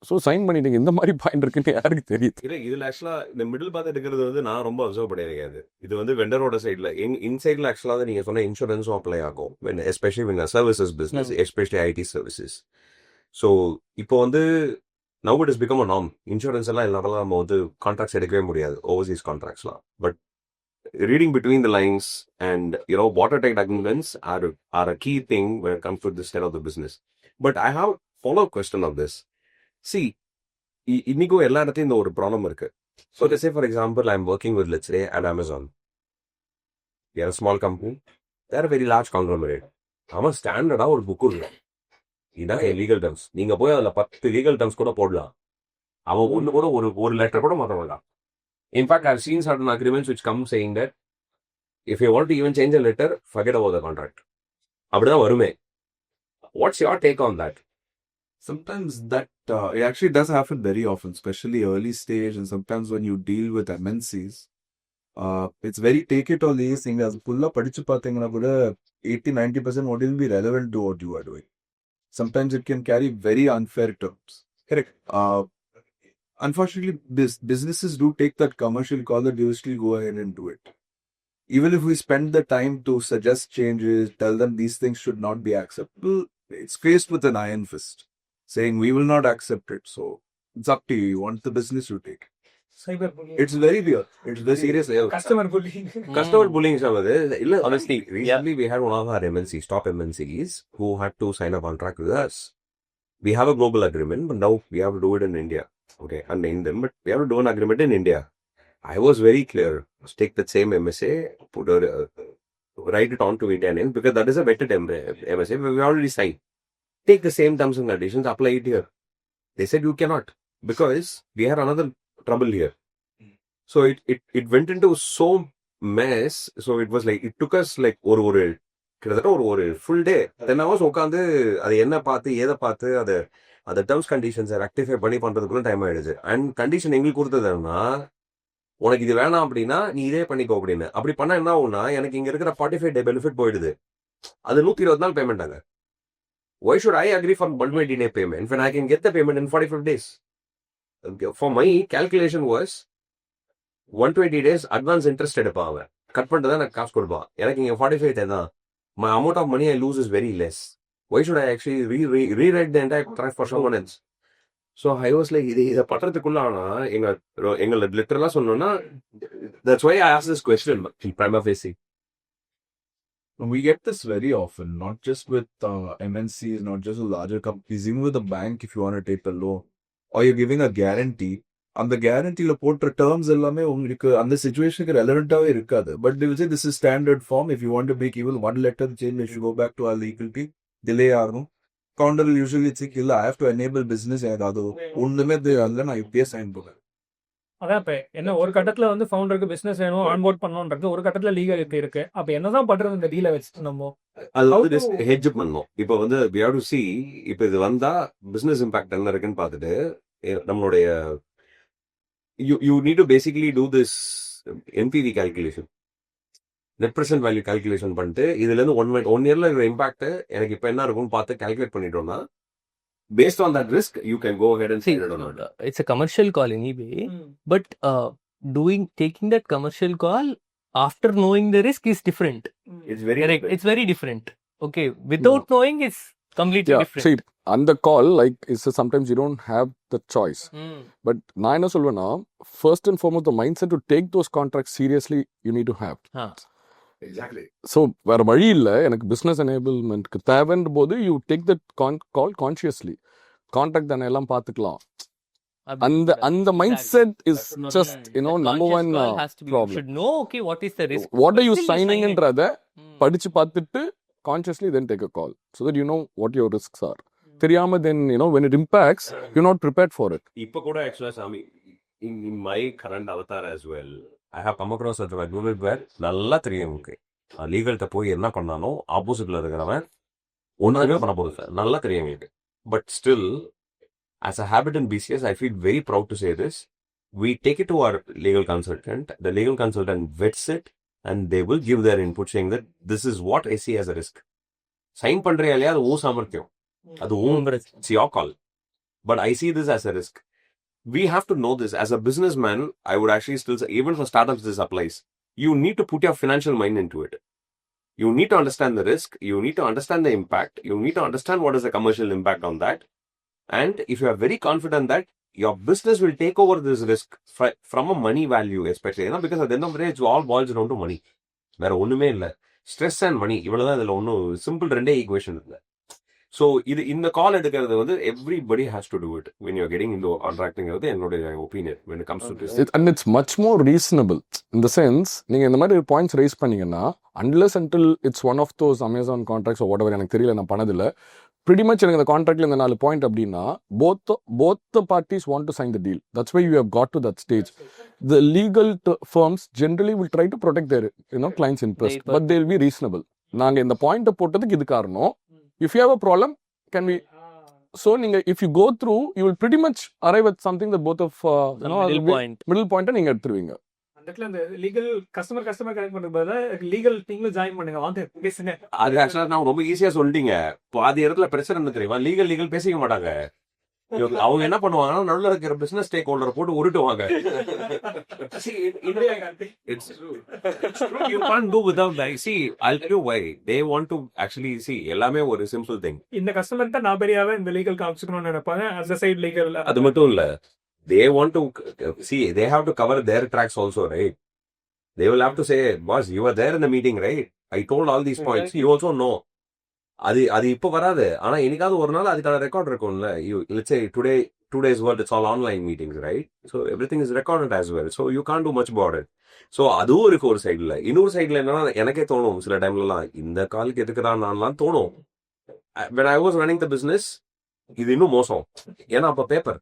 So sign பண்ணிட்டீங்க, இந்த மாதிரி பாயிண்ட் இருக்குன்னு யாருக்கு தெரியுது? இல்லை, இதுல ஆக்சுவலா இந்த மிடில் பார்த்து எடுக்கிறது நான் ரொம்ப அப்சர்வ் பண்ணியிருக்கேன். இது வெண்டரோட சைட்ல, இன்சைட்ல ஆக்சுவலா நீங்க சொன்ன இன்சூரன்ஸும் அப்ளை ஆகும், especially services business, especially IT services. So இப்போ now it is become a norm. Insurance எல்லாம் எல்லாரும் நம்ம கான்ட்ராக்ட்ஸ் எடுக்கவே முடியாது, ஓவர்சீஸ் கான்ட்ராக்ட்ஸ்லாம். But reading between the lines and watertight agreements are a key thing when it comes to this side of the business. But I have a follow-up question of this. See, இன்னைக்கும் எல்லா இடத்தையும் இந்த ஒரு problem இருக்கு. So let's say for example I'm working with, let's say, at Amazon. They are a small company, they are a very large conglomerate. அவன் ஸ்டாண்டர்டா ஒரு book இருக்கு, இதான் லீகல் டர்ம்ஸ். நீங்க போய் அதுல 10 லீகல் டர்ம்ஸ் கூட போடலாம், அவன் ஒண்ணு கூட ஒரு லெட்டர் கூட மாற்ற வேண்டாம். In fact, I've seen certain agreements which come saying that If you want to even change a letter, forget about the contract. அப்படிதான் வருமே. What's your take on that? Sometimes that it actually does happen very often, especially early stage, and sometimes when you deal with MNCs, it's very take it or leave thing. As pulla padichu pathina kuda 80-90% what will be relevant to what you are doing. Sometimes it can carry very unfair terms. Correct. Unfortunately, businesses do take that commercial call that you still go ahead and do it. Even if we spend the time to suggest changes, tell them these things should not be acceptable, it's faced with an iron fist, saying we will not accept it. So it's up to you. You want the business to take. Cyberbullying. It's very real. It's very serious. Customer bullying. Customer bullying is honestly, recently we had one of our MNCs, top MNCs, who had to sign a contract with us. We have a global agreement, but now we have to do it in India. Okay, and name them, but we have to do an agreement in India. I was very clear. Take that same MSA, write it on to Indian because that is a vetted MSA. We already signed. Take the same terms and conditions, apply it here. They said you cannot because we had another trouble here. So it went into so mess. So it was like, it took us like ஒரு full day. Then I was உட்காந்து அது என்ன பார்த்து எதை பார்த்து அதை terms கண்டிஷன்ஸை rectify பண்றதுக்குள்ள time ஆயிடுச்சு. And condition எங்களுக்கு கொடுத்ததுன்னா, உனக்கு இது வேணாம் அப்படின்னா நீ இதே பண்ணிக்கோ அப்படின்னு. அப்படி பண்ணா என்ன ஆகும்னா, எனக்கு இங்க இருக்கிற 45 day பெனிஃபிட் போயிடுது. அது 120 நாள் பேமெண்ட் ஆங்க. Why should I agree for 120 day payment when I can get the payment in 45 days? For my calculation was 120 days advance interest எடுப்பான் அவன். கட் பண்ணிட்டு தான் எனக்கு காசு கொடுப்பான். எனக்கு இங்க 45 day தான். My amount of money I lose is very less. Why should I actually rewrite the entire contract for someone else? So I was like, இதை பண்றதுக்குள்ள ஆனா எங்களை லிட்டரலா சொன்னோம்னா, that's why I asked this question prima facie. We get this very often, not just with MNCs, not just with larger companies, even with the bank. If you want to take a loan or you're giving a guarantee, அந்த கேரண்டியில போட்ட terms எல்லாமே உங்களுக்கு அந்த சிச்சுவேஷனுக்கு ரெலவெண்டாவே இருக்காது. But they will say this is standard form. If you want to make even one letter change, you should go back to our legal team. Delay ஆகும். Counter usually think இல்ல, I have to enable business. எனக்கு அது ஒண்ணுமே தெரியல, நான் இப்பயே sign போடுறேன். அதான் இப்ப என்ன ஒரு கட்டத்துல வந்து ஃபவுண்டருக்கு பிசினஸ் வேணும், ஆன்போர்ட் பண்ணணும்ன்றது ஒரு கட்டத்துல லீகலிட்டி இருக்கு. அப்ப என்னதான் பண்றது இந்த டீலை வச்சுட்டு நம்ம அது வந்து ஹெட்ஜ் பண்ணணும். இப்ப வந்து we have to see இப்ப இது வந்தா பிசினஸ் இம்பாக்ட் என்ன இருக்குன்னு பார்த்துட்டு நம்மளுடைய you need to basically do this NPV calculation, net present value calculation பண்ணிட்டு இதுல இருந்து ஒன் இயர்ல இருக்கிற இம்பாக்ட் எனக்கு இப்ப என்ன இருக்கும்னு பார்த்து கால்குலேட் பண்ணிட்டோம்னா, based on that risk you can go ahead and say it or not. It's a commercial call anyway, but taking that commercial call after knowing the risk is different. It's very correct. different. It's very different. Okay, without knowing it's completely different. See, on the call, like sometimes you don't have the choice. But நான் என்ன சொல்வேன்னா, first and foremost the mindset to take those contracts seriously you need to have. Exactly. So வேற வழி இல்ல, எனக்கு business எனேபிள்மெண்ட்க்கு தேவைன்ற போது you take that call consciously. Contract தானே எல்லாம் பார்த்துக்கலாம். அந்த mind set is just number one problem. Should know okay what is the risk, what are you signingன்றத படிச்சு பார்த்துட்டு consciously then take a call so that you know what your risks are. தெரியாம then when it impacts you're not prepared for it. இப்ப கூட actually Sami, in my current avatar as well, I have come across a agreement where நல்லா தெரியும் உங்களுக்கு லீகல்கிட்ட போய் என்ன பண்ணானோ ஆப்போசிட்ல இருக்கிறவன் ஒன்றுமே பண்ண போகுது நல்லா தெரியும் உங்களுக்கு. But still as a habit in BCS, I feel very proud to say this. We take it to our legal consultant. The legal consultant vets it and they will give their input saying that this is what I see as a risk. Sign பண்றியா இல்லையா, அது ஓ சாமர்த்தியம், அது it's your call. But I see this as a risk. We have to know this. As a businessman, I would actually still say, even for startups this applies. You need to put your financial mind into it. You need to understand the risk. You need to understand the impact. You need to understand what is the commercial impact on that. And if you are very confident that your business will take over this risk from a money value, especially, because at the end of the day, it all boils down to money. வேற ஒண்ணுமே இல்லை. Stress and money, இவ்வளவுதான் இதுல ஒன்றும் simple ரெண்டே equation இல்லை. So இந்த கால் எடுக்கிறது வந்து everybody has to do it when you're getting into contracting. என்னோட opinion when it comes to this. And it's much more reasonable in the sense, நீங்க இந்த மாதிரி பாயிண்ட்ஸ் ரைஸ் பண்ணீங்கன்னா, unless until it's one of those Amazon contracts or whatever, எனக்கு தெரியல, நான் பண்ணதில்லை, pretty much எனக்கு இந்த கான்ட்ராக்ட்ல இந்த 4 பாயிண்ட் அப்படின்னா both the parties want to sign the deal. That's why you have got to that stage. the legal firms generally will try to protect their clients interest, Right, but they'll be reasonable. நாங்க இந்த point போட்டதுக்கு இது காரணம். If you have a problem, can we? So நீங்க if you go through, you will pretty much arrive at something that both of middle point நீங்க எடுத்துருவீங்க. அந்த இடத்துல அந்த லீகல் கஸ்டமர் கனெக்ட் பண்றது பதிலா லீகல் டீம்ல ஜாயின் பண்ணுங்க, வாங்க பேசுங்க. அது ஆக்சுவலா நான் ரொம்ப ஈஸியா சொல்லிட்டீங்க. பாதி இடத்துல பிரச்சனை என்ன தெரியுமா, லீகல் பேசிக்க மாட்டாங்க. அவங்க என்ன பண்ணுவாங்கன்னா நடுவில் இருக்கிற பிசினஸ் ஸ்டேக் ஹோல்டரை போட்டு உருட்டுவாங்க. It's true. You can't do without that. See, I'll tell you why. They want to actually see எல்லாமே ஒரு சிம்பிள் திங். இந்த கஸ்டமர் தான் நான் பெரியாவே இந்த லீகல் காமிச்சுக்கணும்னு நினைப்பாங்க. அந்த சைடு லீகல் அது மட்டும் இல்ல, they want to see, they have to cover their tracks also, right? They will have to say, boss, you were there in the meeting, right? I told all these points. You also know. அது இப்போ வராது, ஆனா என்னைக்காவது ஒரு நாள் அதுக்கான record இருக்கும்ல. let's say today's world, it's all online meetings, right? So everything is recorded as well, so you can't do much about it. So அதுவும் இருக்கு ஒரு சைடுல. இன்னொரு சைடுல என்னன்னா, எனக்கே தோணும் சில டைம்லலாம், இந்த காலுக்கு எதுக்குதான் நான்லாம் தோணும். when I was running the business, இது இன்னும் மோசம். ஏன்னா அப்ப பேப்பர்,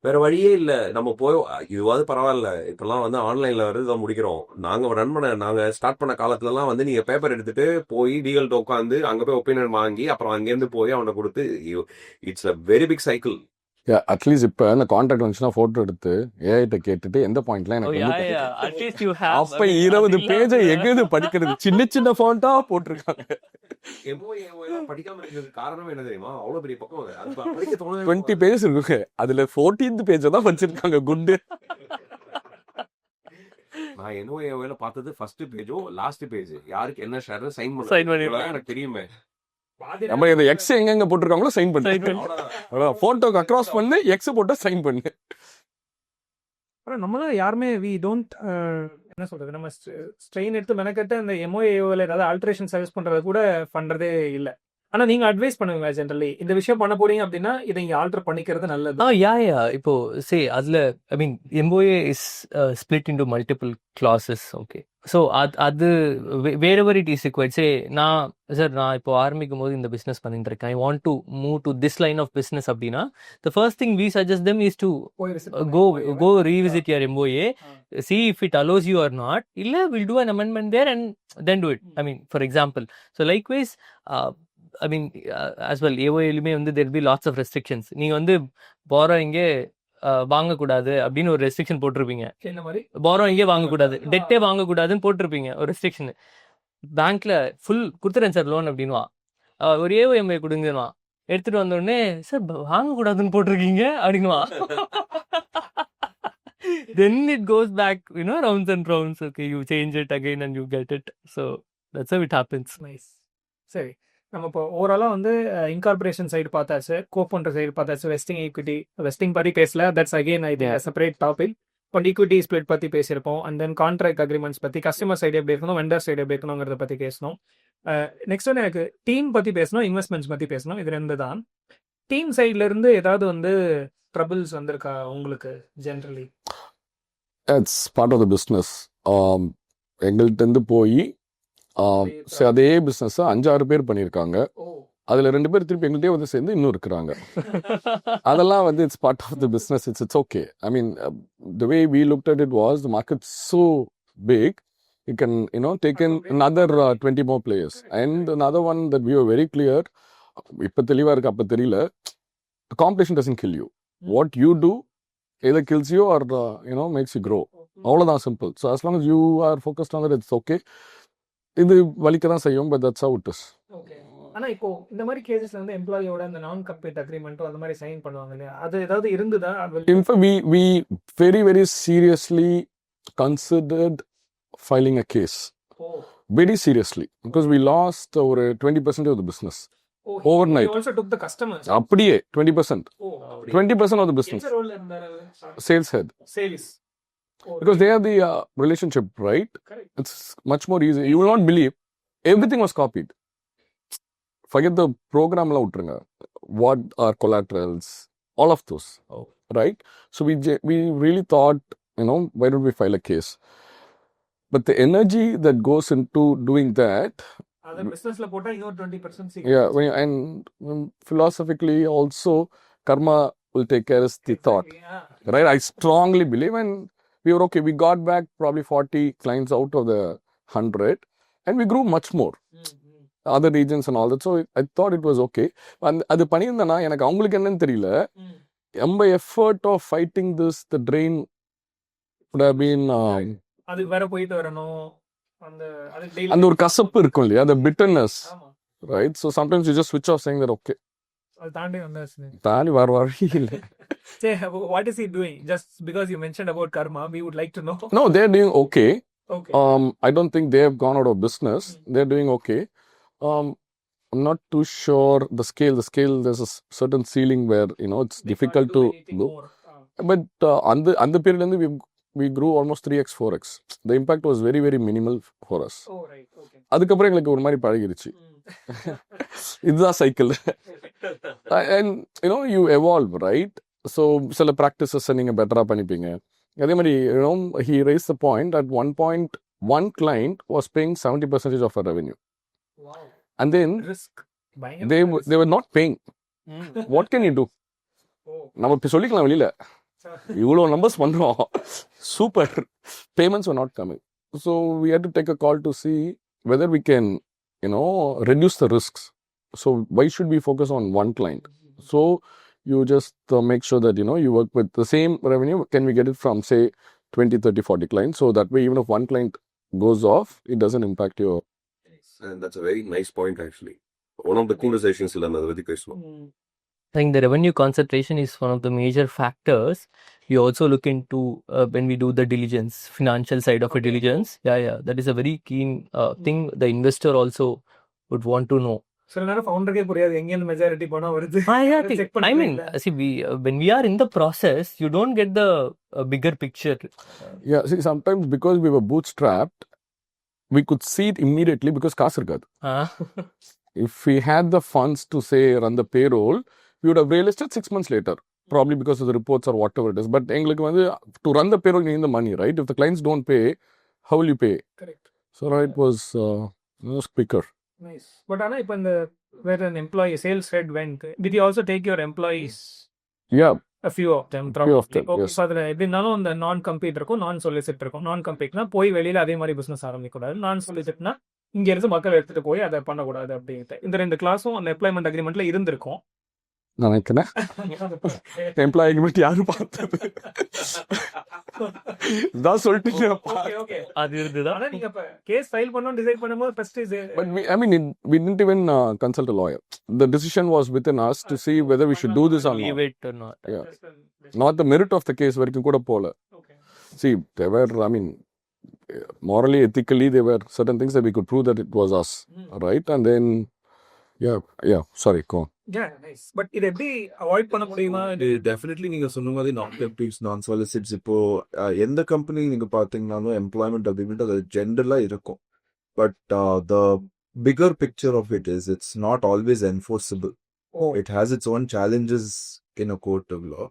வேற வழியே இல்ல. நம்ம போய் இதுவாது பரவாயில்ல, இப்பெல்லாம் ஆன்லைன்ல இதை முடிக்கிறோம். நாங்க ஸ்டார்ட் பண்ண காலத்துல எல்லாம் நீங்க பேப்பர் எடுத்துட்டு போய் லீகல் உட்காந்து அங்க போய் ஒப்பீனியன் வாங்கி அப்புறம் அங்கேருந்து போய் அவனை கொடுத்து, it's a very big cycle. At least இப்ப இந்த கான்டாக்ட் வந்துச்சுன்னா போட்டோ எடுத்து ஏஐட்ட கேட்டுட்டு எந்த பாயிண்ட்லாம் எனக்கு அப்ப 20 பேஜ எகுது படிக்கிறது, சின்ன ஃபாண்டா போட்டிருக்காங்க. படிக்காம இருக்கிறது காரணம் என்ன தெரியுமா, அவ்வளவு பெரிய பக்கம் 20 பேஜஸ் இருக்குங்க, அதுல 14th பேஜ் தான் படிச்சிருக்காங்க. குண்டு. நான் என்ன பார்த்தது ஃபர்ஸ்ட் பேஜோ லாஸ்ட் பேஜ், யாருக்கு என்ன ஷேர் சைன் பண்ண எனக்கு தெரியுமே. நம்ம இந்த எக்ஸ் எங்க போட்டிருக்காங்களோ சைன் பண்ணு, போட்டோக்கு அக்ராஸ் பண்ணு, எக்ஸ் போட்டா சைன் பண்ணு. நம்ம தான் யாருமே வி டோன்ட் என்ன சொல்றது, நம்ம ஸ்ட்ரெயின் எடுத்து மெனக்கட்டு அந்த எம்ஓஏல ஏதாவது ஆல்ட்ரேஷன் சர்வீஸ் பண்றது கூட பண்றதே இல்லை. ஆனா நீங்க அட்வைஸ் பண்ணுவீங்க ஜெனரலி இந்த விஷயம் பண்ண போறீங்க அப்படின்னா இதை இங்க ஆல்டர் பண்ணிக்கிறது நல்லது? இப்போ சே அதுல I mean MOA is split into multiple classes. Okay, so அது whatever it is required. Say நான் இப்போ ஆரம்பிக்கும் போது இந்த பிஸ்னஸ் பண்ணிட்டு இருக்கேன், I want to move to this line of business அப்படின்னா the first thing we suggest them is to go revisit your MOA, see if it allows you or not. Illa we'll do an amendment there and then do it. I mean, for example, so likewise I mean as well AOA-lume there will be lots of restrictions. நீங்க borrowing வாங்கக்கூடாது அப்படின்னு ஒரு restriction போட்டிருப்பீங்க. borrowing வாங்கக்கூடாது, டெட்டே வாங்கக்கூடாதுன்னு போட்டிருப்பீங்க ஒரு restriction. பேங்க்ல full கொடுத்துறேன் சார் லோன் அப்படின்வா, ஒரு ஏஓஎம்ஐ கொடுங்கன்னுவா, எடுத்துட்டு வந்தோடனே சார் வாங்கக்கூடாதுன்னு போட்டிருக்கீங்க அப்படின்வா. Then it goes back, rounds and rounds. Okay, you change it again and you get it. So that's how it happens. Nice. சரி, நம்ம இப்போ ஓவராலாக இன்கார்பரேஷன் சைடு பார்த்தாச்சு, கோஃபவுண்டர் சைடு பார்த்தாச்சு, வெஸ்டிங் ஈக்விட்டி, வெஸ்டிங் பற்றி பேசல, தட்ஸ் அகெயின் செப்பரேட் டாபிக். இப்போ equity split பற்றி பேசியிருப்போம், அண்ட் தென் கான்ட்ராக்ட் அக்ரிமெண்ட்ஸ் பற்றி, கஸ்டமர் சைடு எப்படி இருக்கணும், வெண்டர் சைடு எப்படி இருக்கணுங்கிறத பற்றி பேசணும். நெக்ஸ்ட் எனக்கு டீம் பற்றி பேசணும், இன்வெஸ்ட்மெண்ட்ஸ் பற்றி பேசணும். இது ரெண்டு தான். டீம் சைட்லேருந்து ஏதாவது ட்ரபிள்ஸ் வந்திருக்கா உங்களுக்கு generally? It's part of the business. எங்கள்கிட்ட போய் அதே பிஸ்னஸ் 5-6 பேர் பண்ணியிருக்காங்க, அதுல 2 பேர் திருப்பி எங்கள்கிட்டயே சேர்ந்து இன்னும் இருக்கிறாங்க. அதெல்லாம் it's part of the business. It's okay. I mean the way we looked at it was the market so big, you can take in another 20 more players. And another one that we were very clear, இப்ப தெளிவா இருக்கு அப்ப தெரியல, the competition doesn't kill you. What you do either kills you or makes you grow. அவ்வளவுதான், simple. So as long as you are focused on that, it's okay. இது வலிக்க தான் செய்யும், but that's how it is. Okay. ஆனா இப்போ இந்த மாதிரி கேசஸ்ல எம்ப்ளாயியோட அந்த நான் கம்பீட் அக்ரிமெண்ட் அந்த மாதிரி சைன் பண்ணுவாங்க இல்லையா, அது ஏதாவது இருந்ததா? In fact, we very very seriously considered filing a case. Very seriously, because we lost over 20% of the business overnight. You also took the customers. அப்படியே 20%. 20% of the business. Sales head. Sales. Because they have the relationship, right? Correct. It's much more easy. You will not believe everything was copied. Forget the program la utrunga. What are collaterals? All of those. Right? So we really thought, why don't we file a case? But the energy that goes into doing that, business la pota 20% yeah, and philosophically also karma will take care is the thought. Right? I strongly believe, and we were okay. We got back probably 40 clients out of the 100, and we grew much more. Other regions and all that. So I thought it was okay. And அது பண்ணியிருந்தேன்னா எனக்கு அவங்களுக்கு என்னன்னு தெரியல. My effort of fighting this, the drain would have been அதுக்கு வேற போயிட்டு வரணும். அந்த ஒரு கசப்பு இருக்கும் இல்லையா, the bitterness, right? So sometimes you just switch off saying that okay. அது தாண்டி வந்தாச்சு. தாண்டி வர வழி இல்லை. Say, what is he doing? Just because you mentioned about karma, we would like to know. No, they're doing okay. Okay. I don't think they have gone out of business. They're doing okay. I'm not too sure the scale. The scale, there's a certain ceiling where, you know, it's difficult to go. But on the period, we grew almost 3x, 4x. The impact was very, very minimal for us. Oh, right. Okay. அதுக்கப்புறம் எங்களுக்கு ஒரு மாதிரி பழகிடுச்சு. இதுதான் cycle. And, you know, you evolve, right? So, சில practices நீங்கள் பெட்டராக பண்ணிப்பீங்க. அதே மாதிரி, you know, he raised the point at one point, one client was paying 70% of our revenue. Wow. And then Risk. they were not paying. What can you do? நம்ம இப்போ சொல்லிக்கலாம் வெளியில இவ்வளோ நம்பர்ஸ் பண்ணுறோம், super, payments were not coming. So we had to take a call to see whether we can, you know, reduce the risks. So why should we focus on one client? So you just make sure that, you know, you work with the same revenue. Can we get it from, say, 20, 30, 40 clients? So that way, even if one client goes off, it doesn't impact your... And that's a very nice point, actually. One of the conversations I think the revenue concentration is one of the major factors. We also look into when we do the diligence, financial side of a diligence. Yeah. That is a very keen thing the investor also would want to know. சில நேரம் ஃபவுண்டருக்கே புரியாது எங்க இருந்து majority பணம் வருது. I mean, see, when we are in the process, you don't get the bigger picture. Yeah, see, sometimes because we were bootstrapped, we could see it immediately because காசு இருக்காது. If we had the funds to, say, run the payroll, we would have realized it 6 months later, probably because of the reports or whatever it is. But to run the payroll, you need the money, right? If the clients don't pay, how will you pay? Correct. So it was quicker. Nice. But Anna, if where an employee sales head went, did you also take your employees? Yeah. A few of them. Yes. So அதில் எப்படின்னாலும் அந்த நான் compete இருக்கும், நான் சொலிசிட் இருக்கும். நான் கம்பீட்னா போய் வெளியில அதே மாதிரி பிசினஸ் ஆரம்பிக்கக்கூடாது. நான் சொலிசிட்னா இங்க இருந்து மக்கள் எடுத்துட்டு போய் அதை பண்ணக்கூடாது அப்படின்ட்டு. இந்த 2 கிளாஸும் அந்த எம்ப்ளாய்மெண்ட் அக்ரிமெண்ட்ல இருந்திருக்கும். நினைக்கிறேன் எம்ப்ளாயி அக்ரிமெண்ட் யாரும் பார்த்தது தான் சொல்லிட்டு அது இருந்துதான். ஆனா நீங்க இப்ப கேஸ் ஃபைல் பண்ணனும் டிசைட் பண்ணும்போது first is but we didn't even consult a lawyer. The decision was within us to see whether we should do this or not. Leave it or not. Yeah. Not the merit of the case வரைக்கும் கூட போல. See, there were, morally, ethically, there were certain things that we could prove that it was us, right? And then, sorry, go on. Yeah, nice. But இது எப்படி avoid பண்ண முடியுமா? Definitely நீங்க சொன்ன மாதிரி நான் கம்பீட்ஸ் நான் சொலிசிட்ஸ் இப்போ எந்த கம்பெனி நீங்க பாத்தீங்கன்னாலும் எம்ப்ளாய்மெண்ட் அக்ரிமெண்ட் அது ஜென்ரலா இருக்கும். But the figure picture of it is it's not always enforceable. It has its own challenges in a court of law.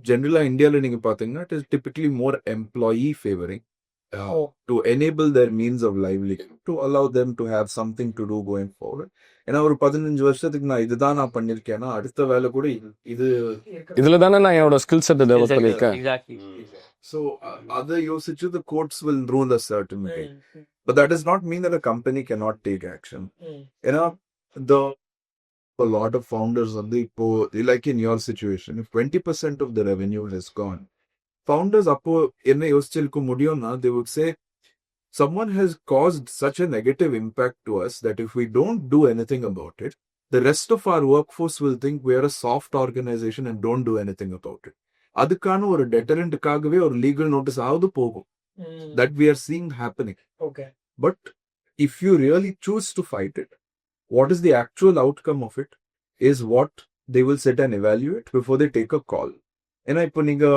ஜென்ரலா இந்தியாவில் நீங்க பாத்தீங்கன்னா it is typically more employee favoring to enable their means of livelihood, to allow them to have something to do going forward. ஏன்னா ஒரு 15 வருஷத்துக்கு நான் இதுதான் நான் பண்ணிருக்கேன்னா அடுத்த வேலை கூட இதுல தானே நான் என்னோட ஸ்கில் செட் டெவலப் பண்ணிருக்கேன். Exactly. So other usage the courts will rule a certain way, but that does not mean that a company cannot take action. You know, a lot of founders on the like in your situation, if 20% of the revenue has gone, founders appo enna yosichilku mudiyumna they would say someone has caused such a negative impact to us that if we don't do anything about it, the rest of our workforce will think we are a soft organization and don't do anything about it. Adukana or deterrent kaagave or legal notice avadu pogum. That we are seeing happening. Okay. But if you really choose to fight it, what is the actual outcome of it is what they will sit and evaluate before they take a call. And ipo ninga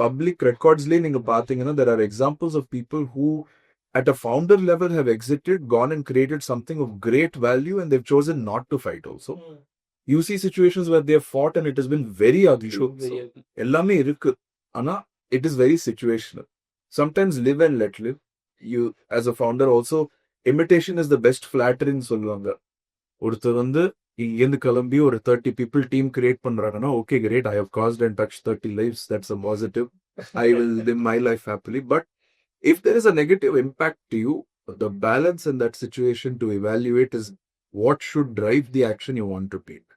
public records le ninga pathina there are examples of people who at a founder level have exited, gone and created something of great value, and they've chosen not to fight also. You see situations where they have fought and it has been very ugly. Ellame irukku ana it is very situational. Sometimes live and let live. You as a founder also, imitation is the best flattery in solvanga. ஒருத்தர் இங்கேருந்து கிளம்பி ஒரு 30 people team create பண்றாங்கன்னா okay great, I have cost and touch 30 lives, that's a positive. I will live my life happily. But if there is a negative impact to you, the balance in that situation to evaluate is what should drive the action you want to take.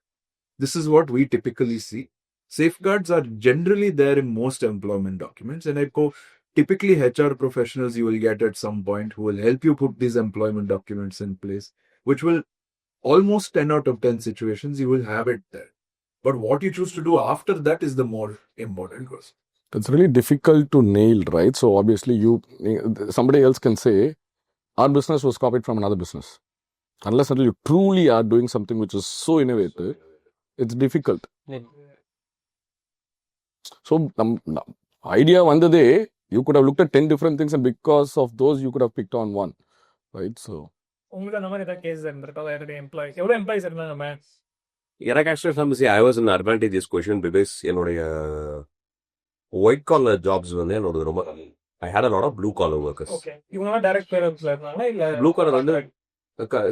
This is what we typically see. Safeguards are generally there in most employment documents, and typically HR professionals you will get at some point who will help you put these employment documents in place, which will almost 10 out of 10 situations you will have it there. But what you choose to do after that is the more important question. It's really difficult to nail, right? So obviously somebody else can say our business was copied from another business. Unless until you truly are doing something which is so innovative, it's difficult. So the idea vandade, you could have looked at 10 different things, and because of those you could have picked on one, right? So உங்களுக்கு அந்த மாதிரி ஏதாவது case இருந்திருக்கா? யாருடைய employees, எவ்வளோ employees இருந்தாங்க ma'am? எனக்கு ஆக்சுவலாக I was in advantageous position because என்னுடைய ஒயிட் காலர் ஜாப்ஸ் வந்து என்னோட ரொம்ப I had a lot of blue collar workers. Okay, இவங்கலாம் டைரக்ட் பேரோல்ல இருந்தாங்களா இல்ல? ப்ளூ காலர் வந்து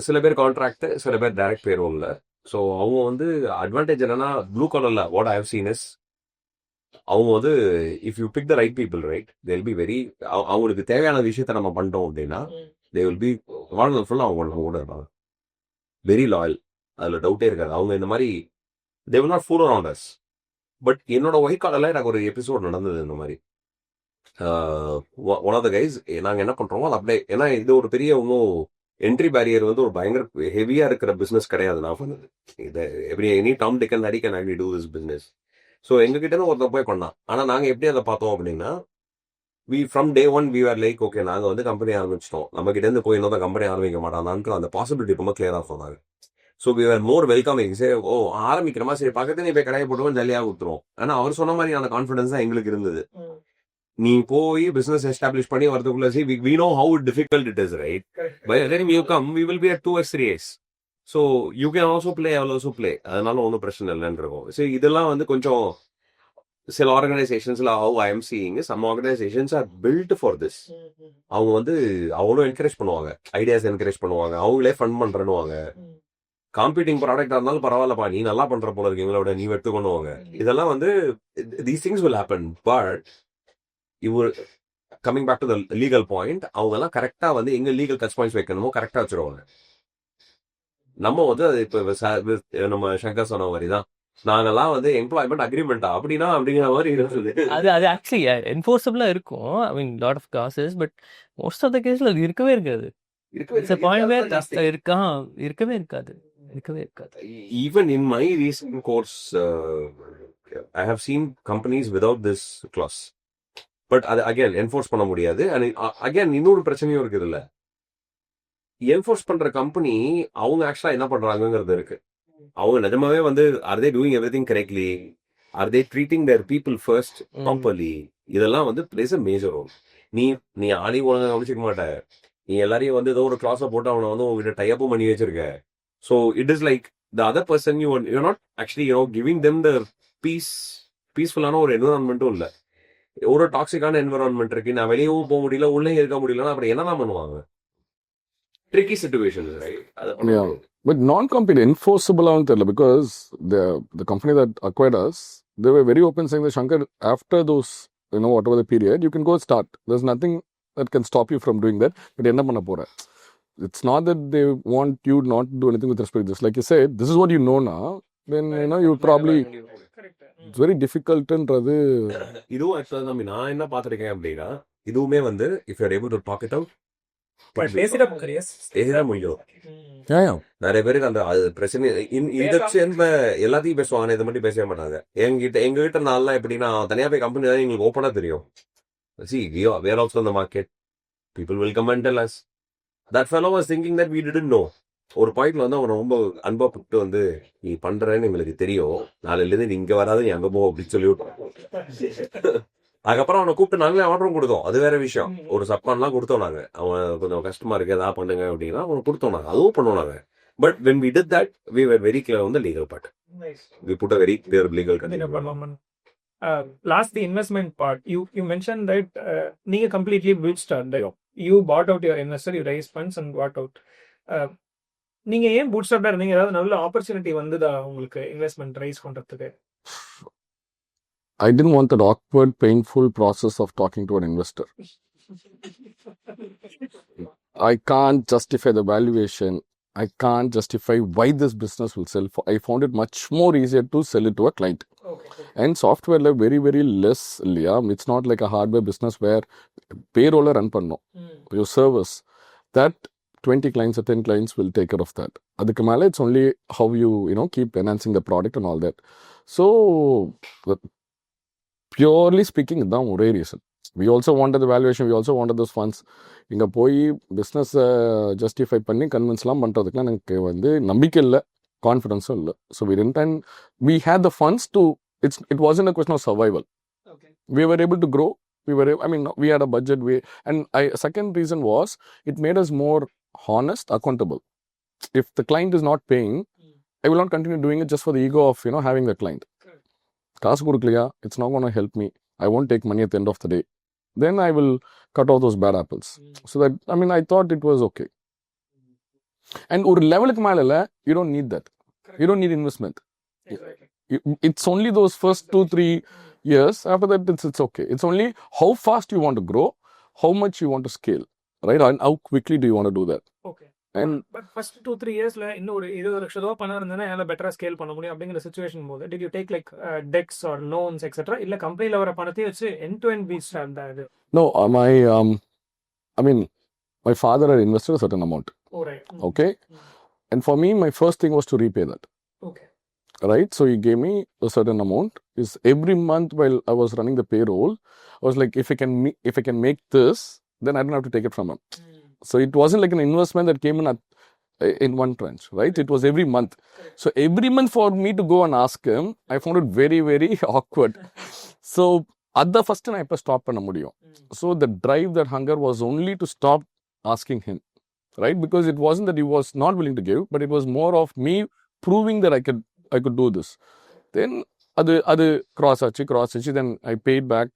சில பேர் கான்ட்ராக்ட், சில பேர் டைரக்ட் பேரோல்ல. ஸோ அவங்க வந்து அட்வான்டேஜ் என்னன்னா ப்ளூ காலர்ல what I have seen is அவங்க வந்து if you pick the right people right they will be very, அவங்களுக்கு தேவையான விஷயத்த நம்ம பண்ணிட்டோம் அப்படின்னா தே வில் பி வாழ்நாள் ஃபுல்லாக அவங்க கூட இருப்பாங்க. வெரி லாயல், அதில் டவுட்டே இருக்காது. அவங்க இந்த மாதிரி they will not fool around us. But என்னோட ஒயிட் காலரில் எனக்கு ஒரு எபிசோட் நடந்தது இந்த மாதிரி. ஒன் ஆஃப் த கைஸ் நாங்கள் என்ன பண்ணுறோமோ அது அப்படியே, ஏன்னா இது ஒரு பெரிய இன்னும் என்ட்ரி பேரியர் வந்து ஒரு பயங்கர ஹெவியாக இருக்கிற பிஸ்னஸ் கிடையாது. நான் பண்ணது இதை எப்படி any Tom Dick and Harry can actually do this business. So எங்ககிட்ட ஒருத்தர் போய் பண்ணான். ஆனால் நாங்கள் எப்படி அதை பார்த்தோம் அப்படின்னா from day one we are like okay நாங்கள் வந்து கம்பெனி ஆரம்பிச்சிட்டோம், நம்ம கிட்ட இருந்து போய் இன்னொரு கம்பெனி ஆரம்பிக்க மாட்டாங்க, அந்த பாசிபிலிட்டி ரொம்ப கிளியராக சொன்னாங்க. So we are more welcoming. சரி ஆரம்பிக்கிறமா, சரி பக்கத்துல நீ போய் கடையை போட்டுவோம் ஜாலியாக கொடுத்துருவோம். ஆனால் அவர் சொன்ன மாதிரியான கான்ஃபிடன்ஸ் தான் எங்களுக்கு இருந்தது. நீ போய் பிசினஸ் எஸ்டாப்ளிஷ் பண்ணி வரதுக்குள்ள we know how difficult it is right. By the time you come we will be at 2 or 3 years. So you can also play, I will also play. அதனால ஒன்றும் பிரச்சனை இல்லைன்னு இருக்கும். சரி இதெல்லாம் வந்து கொஞ்சம் சில ஆர்கனைசேஷன்ஸ்ல how I am seeing some organisations are built for this. அவங்க வந்து அவங்களும் என்கரேஜ் பண்ணுவாங்க, ஐடியாஸ் என்கரேஜ் பண்ணுவாங்க, அவங்களே ஃபண்ட் பண்றேன்னுவாங்க. காம்பீட்டிங் ப்ராடக்டா இருந்தாலும் பரவாயில்லப்பா நீ நல்லா பண்ற போல இருக்கு எங்களோட, நீ எடுத்து கொண்டுவாங்க. இதெல்லாம் வந்து these things will happen. But இவர் coming back to the legal point, அவங்க எல்லாம் கரெக்டா வந்து எங்க லீகல் டச் பாயிண்ட்ஸ் வைக்கணுமோ கரெக்டா வச்சிருவாங்க. நம்ம வந்து அது இப்ப நம்ம சங்கர் சொன்ன மாதிரி தான், நாங்கெல்லாம் வந்து எம்ப்ளாய்மெண்ட் அக்ரிமெண்டா அப்படின்னா அப்படிங்கிற மாதிரி இருந்தது. அது ஆக்சுவலி என்ஃபோர்ஸபிளா இருக்கும். I mean lot of cases, but most of the கேஸ்ல அது இருக்கவே இருக்காது. இருக்கவே இருக்காது. Even in my recent course, I have seen companies without this clause. But அது again enforce பண்ண முடியாது. And again இன்னொரு பிரச்சனையும் இருக்குது இல்ல, என்ஃபோர்ஸ் பண்ற கம்பெனி அவங்க ஆக்சுவலா என்ன பண்றாங்கிறது இருக்கு. அவங்க நிஜமாவே வந்து are they doing everything correctly, are they treating their people first properly, இதெல்லாம் வந்து plays a major role. நீ ஆளி ஒழுங்கா கவனிச்சிக்க மாட்ட, நீ எல்லாரையும் வந்து ஏதோ ஒரு கிளாஸை போட்டு அவனை வந்து உங்ககிட்ட டைஅப்பும் பண்ணி வச்சிருக்க. So it is like the other person you not actually giving them the பீஸ்ஃபுல்லான ஒரு என்விரான்மெண்ட்டும் இல்லை. ஒரு டாக்ஸிக்கான என்விரான்மெண்ட் இருக்கு, நான் வெளியவும் போக முடியல உள்ளே இருக்க முடியலன்னா அப்புறம் என்னதான் பண்ணுவாங்க? Tricky situation right. But non-compete enforceable ஆகும் தெரியல, because the company that acquired us, they were very open saying that Shankar, after those whatever the period, you can go start. There's nothing that can stop you from doing that. But என்ன பண்ண போற? It's not that they want you not to do anything with respect to this. Like you said, this is what you know now. Then you probably it's very difficult ன்றது. இதுவும் ஆக்சுவலா நான் என்ன பார்த்திருக்கேன் அப்படின்னா, இதுவுமே வந்து if you are able to talk it out, பேசிட முடியும். நிறைய பேருக்கு அந்த பிரச்சனை இந்த சேர்ந்த எல்லாத்தையும் பேசுவாங்க, இதை மட்டும் பேசவே மாட்டாங்க. எங்ககிட்ட நான்லாம் எப்படின்னா தனியா போய் கம்பெனி தான் எங்களுக்கு ஓப்பனா தெரியும். See, we are also in the market. People will come and tell us. That fellow was thinking that we didn't know. ஒரு பாயிண்ட்ல வந்து அவன் ரொம்ப அன்பா புட்டு வந்து நீ பண்றேன்னு எங்களுக்கு தெரியும், நாளையில இருந்து நீ இங்க வராது நீ அங்க போ அப்படின்னு சொல்லி விட்டோம். அதுக்கப்புறம் அவனை கூப்பிட்டு நாங்களே ஆர்டரும் கொடுத்தோம், அது வேற விஷயம். ஒரு சப்பான்லாம் கொடுத்தோம் நாங்க, அவன் கொஞ்சம் கஷ்டமா இருக்கு ஏதாவது பண்ணுங்க அப்படின்னா அவனை கொடுத்தோம் நாங்க, அதுவும் பண்ணுவோம் நாங்க. But when we did that, we were very clear on the legal part. Nice. We put a very clear legal condition. Last, the investment part. You mentioned that you completely bootstrapped. You bought out your investor, you raised funds and bought out. நீங்க ஏன் boot ஸ்டார்டா இருந்தீங்க? ஏதாவது நல்ல opportunity வந்ததா உங்களுக்கு investment rice பண்றதுக்கு? I didn't want that awkward, painful process of talking to an investor. I can't justify the valuation. I can't justify why this business will sell. I found it much more easier to sell it to a client. Okay. And software like very, very less, yeah. It's not like a hardware business where payroll run panno. Your service, that 20 clients or 10 clients will take care of that. Adukku mele it's only how you keep enhancing the product and all that. So purely speaking, தான் ஒரே reason. We also wanted the valuation, we also wanted those funds. இங்கே போய் business justify பண்ணி கன்வின்ஸ்லாம் பண்ணுறதுக்குலாம் எனக்கு வந்து நம்பிக்கை இல்லை, கான்ஃபிடன்ஸும் இல்லை. So we didn't, and we had the funds to, it wasn't a question of survival. Okay. We were able to grow. We had a budget. Second reason was, it made us more honest, accountable. If the client is not paying, I will not continue doing it just for the ego of, having the client. Kasu kudukliya, it's not going to help me. I won't take money at the end of the day. Then I will cut off those bad apples. So that, I thought it was okay. And ஒரு லெவலுக்கு மேல, you don't need that. You don't need investment. Exactly. It's only those first 2-3 years. After that, it's okay. It's only how fast you want to grow, how much you want to scale, right? And how quickly do you want to do that? Okay. And but first 2-3 இயர்ஸ்ல இன்னும் ஒரு 20 லட்சம் ரூபாய் பணம் இருந்ததுன்னா என்னால பெட்டரா scale பண்ண முடியும் அப்படிங்கிற சிச்சுவேஷன் போது did you take like debts or loans etcetera, இல்ல கம்பெனில வர பணத்தையும் வச்சு எண்ட் டு எண்ட் பீஸ் அது? no, my father had invested a certain amount. Oh, right. Okay. And for me, my first thing was to repay that. Okay. Right? So he gave me a certain amount. Is every month while I was running the payroll, I was like, if I can make this, then I don't have to take it from him. So it wasn't like an investment that came in one tranche, right? It was every month. So every month for me to go and ask him, I found it very, very awkward. So at the first time, I stopped panna mudiyum. So the drive, that hunger was only to stop asking him, right? Because it wasn't that he was not willing to give, but it was more of me proving that I could do this. Then adu cross achi, then I paid back.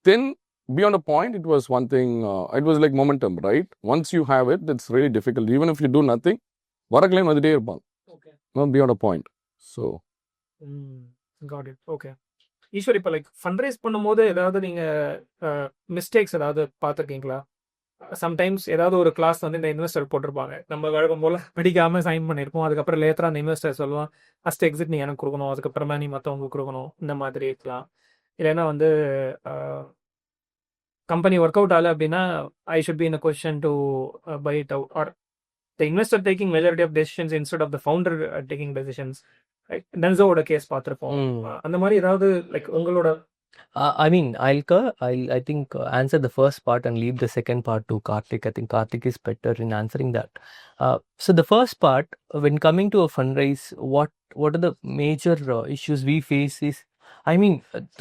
Then beyond a point, it was one thing, it was like momentum, right? Once you have it, it's really difficult. Even if you do nothing, varakalain vadite irupang. Okay. Not beyond a point. So got it. Okay. Eswar, இப்போ like fund raise பண்ணும்போது ஏதாவது நீங்க mistakes ஏதாவது பார்த்துருக்கீங்களா? Sometimes ஏதாவது ஒரு class வந்து இந்த இன்வெஸ்டர் போட்டிருப்பாங்க, நம்ம வழக்கம் போல படிக்காம சைன் பண்ணியிருப்போம். அதுக்கப்புறம் லேட்டரா அந்த இன்வெஸ்டர் சொல்லுவான், ஃபர்ஸ்ட் எக்ஸிட் நீ எனக்கு கொடுக்கணும், அதுக்கப்புறமா நீ மற்றவங்களுக்கு கொடுக்கணும், இந்த மாதிரி இருக்கலாம். இல்லைன்னா வந்து company work out ஆல அப்படின்னா I should be in a position to buy it out, or the investor taking majority of decisions instead of the founder taking decisions, right? Denzoட கேஸ் பார்த்திருப்போம். அந்த மாதிரி ஏதாவது லைக் உங்களோட I think answer the first part and leave the second part to Karthik. I think Karthik is better in answering that. So the first part, when coming to a fundraise, what are the major issues we face is,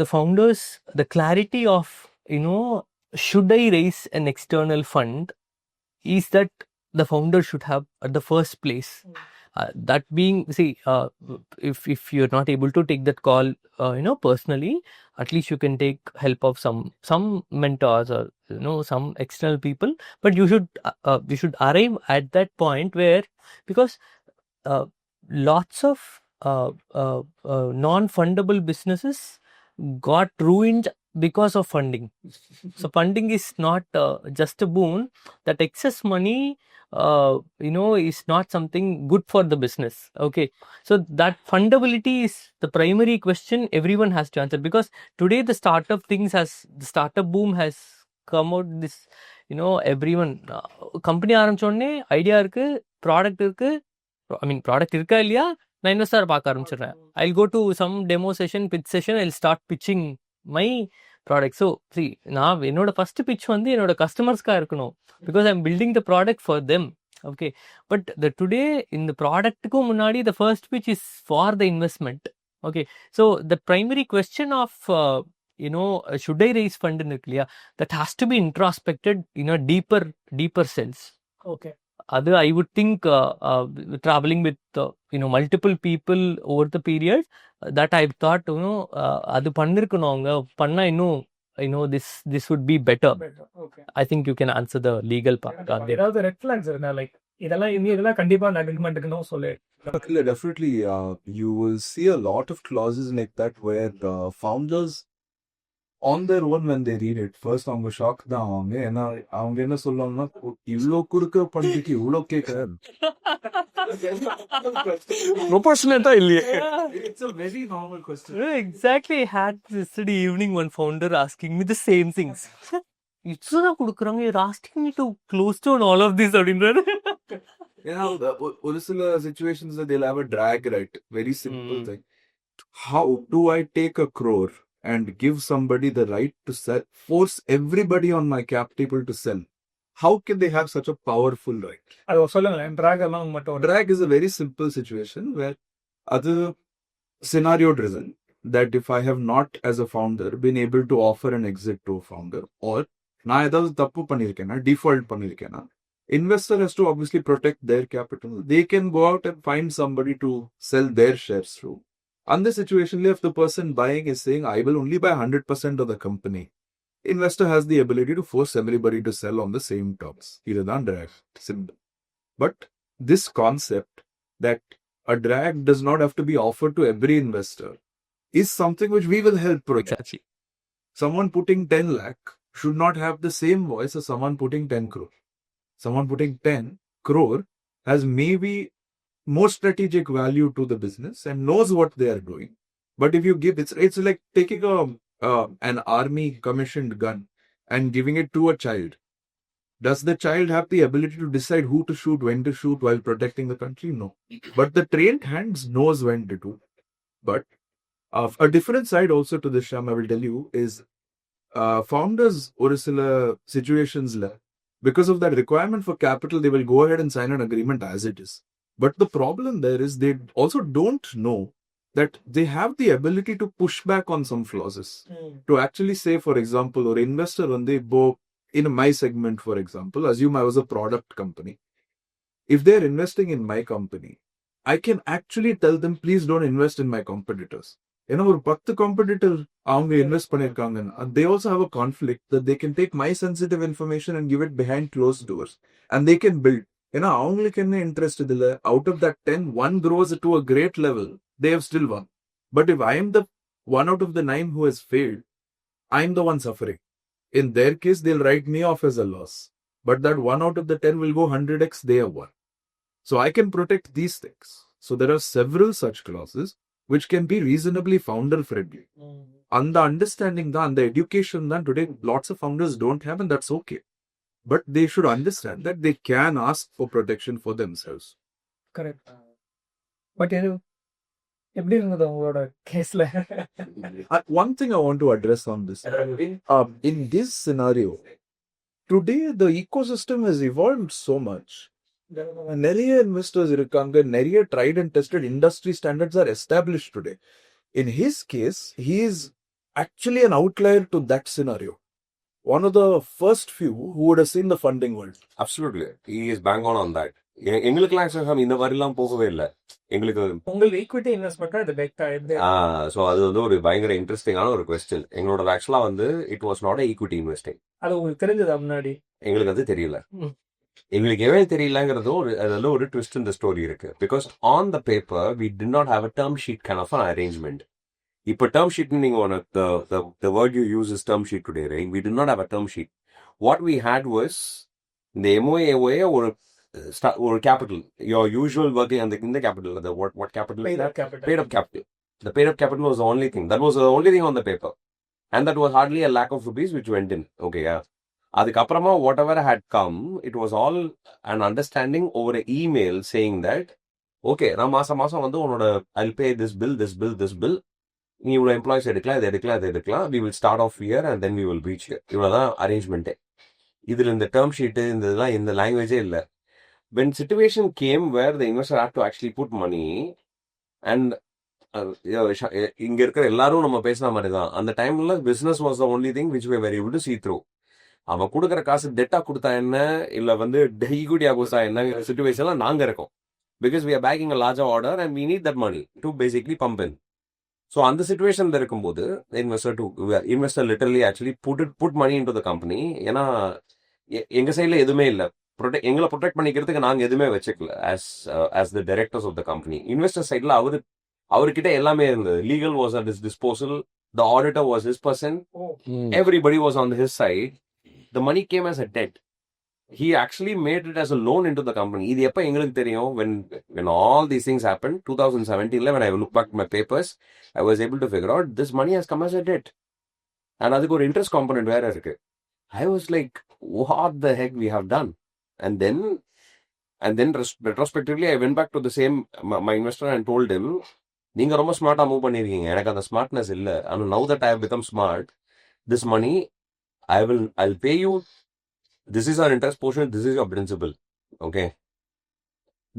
the founders, the clarity of, should I raise an external fund, is that the founder should have at the first place. That being, if you're not able to take that call, personally, at least you can take help of some mentors or some external people. But you should arrive at that point where, because lots of non-fundable businesses got ruined because of funding. So funding is not just a boon. That excess money is not something good for the business. Okay, so that fundability is the primary question everyone has to answer, because today the startup boom has come out. This everyone company ஆரம்பிச்சோடனே idea இருக்கு, product இருக்கு, product இருக்கா இல்லையா, நான் investor பார்க்க ஆரம்பிச்சிடுறேன். I'll go to some demo session, pitch session, I'll start pitching my product. So நான் என்னோட first pitch வந்து என்னோட கஸ்டமர்ஸ்க்காக இருக்கணும், because I'm building the product for them. Okay, but today in the ப்ராடக்ட்டுக்கும் முன்னாடி the first pitch is for the investment. Okay, so the primary question of should I raise fund இருக்கு இல்லையா, that has to be introspected in a deeper sense. Okay. அது I would think traveling with multiple people over the period, that I've thought அது பண்ணிருக்கணும், அவங்க பண்ணா இன்னும் this would be better. Okay. I think you can answer the legal part. ஏதாவது red flax இருந்தா, like இதெல்லாம் கண்டிப்பா அந்த அக்ரிமெண்ட்டுக்கு சொல்லு. Definitely, you will see a lot of clauses like that where founders on their own when they read it, first அவங்க shock தான் ஆவாங்க. ஏன்னா அவங்க என்ன சொல்லுவாங்கன்னா, இவ்வளோ குறுக்க பண்ணிட்டு இவ்வளோ கேட்க Proportionate இல்லையே. It's a very normal question. Exactly. I had yesterday evening one founder asking me the same things. இட்ஸுதான் கொடுக்குறாங்க, you're asking me to close down all of this அப்படின்றாரு. ஒரு சில situations they'll have a drag, right? Very simple thing. How do I take a crore and give somebody the right to sell, force everybody on my cap table to sell? How can they have such a powerful right? அது சொல்லுங்களேன், drag எல்லாம் மட்டும். Drag is a very simple situation where other scenario driven, that if I have not as a founder been able to offer an exit to a founder, or நான் ஏதாவது தப்பு பண்ணியிருக்கேன்னா, default பண்ணியிருக்கேன்னா, investor has to obviously protect their capital. They can go out and find somebody to sell their shares through. On this situation, if the person buying is saying, I will only buy 100% of the company, investor has the ability to force everybody to sell on the same terms. Either than drag. Simple. But this concept that a drag does not have to be offered to every investor is something which we will help protect. Exactly. Someone putting 10 lakh should not have the same voice as someone putting 10 crore. Someone putting 10 crore has maybe more strategic value to the business and knows what they are doing. But if you give, it's like taking an army commissioned gun and giving it to a child. Does the child have the ability to decide who to shoot, when to shoot while protecting the country? No. But the trained hands knows when to do. But a different side also to this, Shyam, I will tell you, is founders or situations because of that requirement for capital, they will go ahead and sign an agreement as it is. But the problem there is they also don't know that they have the ability to push back on some clauses. To actually say, for example, or investor on the in my segment, for example, assume I was a product company. If they're investing in my company, I can actually tell them, please don't invest in my competitors. ஏன்னா ஒரு 10 competitor அவங்க invest பண்ணிருக்காங்கன்னா, they also have a conflict that they can take my sensitive information and give it behind closed doors and they can build. ஏன்னா அவங்களுக்கு என்ன interest இதுல, out of that 10, one grows to a great level, they have still won. But if I am the one out of the 9 who has failed, I am the one suffering. In their case, they'll write me off as a loss. But that 1 out of the 10 will go 100x, they have won. So I can protect these things. So there are several such clauses which can be reasonably founder friendly. And the understanding, the education that today lots of founders don't have, and that's okay. But they should understand that they can ask for protection for themselves. Correct. But எப்படி இருந்தது உங்களோட கேஸ்ல? One thing I want to address on this. In this scenario, today the ecosystem has evolved so much. நிறைய investors இருக்காங்க, நிறைய tried and tested industry standards are established today. In his case, he is actually an outlier to that scenario. One of the first few who would have seen the funding world. Absolutely. He is bang on that. எங்களுக்குலாம் இந்த மாதிரிலாம் போகவே இல்லை. எங்களுக்கு உங்களுக்கு equity இன்வெஸ்ட்மெண்ட்டா இது பெட்டா எப்படி? So அது வந்து ஒரு பயங்கர இன்ட்ரெஸ்டிங்கான ஒரு கொஸ்டின். எங்களோட ஆக்சுவலா வந்து it was not equity investing. அது உங்களுக்கு தெரிஞ்சதா முன்னாடி? எங்களுக்கு அது தெரியல. எங்களுக்கு எவ்வளவு தெரியலங்கிறதும் அதில் ஒரு ட்விஸ்ட் இந்த ஸ்டோரி இருக்கு. Because on the paper we did not have a term sheet kind of an arrangement. இப்போ டேர்ம் ஷீட் நீங்க the word you use is term sheet today, right? We did not have a term sheet. What we had was இந்த MOA or capital, your usual working and in the capital, what capital is that? Paid up capital. The paid up capital was the only thing. That was the only thing on the paper. And that was hardly a lakh of rupees which went in. Okay, yeah. அதுக்கப்புறமா whatever had come, it was all an understanding over an email saying that, okay, நான் மாசம் வந்து உன்னோட I'll pay this bill. நீ இவ்வளோ employees எடுக்கலாம், we will start off here and then we will reach here. இவ்வளோதான் அரேஞ்ச்மெண்ட்டே. இதில் இந்த டேர்ம் ஷீட்டு இதெல்லாம் இந்த லாங்குவேஜே இல்லை. When situation came where the investor had to actually put money and இங்க இருக்கிற எல்லாரும் நம்ம பேசின மாதிரி தான், அந்த டைம்ல business was the only thing which we were able to see through. அவன் கொடுக்குற காசு டெட்டா கொடுத்தா என்ன, இல்லை வந்து ஈக்விட்டியா கொடுத்தா என்ன சிச்சுவேஷன்ல நாங்க இருக்கோம். Because we are bagging a larger order and we need that money to basically pump in. So அந்த சிச்சுவேஷன்ல இருக்கும்போது investor literally actually put money into the company. ஏன்னா எங்க சைட்ல எதுவுமே இல்லை. எங்களை ப்ரொடெக்ட் பண்ணிக்கிறதுக்கு நாங்கள் எதுவுமே வச்சுக்கல as the directors of the company. Investor சைடில் அவர்கிட்ட எல்லாமே இருந்தது. Legal was at his disposal, the auditor was his person, everybody was on his side. The money came as a debt. He actually made it as a loan into the company. இது எப்போ எங்களுக்கு தெரியும்? when all these things happened, 2017, when I look back at my papers, I was able to figure out this money has come as a debt. And அதுக்கு ஒரு interest component வேற இருக்கு. I was like, what the heck we have done? And then retrospectively, I went back to the same, my investor, and told him, நீங்க ரொம்ப ஸ்மார்ட்டா move பண்ணிருக்கீங்க, எனக்கு அந்த ஸ்மார்ட்னஸ் இல்லை. And now that I have become smart, this money, I'll pay you. This is our interest portion, this is your principal. Okay?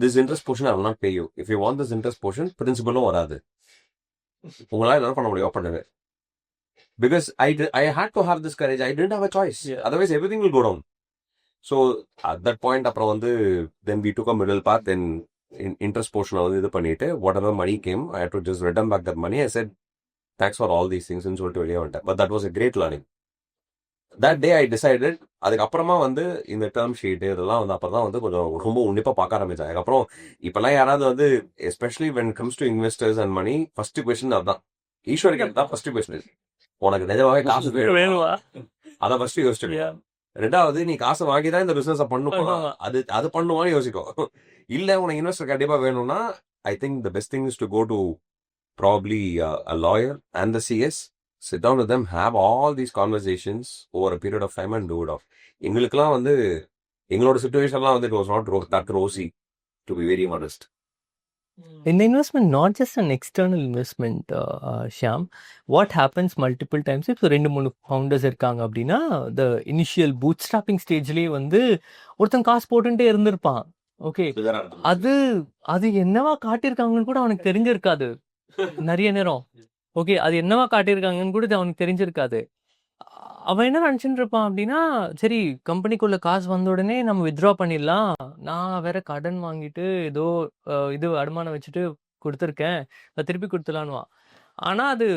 This interest portion I will not pay you. If you want this interest portion, principal வராது. உங்களால் என்ன பண்ண முடியும்? பண்ணுங்க. Because I had to have this courage. I didn't have a choice. Yeah. Otherwise, everything will go down. So, at that point, then we took a middle path. Then, interest portion, whatever money came, I had to just return back that money. I said, thanks for all these things. But that was a great learning. That day, I decided, அதுக்கப்புறமா இந்த term sheet இதெல்லாம் அப்புறம் தான் கொஞ்சம் ரொம்ப உன்னிப்பாக பார்க்க ஆரம்பிச்சேன். அதுக்கப்புறம் இப்பெல்லாம் யாராவது especially when comes to investors and money, first question அதுதான். ஈஸ்வருக்கு தான் ஃபர்ஸ்ட் கொஸ்டின். உனக்கு நிஜமாவே காசு வேணுமா? அதை ஃபர்ஸ்ட் யோசிச்சு. ரெண்டாவது, நீ காசை வாங்கி தான் இந்த பிசினஸ் பண்ணுமா, அது பண்ணுவான்னு யோசிக்கும். இல்ல உனக்கு இன்வெஸ்டர் கண்டிப்பா வேணும்னா, I think the best thing is to go to probably a lawyer and the CS, sit down with them, have all these conversations over a period of time and do it off. எங்களுக்குலாம் எங்களோட சிச்சுவேஷன்லாம் it was not that rosy, to be very honest. In the investment, not just an external investment, Shyam, what happens multiple times, if ரெண்டு மூணு founders இருக்காங்க அப்படின்னா, the initial bootstrapping stageலயே ஒருத்தன் காசு போட்டுட்டே இருந்திருப்பான். ஓகே, அது என்னவா காட்டியிருக்காங்கன்னு கூட அவனுக்கு தெரிஞ்சிருக்காது நிறைய நேரம். ஓகே, அது என்னவா காட்டியிருக்காங்கன்னு கூட அவனுக்கு தெரிஞ்சிருக்காது. அவன் என்ன நினச்சிட்டு இருப்பான் அப்படின்னா, சரி கம்பெனிக்குள்ள காசு வந்த உடனே நம்ம வித்ட்ரா பண்ணிடலாம், நான் வேற கடன் வாங்கிட்டு ஏதோ இது அடமானம் வச்சுட்டு கொடுத்துருக்கேன், அதை திருப்பி கொடுத்துலான்னுவான். ஆனால் அது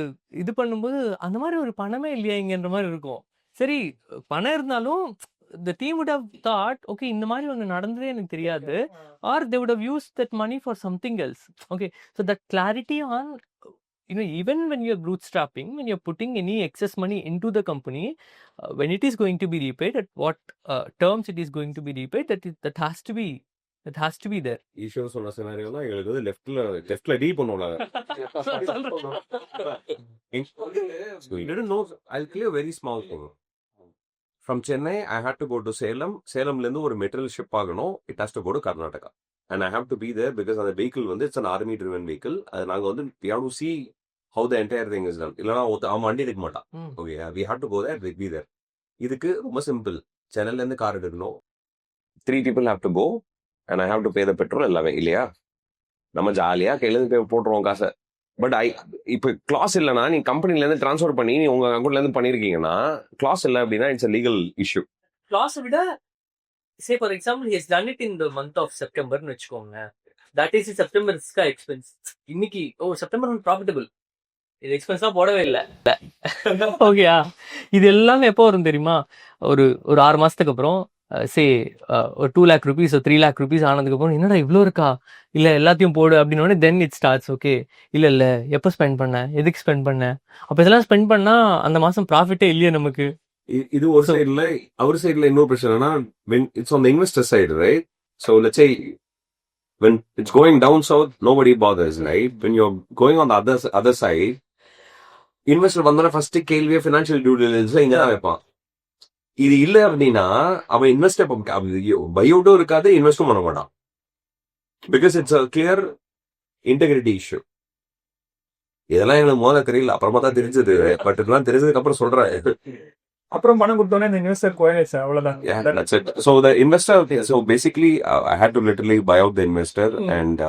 இது பண்ணும்போது அந்த மாதிரி ஒரு பணமே இல்லையா இங்கன்ற மாதிரி இருக்கும். சரி, பணம் இருந்தாலும் the team would have thought, okay, இந்த மாதிரி ஒன்று நடந்ததே எனக்கு தெரியாது, or they would have used that money for something else. Okay, so that clarity on, even when you're bootstrapping, when you're putting any excess money into the company, when it is going to be repaid, at what terms it is going to be repaid, that has to be there. Ishwar சொன்ன சினாரியோனா எங்களுக்கு லெஃப்ட்ல deal பண்ணுவாங்க. You didn't know. I'll clear a very small thing. From Chennai, I had to go to Salem. Salemலேருந்து ஒரு material ship ஆகணும். It has to go to Karnataka. And I have to be there because அந்த vehicle it's an army driven vehicle. அது நாங்கள் we have to see how the entire thing is done. இல்லைனா அவன் வண்டி எடுக்க மாட்டான். Okay, we have to go there, be there. இதுக்கு ரொம்ப சிம்பிள். சென்னையிலேருந்து கார் எடுக்கணும். 3 people have to go and I have to pay the petrol எல்லாமே, இல்லையா? நம்ம ஜாலியாக கையிலேருந்து போட்டுருவோம் காசை. பட் இப்போ கிளாஸ் இல்லைன்னா, நீ கம்பெனிலேருந்து ட்ரான்ஸ்ஃபர் பண்ணி நீ உங்கள் அக்கௌண்ட்லேருந்து பண்ணியிருக்கீங்கன்னா, கிளாஸ் இல்லை அப்படின்னா இட்ஸ் a legal issue. கிளாஸை விட, say for example he has done it in the month of September னு வெச்சுக்கோங்க, that is September risk expense. இன்னைக்கு September profitable, இது எக்ஸ்பென்ஸ்லாம் போடவே இல்லை. ஓகேயா, இது எல்லாமே எப்போ வரும் தெரியுமா? ஒரு 6 மாசத்துக்கு அப்புறம், சே ஒரு 2 lakh rupees or 3 lakh rupees ஆனதுக்கு அப்புறம், என்னடா இவ்வளோ இருக்கா, இல்லை எல்லாத்தையும் போடு அப்படின்னோடனே தென் இட் ஸ்டார்ட்ஸ். ஓகே, இல்லை எப்போ ஸ்பெண்ட் பண்ண, எதுக்கு ஸ்பெண்ட் பண்ண, அப்போ இதெல்லாம் ஸ்பெண்ட் பண்ணா அந்த மாசம் ப்ராஃபிட்டே இல்லையே நமக்கு. இது ஒரு சைடுல, அவர் சைடுல இன்னொரு பிரச்சனைனா, when it's on the investor side, right? So let's say when it's going down south, nobody bothers, right? When you're going on the other side, investor வந்தோட ஃபர்ஸ்ட் கேள்வியே ஃபினான்ஷியல் டியூ டிலிஜென்ஸ்ல இங்க தான் வைப்பான். இது இல்லை அப்படின்னா அவன் இன்வெஸ்ட் பைஅவுட்டும் இருக்காது, இன்வெஸ்டும் பண்ண மாட்டான். Because it's a clear integrity issue. இதெல்லாம் எங்களுக்கு முதல்ல தெரியல, அப்புறமா தான் தெரிஞ்சது. பட் இதெல்லாம் தெரிஞ்சதுக்கு அப்புறம் சொல்றேன். அப்புறம் பணம் கொடுத்தோன்னே இந்த இன்வெஸ்டர் கோயில்ஸ் அவ்வளவுதான். Yeah, that's it. So the investor, so basically I had to literally buy out the investor and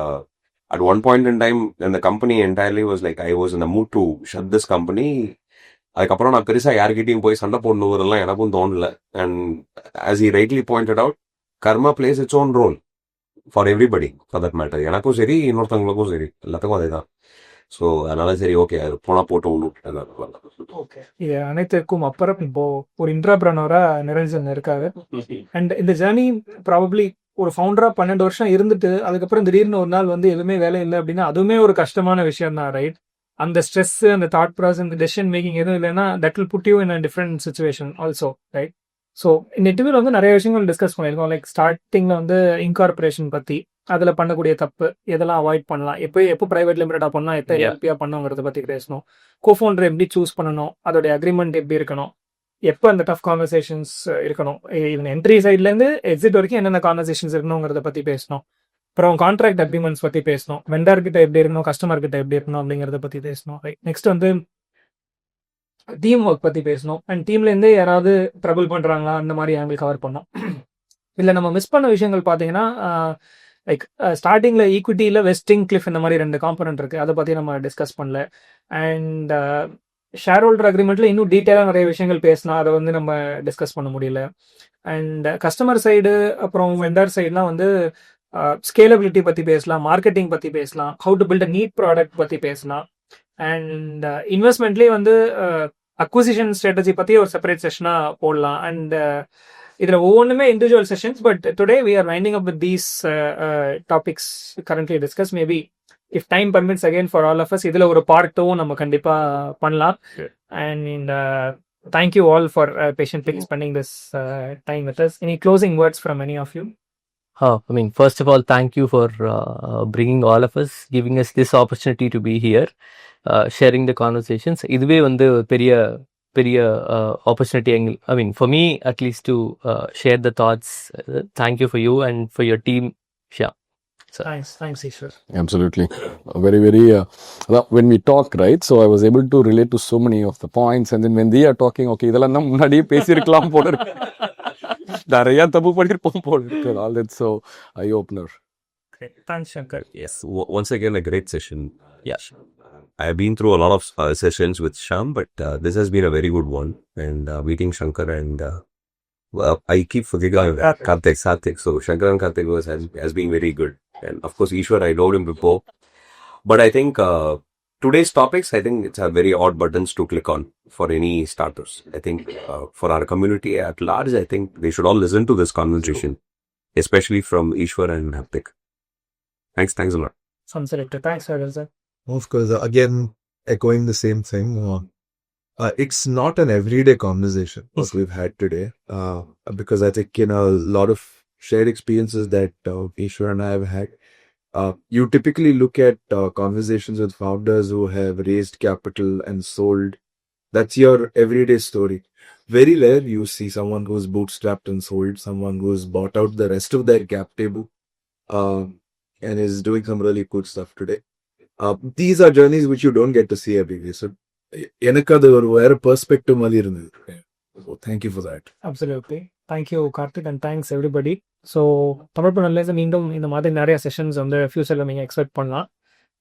at one point in time when the company entirely was like, I was in the mood to shut this company. அதுக்கப்புறம் நான் பெருசா யார்கிட்டையும் போய் சண்டை போடணுங்கிறதெல்லாம் எனக்கும் தோணல. And as he rightly pointed out, karma plays its own role for everybody for that matter. எனக்கும் சரி, இன்னொருத்தவங்களுக்கும் சரி, எல்லாத்துக்கும் அதே தான். ஸோ அதனால சரி ஓகே அது போனால் போட்டோம். ஓகே, இது அனைத்திற்கும் அப்புறம் இப்போ ஒரு இன்ட்ராப்ரனரா நிரஞ்சன் இருக்காரு. அண்ட் இந்த ஜேர்னி ப்ராபப்ளி ஒரு ஃபவுண்டரா 12 வருஷம் இருந்துட்டு அதுக்கப்புறம் திடீர்னு ஒரு நாள் வந்து எதுவுமே வேலை இல்லை அப்படின்னா அதுவுமே ஒரு கஷ்டமான விஷயம் தான், ரைட்? அந்த ஸ்ட்ரெஸ், அந்த தாட் ப்ராசஸ், அந்த டெசிஷன் மேக்கிங் எதுவும் இல்லைன்னா that will put you in a different situation also, right? So இந்த இன்டர்வியூல வந்து நிறைய விஷயங்கள் டிஸ்கஸ் பண்ணியிருக்கோம். லைக் ஸ்டார்டிங்ல வந்து இன்கார்பரேஷன் பத்தி, அதில் பண்ணக்கூடிய தப்பு எதெல்லாம் அவாய்ட் பண்ணலாம், எப்போ ப்ரைவேட் லிமிட்டடாக பண்ணலாம், எப்போ எல்பியாக பண்ணணுங்கிறத பற்றி பேசணும். கோஃபவுண்டர் எப்படி சூஸ் பண்ணணும், அதோடைய அக்ரிமெண்ட் எப்படி இருக்கணும், எப்போ அந்த டஃப் கான்வர்சேஷன்ஸ் இருக்கணும், இவன் என்ட்ரி சைட்லேருந்து எக்ஸிட் வரைக்கும் என்னென்ன கான்வர்சேஷன்ஸ் இருக்கணுங்கிறத பற்றி பேசணும். அப்புறம் கான்ட்ராக்ட் அக்ரிமெண்ட்ஸ் பற்றி பேசணும், வெண்டர் கிட்ட எப்படி இருக்கணும், கஸ்டமர் கிட்ட எப்படி இருக்கணும் அப்படிங்கிறத பற்றி பேசணும். ரைட், நெக்ஸ்ட் வந்து டீம் ஒர்க் பற்றி பேசணும். அண்ட் டீம்லேருந்தே யாராவது ட்ரபிள் பண்ணுறாங்களா அந்த மாதிரி ஆங்கிள் கவர் பண்ணோம். இல்லை நம்ம மிஸ் பண்ண விஷயங்கள் பார்த்தீங்கன்னா லைக் ஸ்டார்டிங்கில் ஈக்விட்டியில் வெஸ்டிங் கிளிஃப் இந்த மாதிரி 2 காம்பனன்ட் இருக்குது, அதை பற்றி நம்ம டிஸ்கஸ் பண்ணல. அண்ட் ஷேர் ஹோல்டர் அக்ரிமெண்ட்டில் இன்னும் டீட்டெயிலாக நிறைய விஷயங்கள் பேசினா அதை வந்து நம்ம டிஸ்கஸ் பண்ண முடியல. அண்ட் கஸ்டமர் சைடு அப்புறம் வெண்டர் சைட்லாம் வந்து ஸ்கேலபிலிட்டி பற்றி பேசலாம், மார்க்கெட்டிங் பற்றி பேசலாம், how to build a neat product பற்றி பேசலாம். அண்ட் இன்வெஸ்ட்மெண்ட்லேயே வந்து அக்விசிஷன் ஸ்ட்ராட்டஜி பற்றி ஒரு செப்பரேட் செஷனாக போடலாம். அண்ட் இதில் ஒவ்வொன்றுமே individual sessions, but today we are winding up with these topics currently discuss. Maybe if time permits again for all of us இதில் ஒரு பார்ட் 2 நம்ம கண்டிப்பாக பண்ணலாம். And thank you all for patiently spending this time with us. Any closing words from any of you? I mean, first of all, thank you for bringing all of us, giving us this opportunity to be here, sharing the conversations. இதுவே வந்து பெரிய opportunity. I mean, for me at least to share the thoughts. Thank you for you and for your team. Yeah. So. Thanks, Ishwar. Absolutely. Very, when we talk, right, so I was able to relate to so many of the points, and then when they are talking, okay, இதெல்லாம் நம்ம முன்னாடியே பேசியிருக்கலாம் போல இருக்கு, நிறைய தப்பு பண்ணிருப்போம் போல இருக்கு. All that, so eye opener. Okay. Thanks, Shankar. Yes, once again a great session. Yeah, I have been through a lot of sessions with Shyam, but this has been a very good one. And meeting Shankar and I keep forgetting Karthik. So Shankar and Karthik has been very good. And of course, Ishwar, I know him before. But I think today's topics, I think it's a very odd buttons to click on for any starters. I think for our community at large, I think they should all listen to this conversation, especially from Ishwar and Karthik. Thanks a lot. Sunset. Thanks, sir. Of course, again, echoing the same thing. It's not an everyday conversation what we've had today, because I think a lot of shared experiences that Ishwar and I have had. You typically look at conversations with founders who have raised capital and sold. That's your everyday story. Very rare you see someone who's bootstrapped and sold, someone who's bought out the rest of their cap table and is doing some really cool stuff today. These are journeys which you don't get to see every day. So, எனக்கு அது ஒரு வேற perspective மாதிரி இருந்தது. So, thank you for that. Absolutely. Thank you, Karthik, and thanks everybody. So, Tamilpreneur மீண்டும் இந்த மாதிரி நிறைய செஷன்ஸ் வந்து ஃபியூச்சரில் நீங்கள் எக்ஸ்பெக்ட் பண்ணலாம்.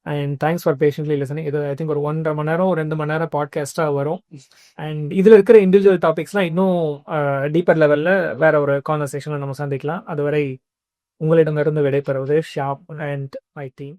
And thanks for patiently listening. இது ஐ திங்க் ஒரு 1.5 மணி நேரம் 2 மணி நேரம் பாட்காஸ்ட்டாக வரும். அண்ட் இதில் இருக்கிற இண்டிவிஜுவல் டாபிக்ஸ்லாம் இன்னும் டீப்பர் லெவலில் வேற ஒரு கான்வர்சேஷனில் நம்ம சந்திக்கலாம். அதுவரை உங்களிடமிருந்து விடைபெறுவது ஷாப் அண்ட் மை டீம்.